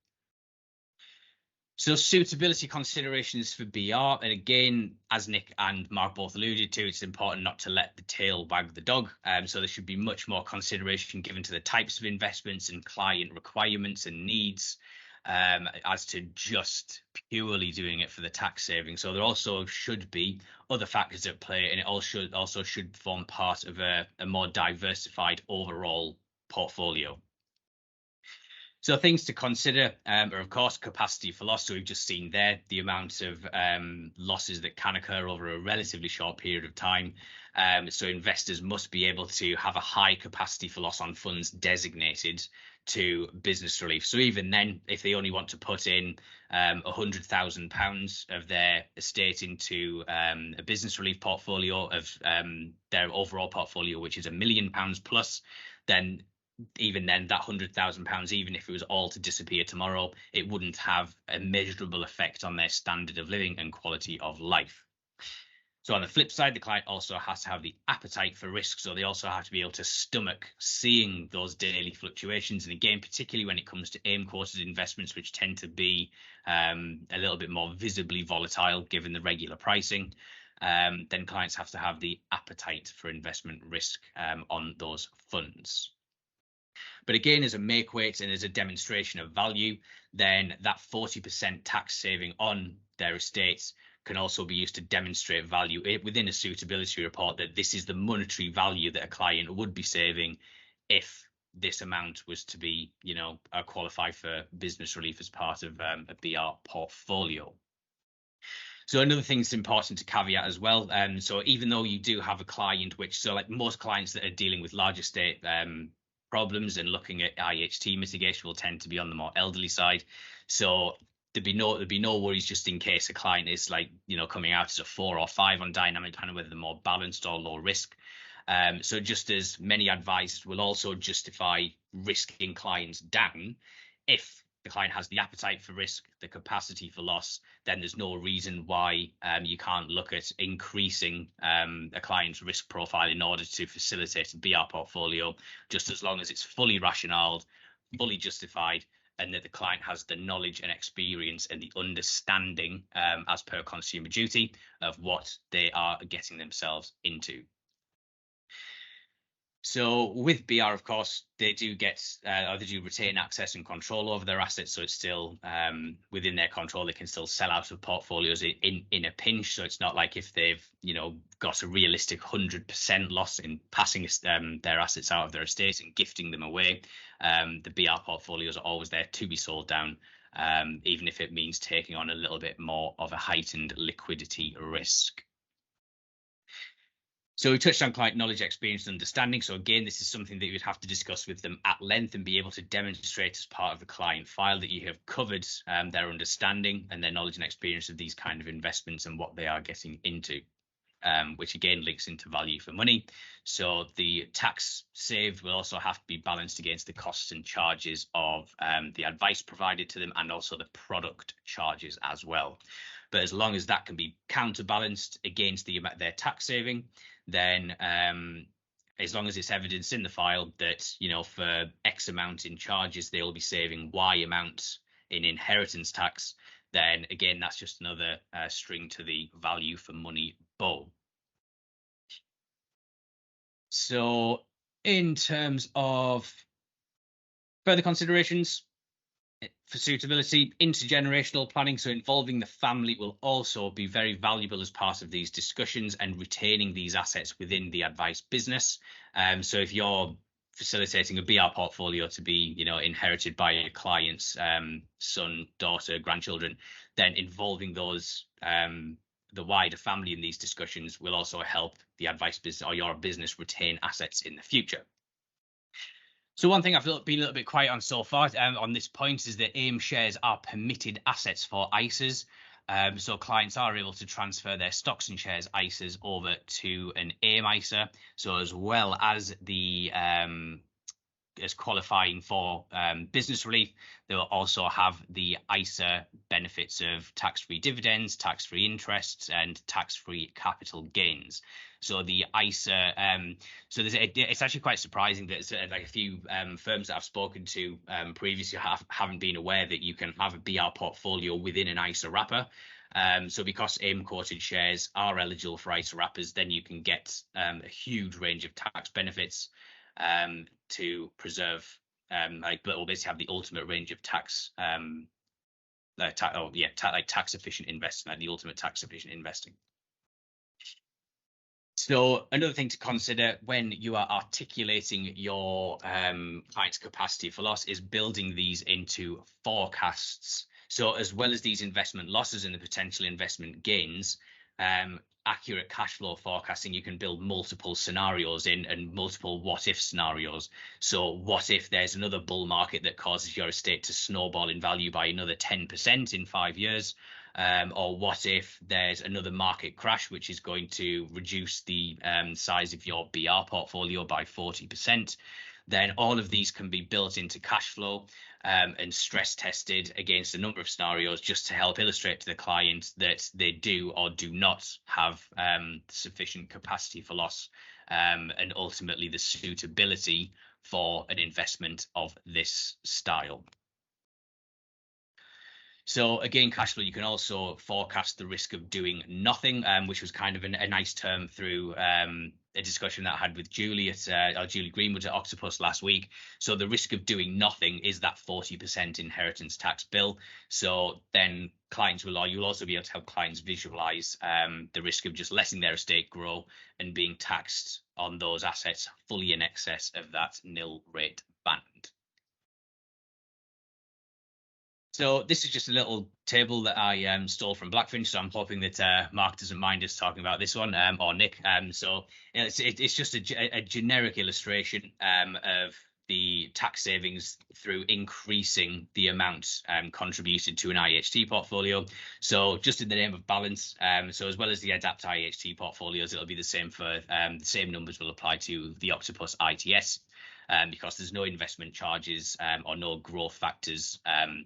So suitability considerations for BR, and again, as Nick and Mark both alluded to, it's important not to let the tail wag the dog. So there should be much more consideration given to the types of investments and client requirements and needs, as to just purely doing it for the tax saving. So there also should be other factors at play, and it also should form part of a more diversified overall portfolio. So things to consider are, of course, capacity for loss. So we've just seen there the amount of losses that can occur over a relatively short period of time. So investors must be able to have a high capacity for loss on funds designated to business relief. So even then, if they only want to put in £100,000 of their estate into a business relief portfolio of their overall portfolio, which is £1 million plus, then even then, that £100,000, even if it was all to disappear tomorrow, it wouldn't have a measurable effect on their standard of living and quality of life. So on the flip side, the client also has to have the appetite for risk. So they also have to be able to stomach seeing those daily fluctuations. And again, particularly when it comes to AIM quoted investments, which tend to be a little bit more visibly volatile given the regular pricing, then clients have to have the appetite for investment risk on those funds. But again, as a make weight and as a demonstration of value, then that 40% tax saving on their estates can also be used to demonstrate value within a suitability report, that this is the monetary value that a client would be saving if this amount was to be, qualify for business relief as part of a BR portfolio. So another thing that's important to caveat as well. So even though you do have a client, like most clients that are dealing with large estate problems and looking at IHT mitigation will tend to be on the more elderly side. So there'd be no worries just in case a client is coming out as a 4 or 5 on dynamic planning, whether they're more balanced or low risk. So just as many advisors will also justify risking clients down, if the client has the appetite for risk, the capacity for loss, then there's no reason why you can't look at increasing a client's risk profile in order to facilitate a BR portfolio, just as long as it's fully rationaled, fully justified, and that the client has the knowledge and experience and the understanding as per consumer duty of what they are getting themselves into. So with BR, of course, they do retain access and control over their assets. So it's still within their control. They can still sell out of portfolios in a pinch. So it's not like if they've, got a realistic 100% loss in passing their assets out of their estate and gifting them away. The BR portfolios are always there to be sold down, even if it means taking on a little bit more of a heightened liquidity risk. So we touched on client knowledge, experience, and understanding. So again, this is something that you would have to discuss with them at length and be able to demonstrate as part of the client file that you have covered their understanding and their knowledge and experience of these kind of investments and what they are getting into, which again links into value for money. So the tax saved will also have to be balanced against the costs and charges of the advice provided to them and also the product charges as well. But as long as that can be counterbalanced against their tax saving, then as long as it's evidence in the file that, for X amount in charges, they will be saving Y amount in inheritance tax, then again, that's just another string to the value for money bow. So in terms of further considerations, For suitability, intergenerational planning, so involving the family, will also be very valuable as part of these discussions and retaining these assets within the advice business. So if you're facilitating a BR portfolio to be, inherited by your client's son, daughter, grandchildren, then involving those the wider family in these discussions will also help the advice business or your business retain assets in the future. So one thing I've been a little bit quiet on so far on this point is that AIM shares are permitted assets for ISAs. So clients are able to transfer their stocks and shares ISAs over to an AIM ISA. So as well as the as qualifying for business relief, they will also have the ISA benefits of tax-free dividends, tax-free interests, and tax-free capital gains. So the ISA, it's actually quite surprising that like a few firms that I've spoken to previously haven't been aware that you can have a BR portfolio within an ISA wrapper. So because AIM quoted shares are eligible for ISA wrappers, then you can get a huge range of tax benefits to preserve, basically have the ultimate range of tax efficient investing, like the ultimate tax efficient investing. So another thing to consider when you are articulating your client's capacity for loss is building these into forecasts. So as well as these investment losses and the potential investment gains, accurate cash flow forecasting, you can build multiple scenarios in and multiple what if scenarios. So what if there's another bull market that causes your estate to snowball in value by another 10% in 5 years? Or what if there's another market crash which is going to reduce the size of your BR portfolio by 40%? Then all of these can be built into cash flow and stress tested against a number of scenarios just to help illustrate to the client that they do or do not have sufficient capacity for loss and ultimately the suitability for an investment of this style. So again, cash flow, you can also forecast the risk of doing nothing, which was kind of a nice term through a discussion that I had with Julie at Julie Greenwood at Octopus last week. So the risk of doing nothing is that 40% inheritance tax bill. So then you'll also be able to help clients visualize the risk of just letting their estate grow and being taxed on those assets fully in excess of that nil rate band. So this is just a little table that I stole from Blackfinch. So I'm hoping that Mark doesn't mind us talking about this one, or Nick. So it's just a generic illustration of the tax savings through increasing the amount contributed to an IHT portfolio. So just in the name of balance, so as well as the Adapt IHT portfolios, it'll be the same for the same numbers will apply to the Octopus ITS. Because there's no investment charges or no growth factors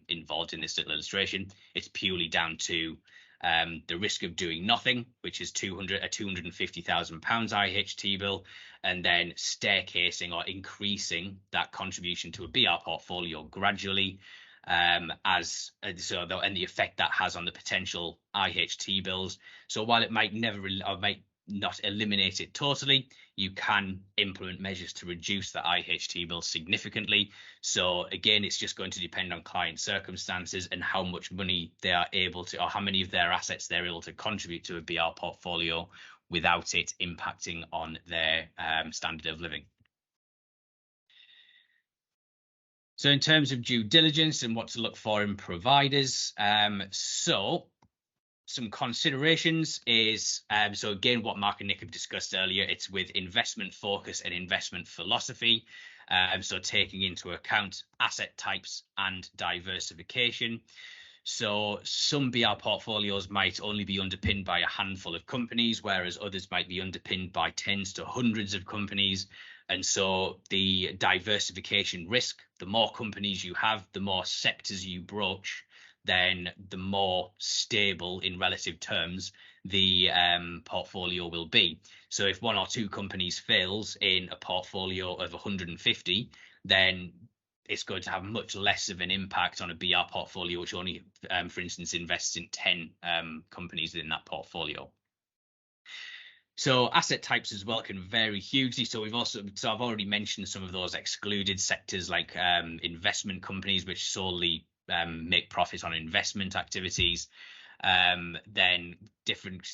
involved in this little illustration. It's purely down to the risk of doing nothing, which is £250,000 IHT bill, and then staircasing or increasing that contribution to a BR portfolio gradually, and the effect that has on the potential IHT bills. So while it might not eliminate it totally, you can implement measures to reduce the IHT bill significantly. So again, it's just going to depend on client circumstances and how much money they are able to, or how many of their assets they're able to contribute to a BR portfolio without it impacting on their standard of living. So in terms of due diligence and what to look for in providers, some considerations is, so again, what Mark and Nick have discussed earlier, it's with investment focus and investment philosophy. So taking into account asset types and diversification. So some BR portfolios might only be underpinned by a handful of companies, whereas others might be underpinned by tens to hundreds of companies. And so the diversification risk, the more companies you have, the more sectors you broach, then the more stable in relative terms the portfolio will be. So if one or two companies fails in a portfolio of 150, then it's going to have much less of an impact on a BR portfolio, which only, for instance, invests in 10 companies in that portfolio. So asset types as well can vary hugely. So I've already mentioned some of those excluded sectors like investment companies, which solely make profit on investment activities. Then different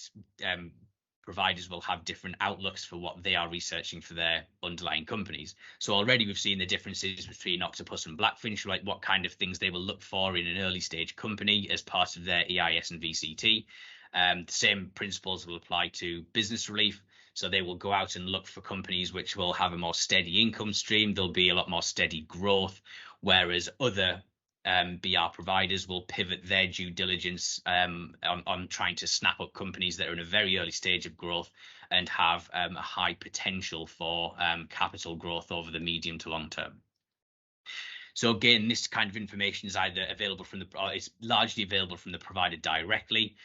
providers will have different outlooks for what they are researching for their underlying companies. So already we've seen the differences between Octopus and Blackfinch, like what kind of things they will look for in an early stage company as part of their EIS and VCT. The same principles will apply to Business Relief. So they will go out and look for companies which will have a more steady income stream. There'll be a lot more steady growth, whereas other BR providers will pivot their due diligence on trying to snap up companies that are in a very early stage of growth and have a high potential for capital growth over the medium to long term. So again, this kind of information is either available from it's largely available from the provider directly.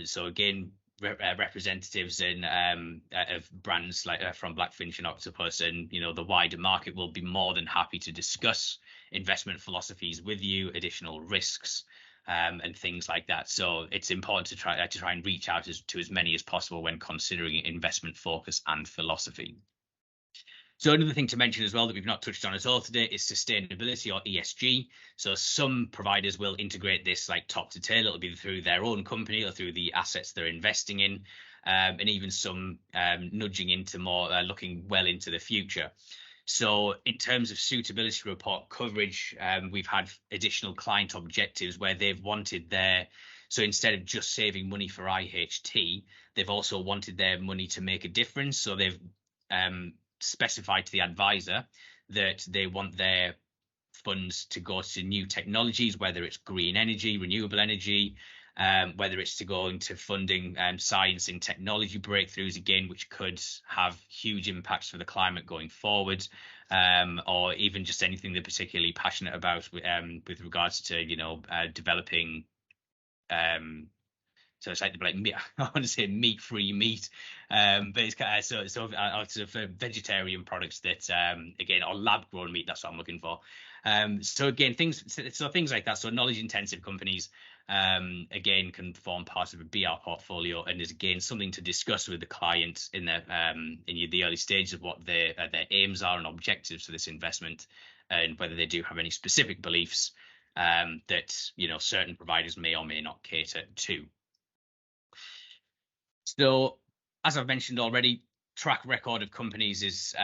So again, representatives of brands like from Blackfinch and Octopus and the wider market will be more than happy to discuss investment philosophies with you, additional risks, and things like that. So it's important to try and reach out to as many as possible when considering investment focus and philosophy. So another thing to mention as well that we've not touched on at all today is sustainability, or ESG. So some providers will integrate this like top to tail. It'll be through their own company or through the assets they're investing in, and even some nudging into more looking well into the future. So in terms of suitability report coverage, we've had additional client objectives where they've wanted so instead of just saving money for IHT, they've also wanted their money to make a difference. So they've specified to the advisor that they want their funds to go to new technologies, whether it's green energy, renewable energy, whether it's to go into funding science and technology breakthroughs, again, which could have huge impacts for the climate going forward, or even just anything they're particularly passionate about with regards to developing so it's like meat, I want to say meat-free meat, but it's kind of sort of vegetarian products that again, or lab-grown meat. That's what I'm looking for. So again, things like that. So knowledge-intensive companies again can form part of a BR portfolio, and is again something to discuss with the client in the early stages of what their aims are and objectives for this investment, and whether they do have any specific beliefs that certain providers may or may not cater to. So, as I've mentioned already, track record of companies is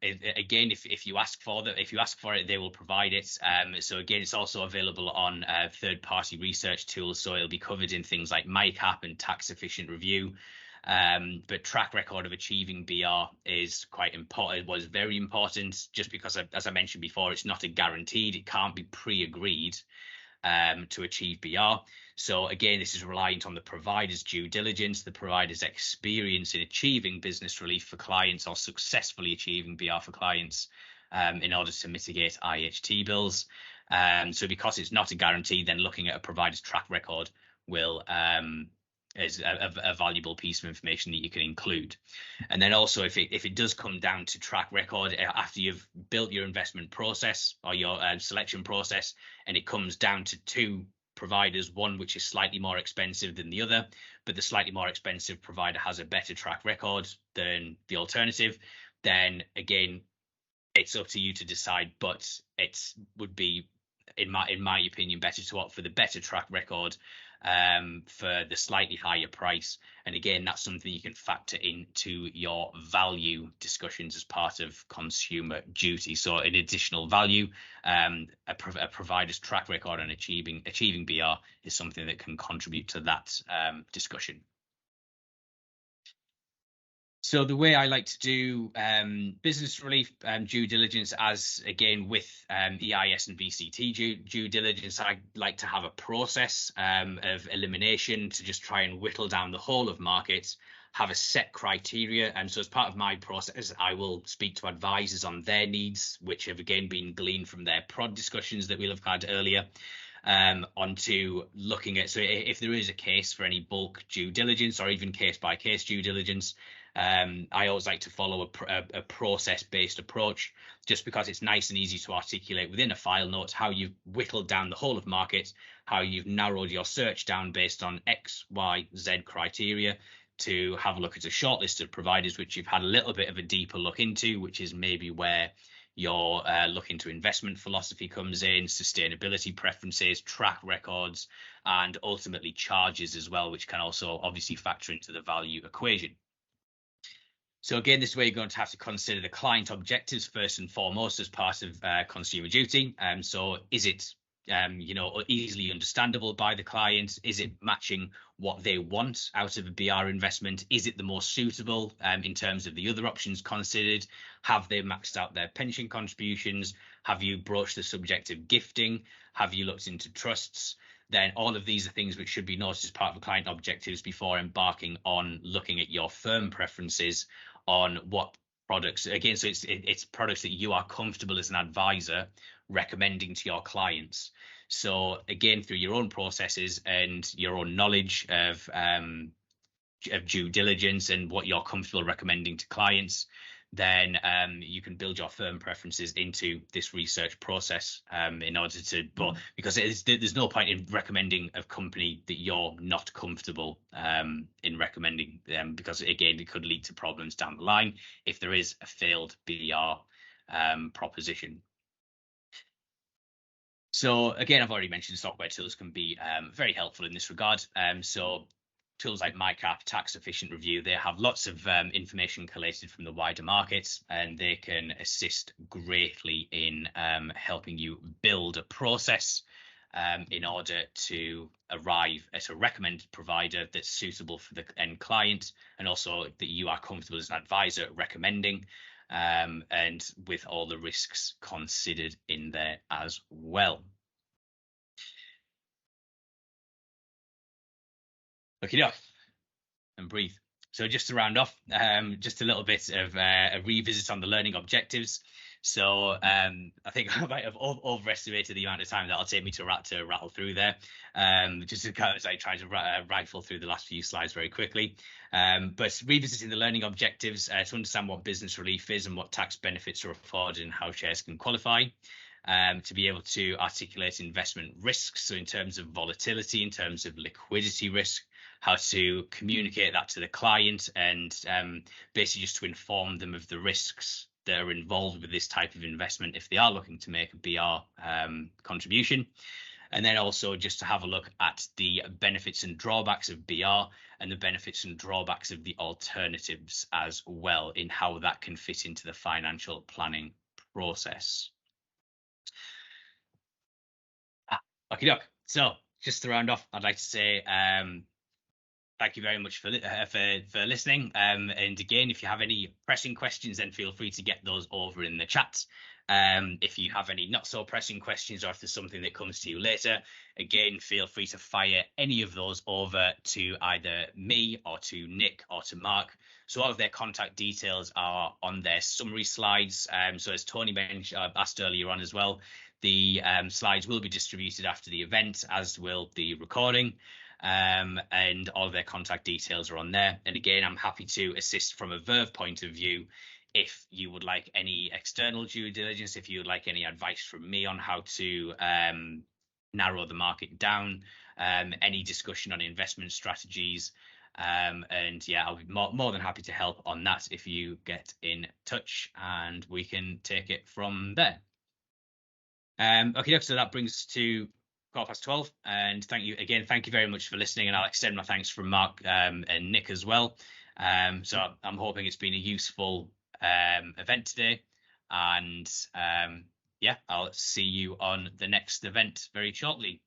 again, if you ask for it, they will provide it. So again, it's also available on third-party research tools. So it'll be covered in things like MyCap and tax efficient review. But track record of achieving BR is quite important. It was very important, just because, as I mentioned before, it's not a guaranteed. It can't be pre-agreed to achieve BR. So again, this is reliant on the provider's due diligence, the provider's experience in achieving business relief for clients or successfully achieving BR for clients in order to mitigate IHT bills. So because it's not a guarantee, then looking at a provider's track record is a valuable piece of information that you can include. And then also, if it does come down to track record after you've built your investment process or your selection process, and it comes down to two providers, one which is slightly more expensive than the other, but the slightly more expensive provider has a better track record than the alternative, then again, it's up to you to decide. But it would be, in my opinion, better to opt for the better track record for the slightly higher price. And again, that's something you can factor into your value discussions as part of consumer duty. So an additional value, a provider's track record on achieving BR is something that can contribute to that discussion. So the way I like to do business relief due diligence, as again with EIS and VCT due diligence, I like to have a process of elimination to just try and whittle down the whole of markets, have a set criteria. And so as part of my process, I will speak to advisors on their needs, which have again been gleaned from their prod discussions that we'll have had earlier, onto looking at, so if there is a case for any bulk due diligence or even case by case due diligence, I always like to follow a process-based approach, just because it's nice and easy to articulate within a file note how you've whittled down the whole of market, how you've narrowed your search down based on X, Y, Z criteria, to have a look at a short list of providers which you've had a little bit of a deeper look into, which is maybe where your look into investment philosophy comes in, sustainability preferences, track records, and ultimately charges as well, which can also obviously factor into the value equation. So again, this is where you're going to have to consider the client objectives first and foremost as part of consumer duty. So is it easily understandable by the client? Is it matching what they want out of a BR investment? Is it the more suitable in terms of the other options considered? Have they maxed out their pension contributions? Have you broached the subject of gifting? Have you looked into trusts? Then all of these are things which should be noted as part of the client objectives before embarking on looking at your firm preferences on what products. Again, so it's products that you are comfortable as an advisor recommending to your clients. So again, through your own processes and your own knowledge of due diligence and what you're comfortable recommending to clients, then you can build your firm preferences into this research process in order to, because there's no point in recommending a company that you're not comfortable in recommending them, because again, it could lead to problems down the line if there is a failed BR proposition. So again, I've already mentioned software tools can be very helpful in this regard. So tools like MyCap, Tax Efficient Review, they have lots of information collated from the wider market, and they can assist greatly in helping you build a process in order to arrive at a recommended provider that's suitable for the end client, and also that you are comfortable as an advisor recommending, and with all the risks considered in there as well. Okay, and breathe. So just to round off, just a little bit of a revisit on the learning objectives. So I think I might have overestimated the amount of time that'll take me to rattle through there, just because I tried to rifle through the last few slides very quickly. But revisiting the learning objectives to understand what business relief is and what tax benefits are afforded and how shares can qualify. To be able to articulate investment risks, so in terms of volatility, in terms of liquidity risk, how to communicate that to the client, and basically just to inform them of the risks that are involved with this type of investment if they are looking to make a BR contribution. And then also just to have a look at the benefits and drawbacks of BR and the benefits and drawbacks of the alternatives as well, in how that can fit into the financial planning process. Okay, so just to round off, I'd like to say thank you very much for listening. And again, if you have any pressing questions, then feel free to get those over in the chat. If you have any not so pressing questions, or if there's something that comes to you later, again, feel free to fire any of those over to either me or to Nick or to Mark. So all of their contact details are on their summary slides. So as Tony mentioned, asked earlier on as well, the slides will be distributed after the event, as will the recording. And all of their contact details are on there. And again, I'm happy to assist from a Verve point of view. If you would like any external due diligence, if you would like any advice from me on how to narrow the market down, any discussion on investment strategies, and yeah, I'll be more than happy to help on that if you get in touch, and we can take it from there. Okay, so that brings us to 12:15, and thank you very much for listening, and I'll extend my thanks from Mark and Nick as well. So I'm hoping it's been a useful event today, and yeah, I'll see you on the next event very shortly.